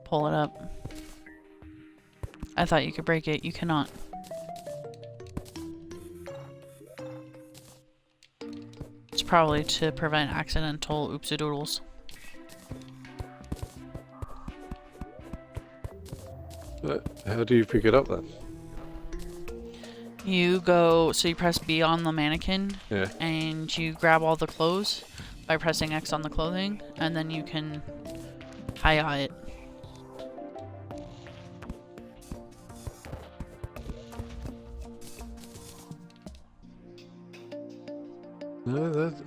pull it up. I thought you could break it. You cannot. It's probably to prevent accidental oopsie-doodles. How do you pick it up then? You go, so you press B on the mannequin, Yeah. and you grab all the clothes by pressing X on the clothing, and then you can hiya it. No, that's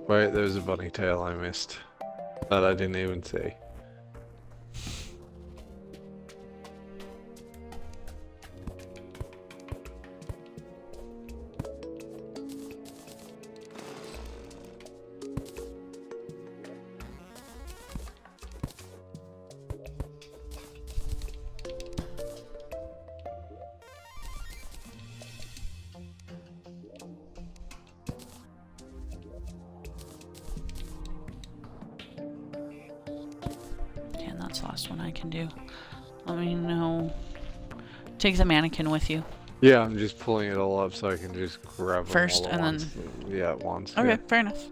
wait, there was a bunny tail I missed that I didn't even see. And that's the last one I can do. Let me know. Take the mannequin with you. Yeah, I'm just pulling it all up so I can just grab them First, all at and once. then... Yeah, at once. Okay, Yeah. fair enough.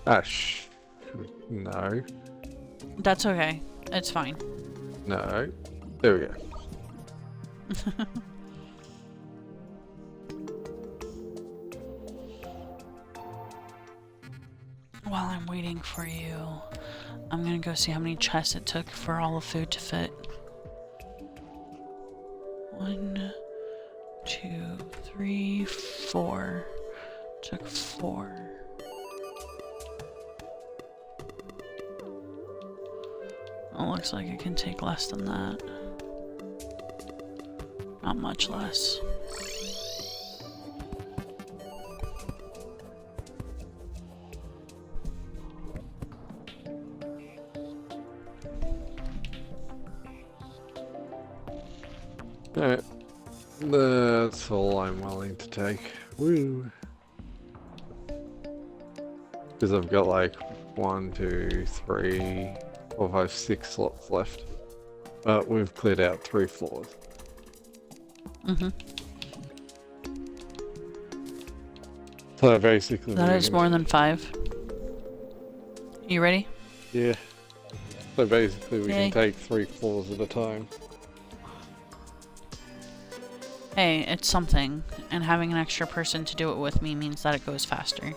Ash. No. That's okay. It's fine. No. There we go. While I'm waiting for you, I'm gonna go see how many chests it took for all the food to fit. 1, 2, 3, 4. Took 4. It looks like it can take less than that. Not much less. Alright. That's all I'm willing to take. Woo! Because I've got like 1, 2, 3, 4, 5, 6 slots left. But we've cleared out 3 floors. Mm-hmm. So basically... That we is can- more than 5. You ready? Yeah. So basically we Yay. can take 3 floors at a time. Hey, it's something, and having an extra person to do it with me means that it goes faster.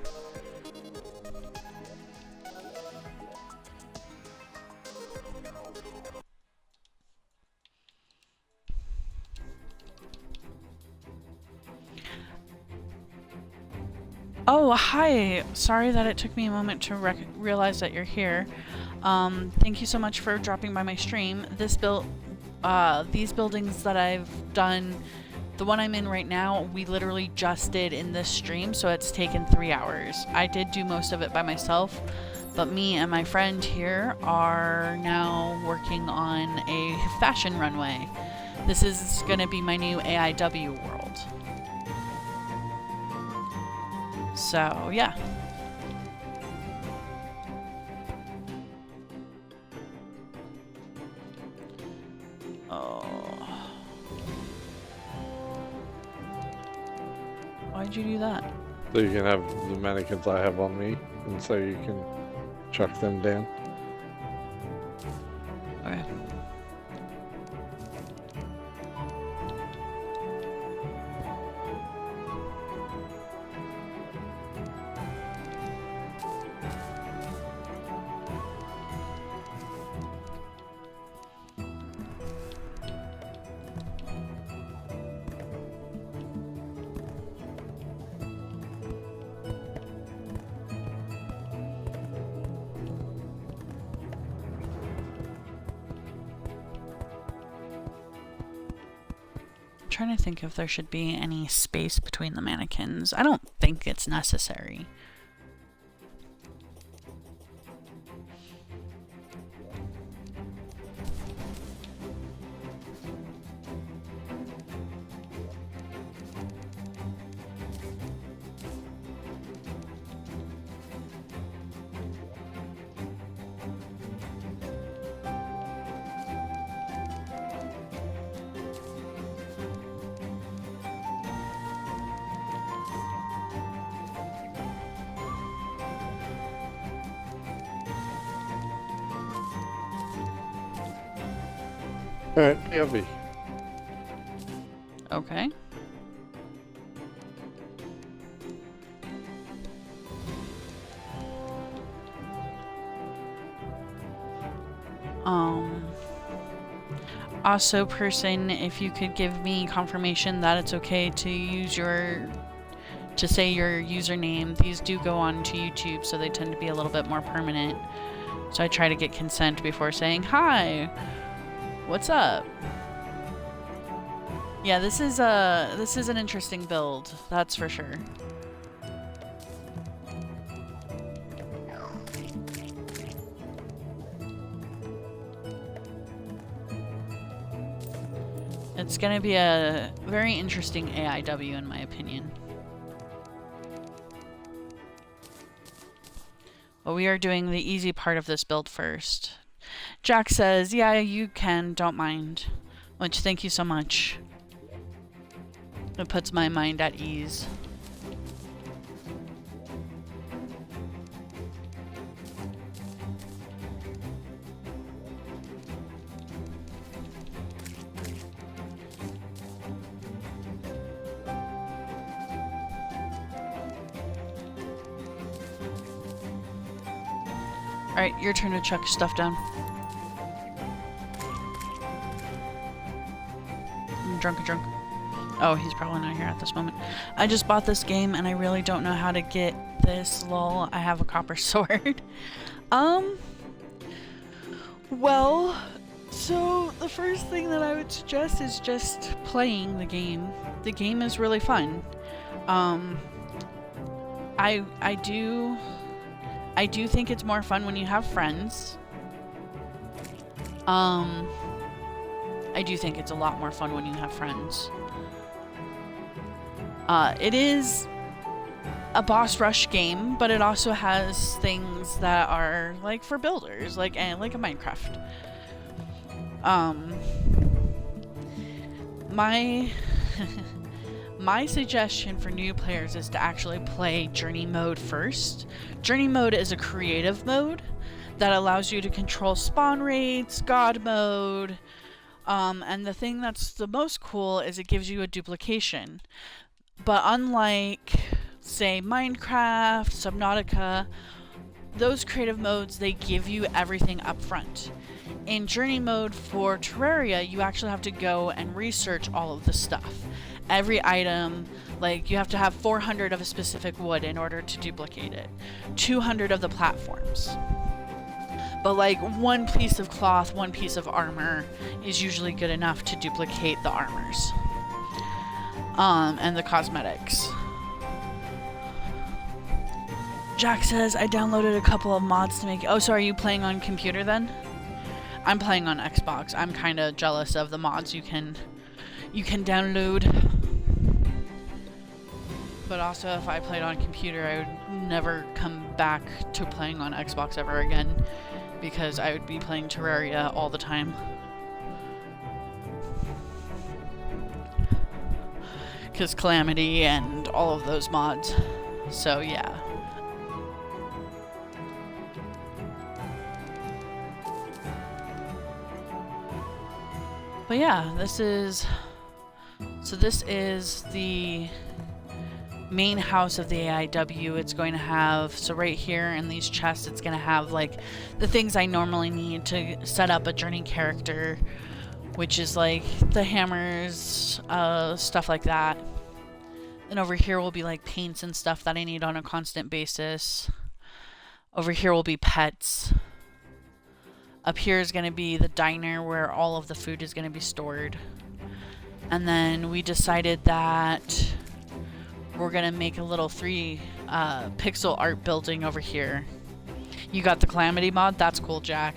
Oh, hi. Sorry that it took me a moment to realize that you're here. Thank you so much for dropping by my stream. These buildings that I've done, the one I'm in right now, we literally just did in this stream, so it's taken 3 hours. I did do most of it by myself, but me and my friend here are now working on a fashion runway. This is going to be my new AIW world. So, yeah. Oh. Why'd you do that? So you can have the mannequins I have on me, and so you can chuck them down. Okay. Trying to think if there should be any space between the mannequins. I don't think it's necessary. Alright, heavy. Okay. Also, person, if you could give me confirmation that it's okay to use to say your username. These do go on to YouTube, so they tend to be a little bit more permanent. So I try to get consent before saying, hi, what's up? Yeah, this is an interesting build, that's for sure. It's gonna be a very interesting AIW in my opinion. But we are doing the easy part of this build first. Jack says, yeah, you can, don't mind. Which, thank you so much. It puts my mind at ease. Alright, your turn to chuck stuff down. Drunk. Oh, he's probably not here at this moment. I just bought this game and I really don't know how to get this. Lol, I have a copper sword. Well, so the first thing that I would suggest is just playing the game. The game is really fun. I do think it's more fun when you have friends. I do think it's a lot more fun when you have friends. It is a boss rush game, but it also has things that are like for builders, like a Minecraft. My suggestion for new players is to actually play Journey Mode first. Journey Mode is a creative mode that allows you to control spawn rates, God Mode, and the thing that's the most cool is it gives you a duplication. But unlike, say, Minecraft, Subnautica, those creative modes, they give you everything up front. In Journey Mode for Terraria, you actually have to go and research all of the stuff. every item, like you have to have 400 of a specific wood in order to duplicate it, 200 of the platforms. But like one piece of cloth, one piece of armor is usually good enough to duplicate the armors. And the cosmetics. Jack says, I downloaded a couple of mods to make it. Oh, so are you playing on computer then? I'm playing on Xbox. I'm kind of jealous of the mods you can download. But also, if I played on computer, I would never come back to playing on Xbox ever again, because I would be playing Terraria all the time. Because Calamity and all of those mods. So yeah. But yeah, this is the main house of the AIW. It's going to have, so right here in these chests, it's going to have like the things I normally need to set up a journey character, which is like the hammers, stuff like that. And over here will be like paints and stuff that I need on a constant basis. Over here will be pets. Up here is going to be the diner where all of the food is going to be stored. And then we decided that we're going to make a little 3 pixel art building over here. You got the Calamity mod? That's cool, Jack.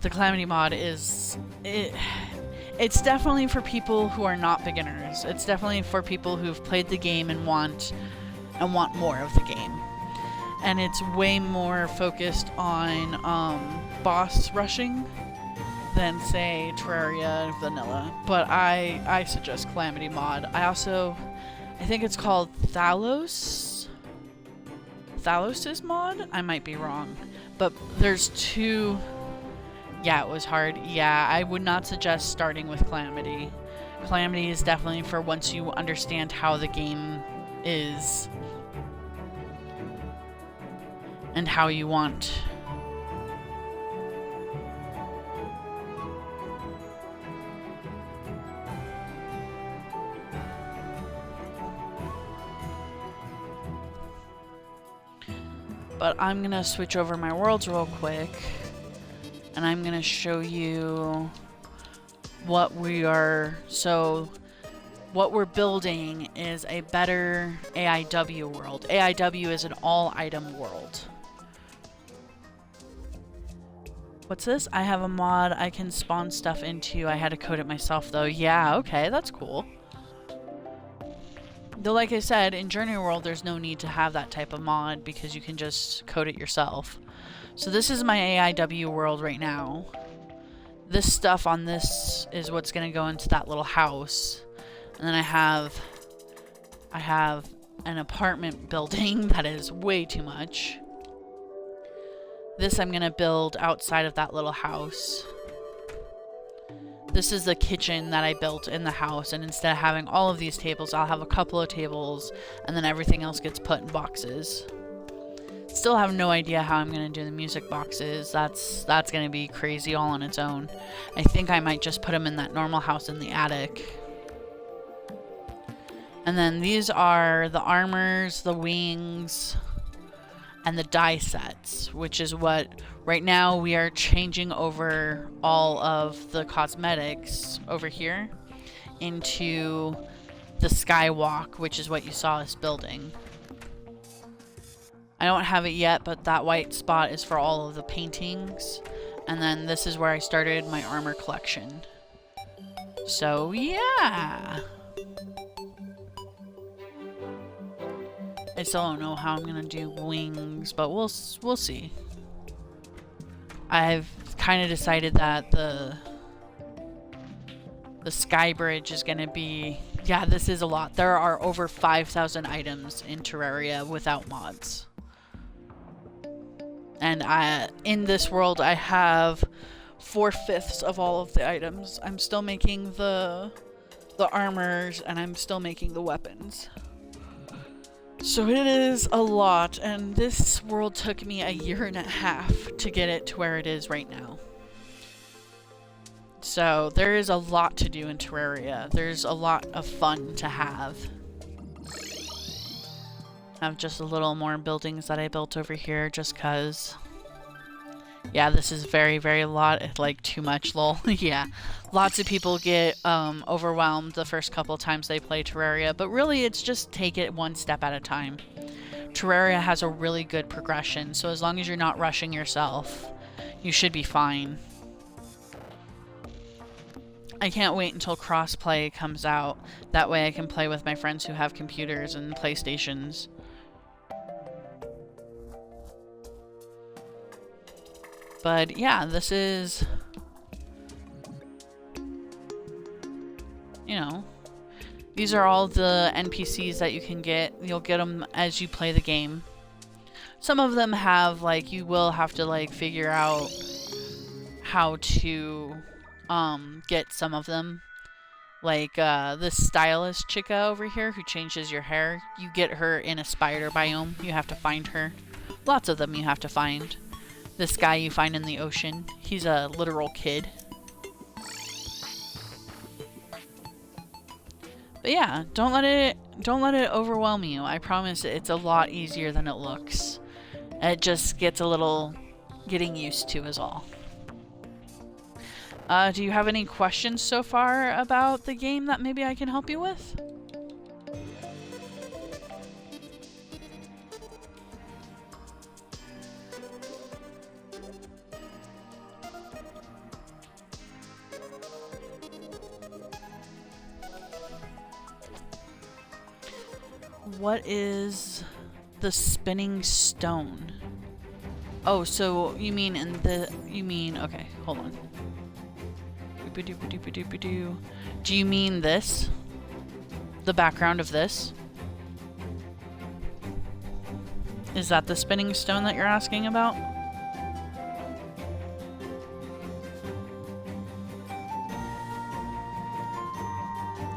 The Calamity mod is... It's definitely for people who are not beginners. It's definitely for people who've played the game and want more of the game. And it's way more focused on boss rushing than, say, Terraria and Vanilla. But I suggest Calamity mod. I think it's called Thalos's mod? I might be wrong. But there's 2... Yeah, it was hard. Yeah, I would not suggest starting with Calamity. Calamity is definitely for once you understand how the game is and how you want. But I'm gonna switch over my worlds real quick, and I'm gonna show you what we are. So what we're building is a better AIW world. AIW is an all item world. What's this? I have a mod I can spawn stuff into. I had to code it myself though. Yeah, okay, that's cool. Though, like I said, in Journey World, there's no need to have that type of mod because you can just code it yourself. So this is my AIW world right now. This stuff on this is what's going to go into that little house. And then I have an apartment building that is way too much. This I'm going to build outside of that little house. This is the kitchen that I built in the house, and instead of having all of these tables, I'll have a couple of tables, and then everything else gets put in boxes. Still have no idea how I'm going to do the music boxes. That's going to be crazy all on its own. I think I might just put them in that normal house in the attic. And then these are the armors, the wings, and the die sets, which is what right now we are changing over all of the cosmetics over here into the skywalk, which is what you saw us building. I don't have it yet, but that white spot is for all of the paintings, and then this is where I started my armor collection. So yeah, I still don't know how I'm gonna do wings, but we'll see. I've kind of decided that the sky bridge is gonna be, yeah, this is a lot. There are over 5,000 items in Terraria without mods. And in this world I have 4/5 of all of the items. I'm still making the armors, and I'm still making the weapons. So it is a lot, and this world took me 1.5 years to get it to where it is right now. So there is a lot to do in Terraria. There's a lot of fun to have. I have just a little more buildings that I built over here just cause. Yeah, this is very, very like too much, lol. Yeah, lots of people get overwhelmed the first couple times they play Terraria, but really it's just take it one step at a time. Terraria has a really good progression, so as long as you're not rushing yourself, you should be fine. I can't wait until crossplay comes out. That way I can play with my friends who have computers and PlayStations. But yeah, this is, you know, these are all the NPCs that you can get. You'll get them as you play the game. Some of them have, like, you will have to, like, figure out how to get some of them. Like, this stylist chica over here who changes your hair. You get her in a spider biome. You have to find her. Lots of them you have to find. This guy you find in the ocean. He's a literal kid. But yeah, don't let it overwhelm you. I promise it's a lot easier than it looks. It just gets a little getting used to is all. Do you have any questions so far about the game that maybe I can help you with? What is the spinning stone? Oh, so you mean okay, hold on. Do you mean this? The background of this? Is that the spinning stone that you're asking about?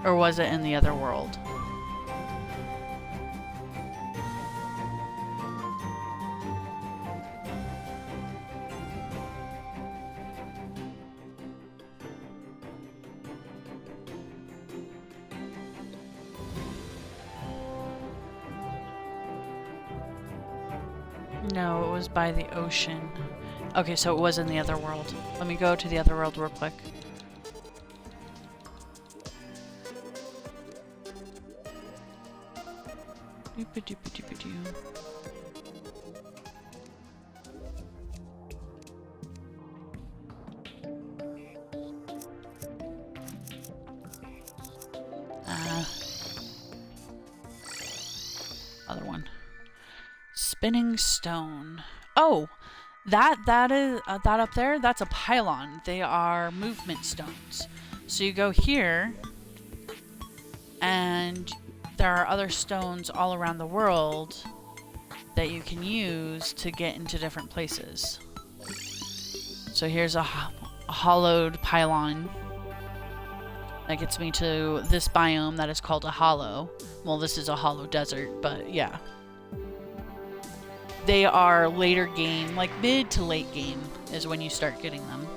Or was it in the other world? No, it was by the ocean. Okay, so it was in the other world. Let me go to the other world real quick. Other one. Spinning stone. Oh, that is that up there. That's a pylon. They are movement stones. So you go here, and there are other stones all around the world that you can use to get into different places. So here's a hollowed pylon that gets me to this biome that is called a hollow. Well, this is a hollow desert, but yeah. They are later game, like mid to late game is when you start getting them.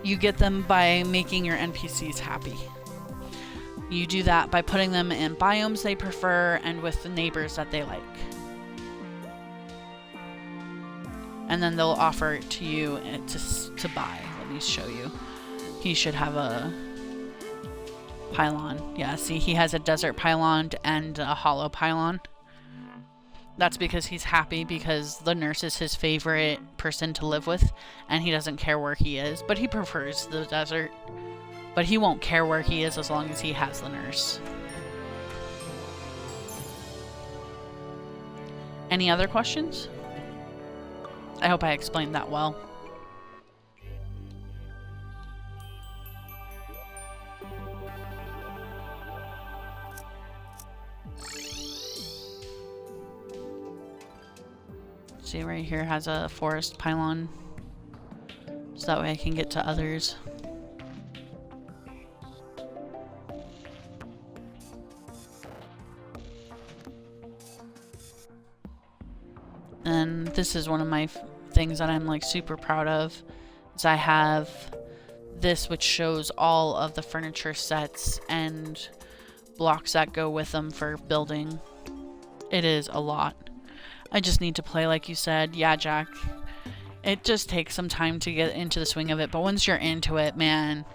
You get them by making your NPCs happy. You do that by putting them in biomes they prefer and with the neighbors that they like. And then they'll offer it to you to buy. Let me show you. He should have a pylon. Yeah, see, he has a desert pylon and a hollow pylon. That's because he's happy because the nurse is his favorite person to live with, and he doesn't care where he is, but he prefers the desert. But he won't care where he is as long as he has the nurse. Any other questions? I hope I explained that well. See, right here has a forest pylon, so that way I can get to others. And this is one of my things that I'm like super proud of, is I have this, which shows all of the furniture sets and blocks that go with them for building. It is a lot. I just need to play, like you said. Yeah, Jack. It just takes some time to get into the swing of it, but once you're into it, man.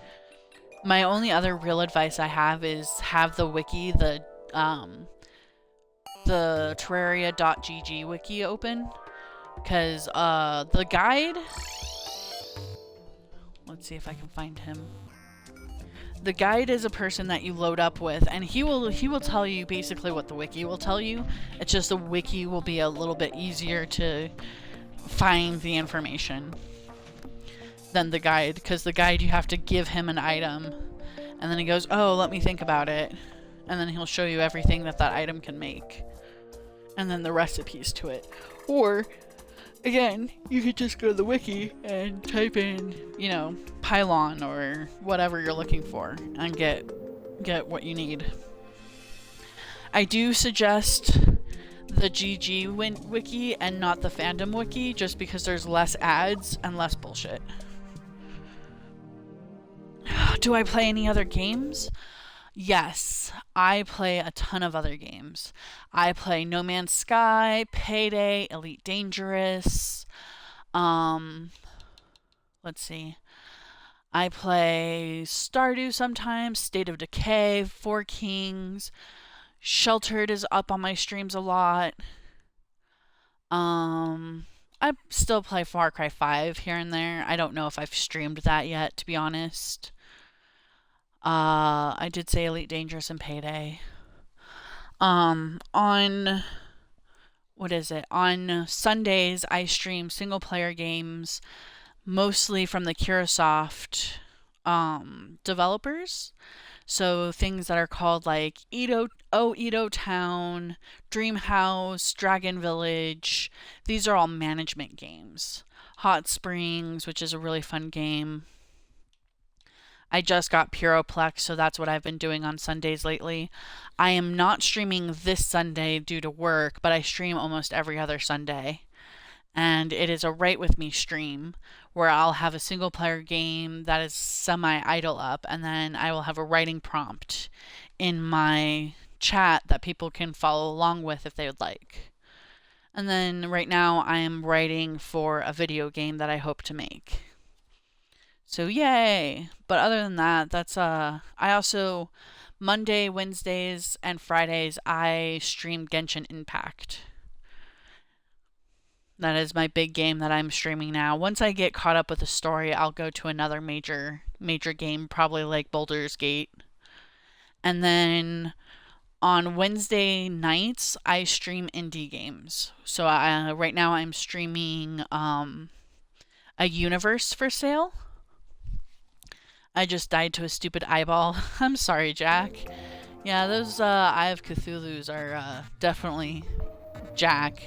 My only other real advice I have is have the wiki, the terraria.gg wiki open, because the guide, let's see if I can find him. The guide is a person that you load up with, and he will tell you basically what the wiki will tell you. It's just the wiki will be a little bit easier to find the information than the guide, because the guide you have to give him an item and then he goes, oh, let me think about it, and then he'll show you everything that item can make and then the recipes to it. Or again, you could just go to the wiki and type in, you know, pylon or whatever you're looking for and get what you need. I do suggest the GG wiki and not the fandom wiki, just because there's less ads and less bullshit. Do I play any other games? Yes, I play a ton of other games. I play No Man's Sky, Payday, Elite Dangerous. Let's see. I play Stardew sometimes, State of Decay, Four Kings. Sheltered is up on my streams a lot. I still play Far Cry 5 here and there. I don't know if I've streamed that yet, to be honest. I did say Elite Dangerous and Payday. On Sundays, I stream single player games, mostly from the Kirasoft developers. So things that are called like Edo Town, Dream House, Dragon Village. These are all management games. Hot Springs, which is a really fun game. I just got Puroplex, so that's what I've been doing on Sundays lately. I am not streaming this Sunday due to work, but I stream almost every other Sunday. And it is a Write With Me stream where I'll have a single player game that is semi-idle up, and then I will have a writing prompt in my chat that people can follow along with if they would like. And then right now I am writing for a video game that I hope to make. So yay! But other than that, that's I also Monday, Wednesdays, and Fridays I stream Genshin Impact. That is my big game that I'm streaming now. Once I get caught up with the story, I'll go to another major game, probably like Baldur's Gate. And then on Wednesday nights, I stream indie games. So right now I'm streaming a universe for sale. I just died to a stupid eyeball. I'm sorry, Jack. Yeah, those Eye of Cthulhu's are definitely Jack.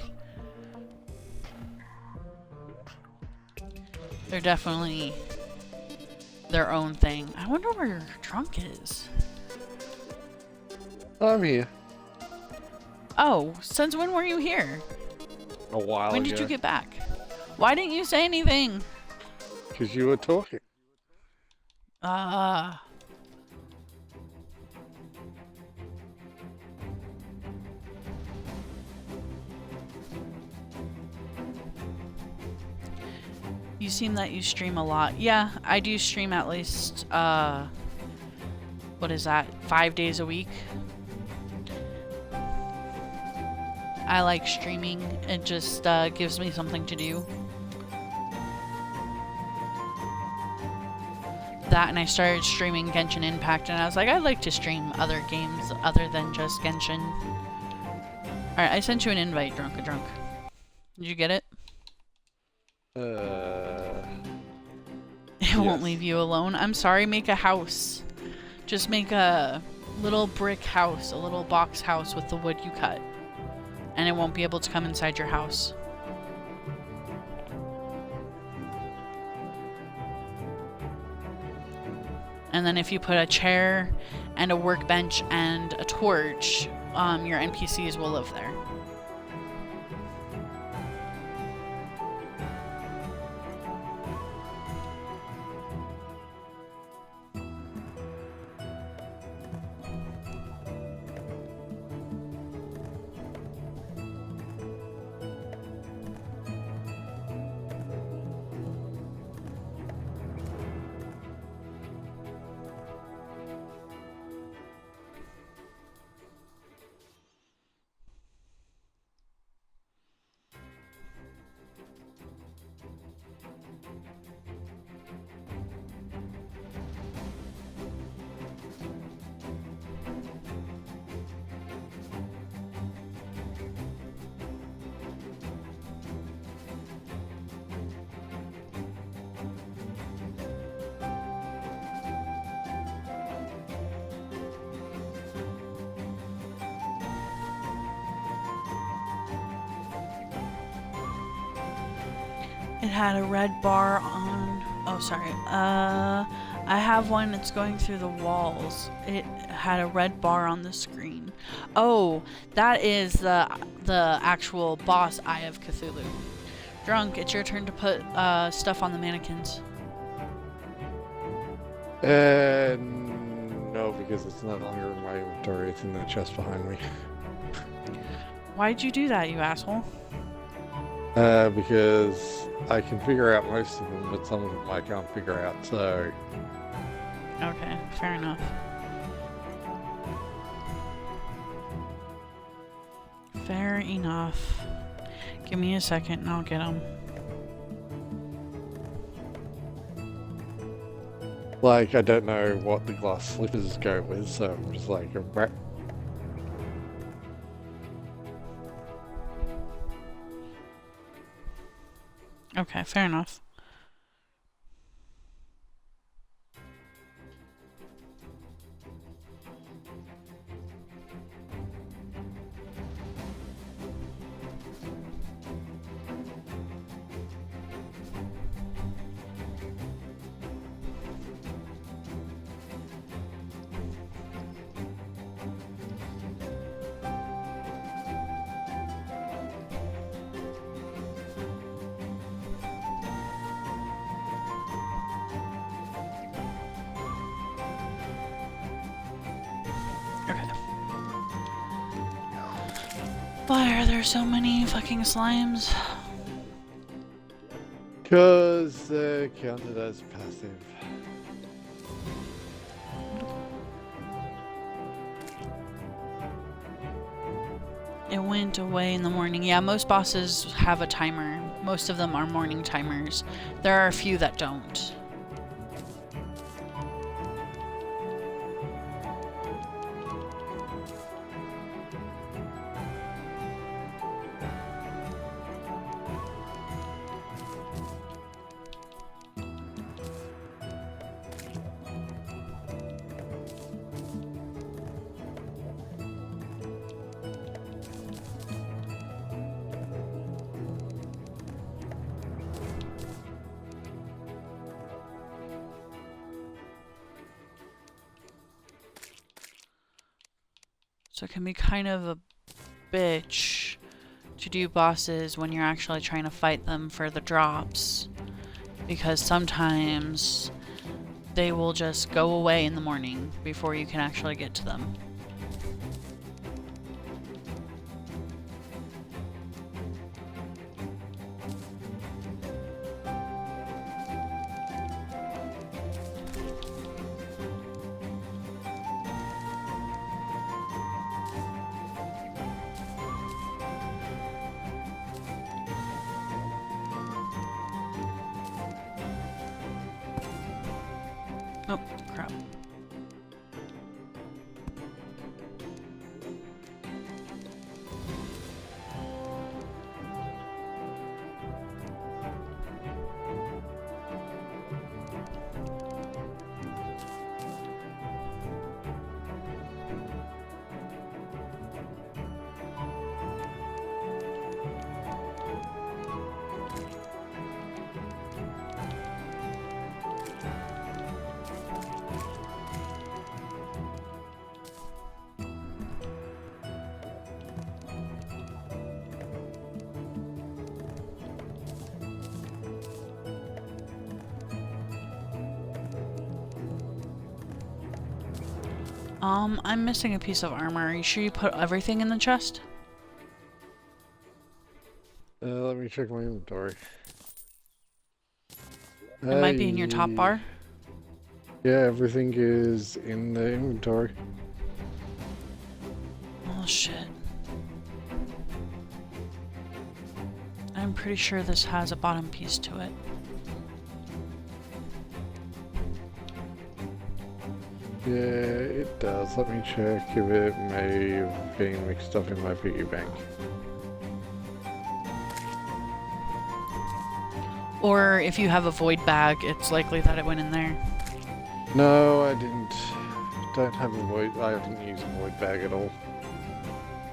They're definitely their own thing. I wonder where Drunk is. I'm here. Oh, since when were you here? A while When ago. did you get back? Why didn't you say anything? Because you were talking. You seem that you stream a lot. Yeah, I do stream at least, what is that, 5 days a week? I like streaming. It just gives me something to do. That, and I started streaming Genshin Impact, and I was like, I'd like to stream other games other than just Genshin. Alright, I sent you an invite, Drunk. Did you get it? It won't leave you alone. I'm sorry, make a house. Just make a little brick house, a little box house with the wood you cut. And it won't be able to come inside your house. And then if you put a chair and a workbench and a torch, your NPCs will live there. It had a red bar on. Oh, sorry. I have one that's going through the walls. It had a red bar on the screen. Oh, that is the actual boss Eye of Cthulhu. Drunk, it's your turn to put stuff on the mannequins. No, because it's no longer in my inventory. It's in the chest behind me. Why'd you do that, you asshole? Because I can figure out most of them, but some of them I can't figure out, so... Okay, fair enough. Fair enough. Give me a second and I'll get them. Like, I don't know what the glass slippers go with, so I'm just like... Okay, fair enough. Why are there so many fucking slimes? Because they're counted as passive. It went away in the morning. Yeah, most bosses have a timer. Most of them are morning timers. There are a few that don't. So it can be kind of a bitch to do bosses when you're actually trying to fight them for the drops. Because sometimes they will just go away in the morning before you can actually get to them. Oh, crap. I'm missing a piece of armor. Are you sure you put everything in the chest? Let me check my inventory. It might be in your top bar. Yeah, everything is in the inventory. Oh shit. I'm pretty sure this has a bottom piece to it. Yeah, it does. Let me check if it may have been mixed up in my piggy bank. Or if you have a void bag, it's likely that it went in there. No, I didn't. Don't have a void. I didn't use a void bag at all.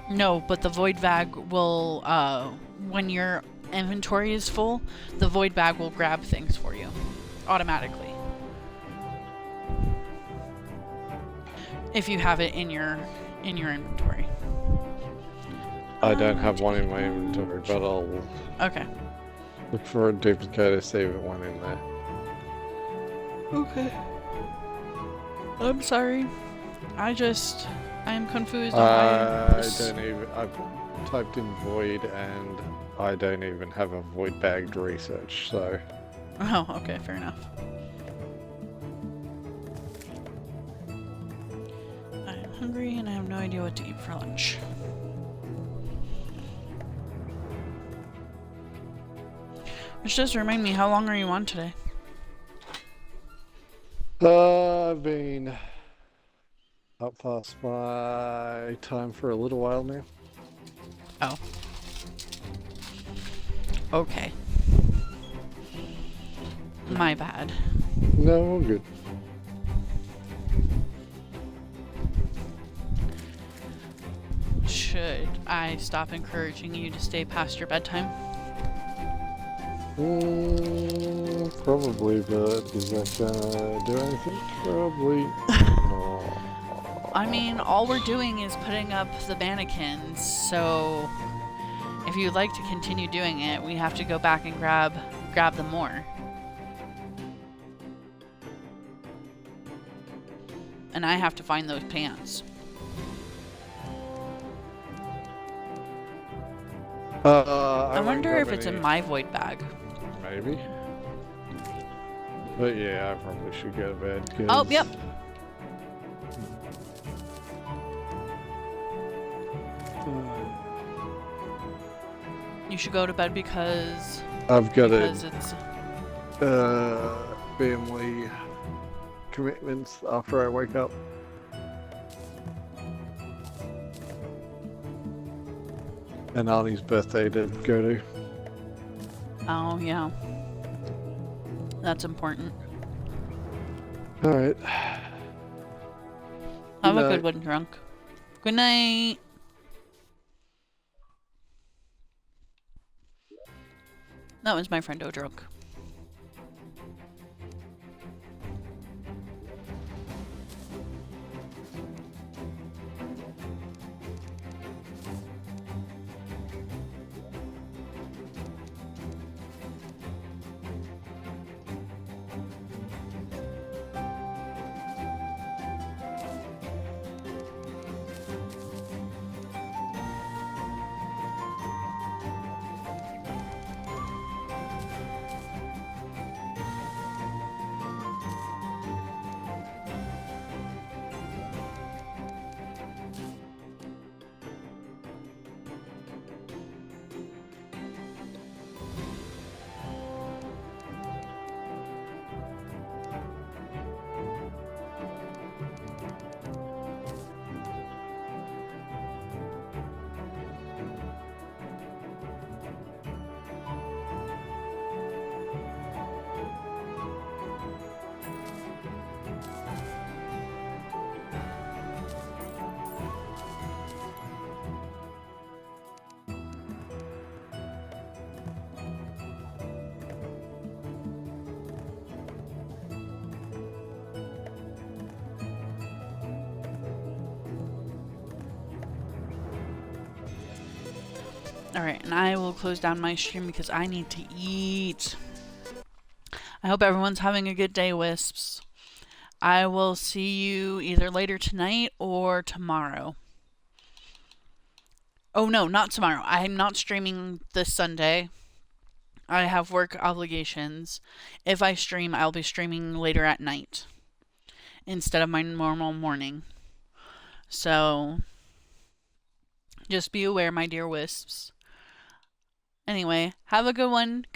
No, but the void bag will, when you're inventory is full, the void bag will grab things for you automatically. If you have it in your inventory. I don't have one in my inventory, but I'll Okay. look for a duplicate to see if it went in there. Okay. I'm sorry. I am confused on I why this... don't even. I've typed in void and I don't even have a void bagged research, so. Oh, okay, fair enough. I'm hungry and I have no idea what to eat for lunch. Which does remind me, how long are you on today? I've been up past my time for a little while now. Oh. Okay. My bad. No, all good. Should I stop encouraging you to stay past your bedtime? Probably, but is that gonna do anything? Probably not. I mean, all we're doing is putting up the mannequins, so if you'd like to continue doing it, we have to go back and grab them more. And I have to find those pants. I wonder if it's in my void bag. Maybe. But yeah, I probably should go to bed. Oh, yep. You should go to bed because I've got it's family commitments after I wake up. And Arnie's birthday to go to. oh yeah. That's important. Alright. Have a night. good one, drunk. Good night. That was my friend O'Drunk. Alright, and I will close down my stream because I need to eat. I hope everyone's having a good day, Wisps. I will see you either later tonight or tomorrow. Oh no, not tomorrow. I'm not streaming this Sunday. I have work obligations. If I stream, I'll be streaming later at night instead of my normal morning. So, just be aware, my dear Wisps. Anyway, have a good one. Good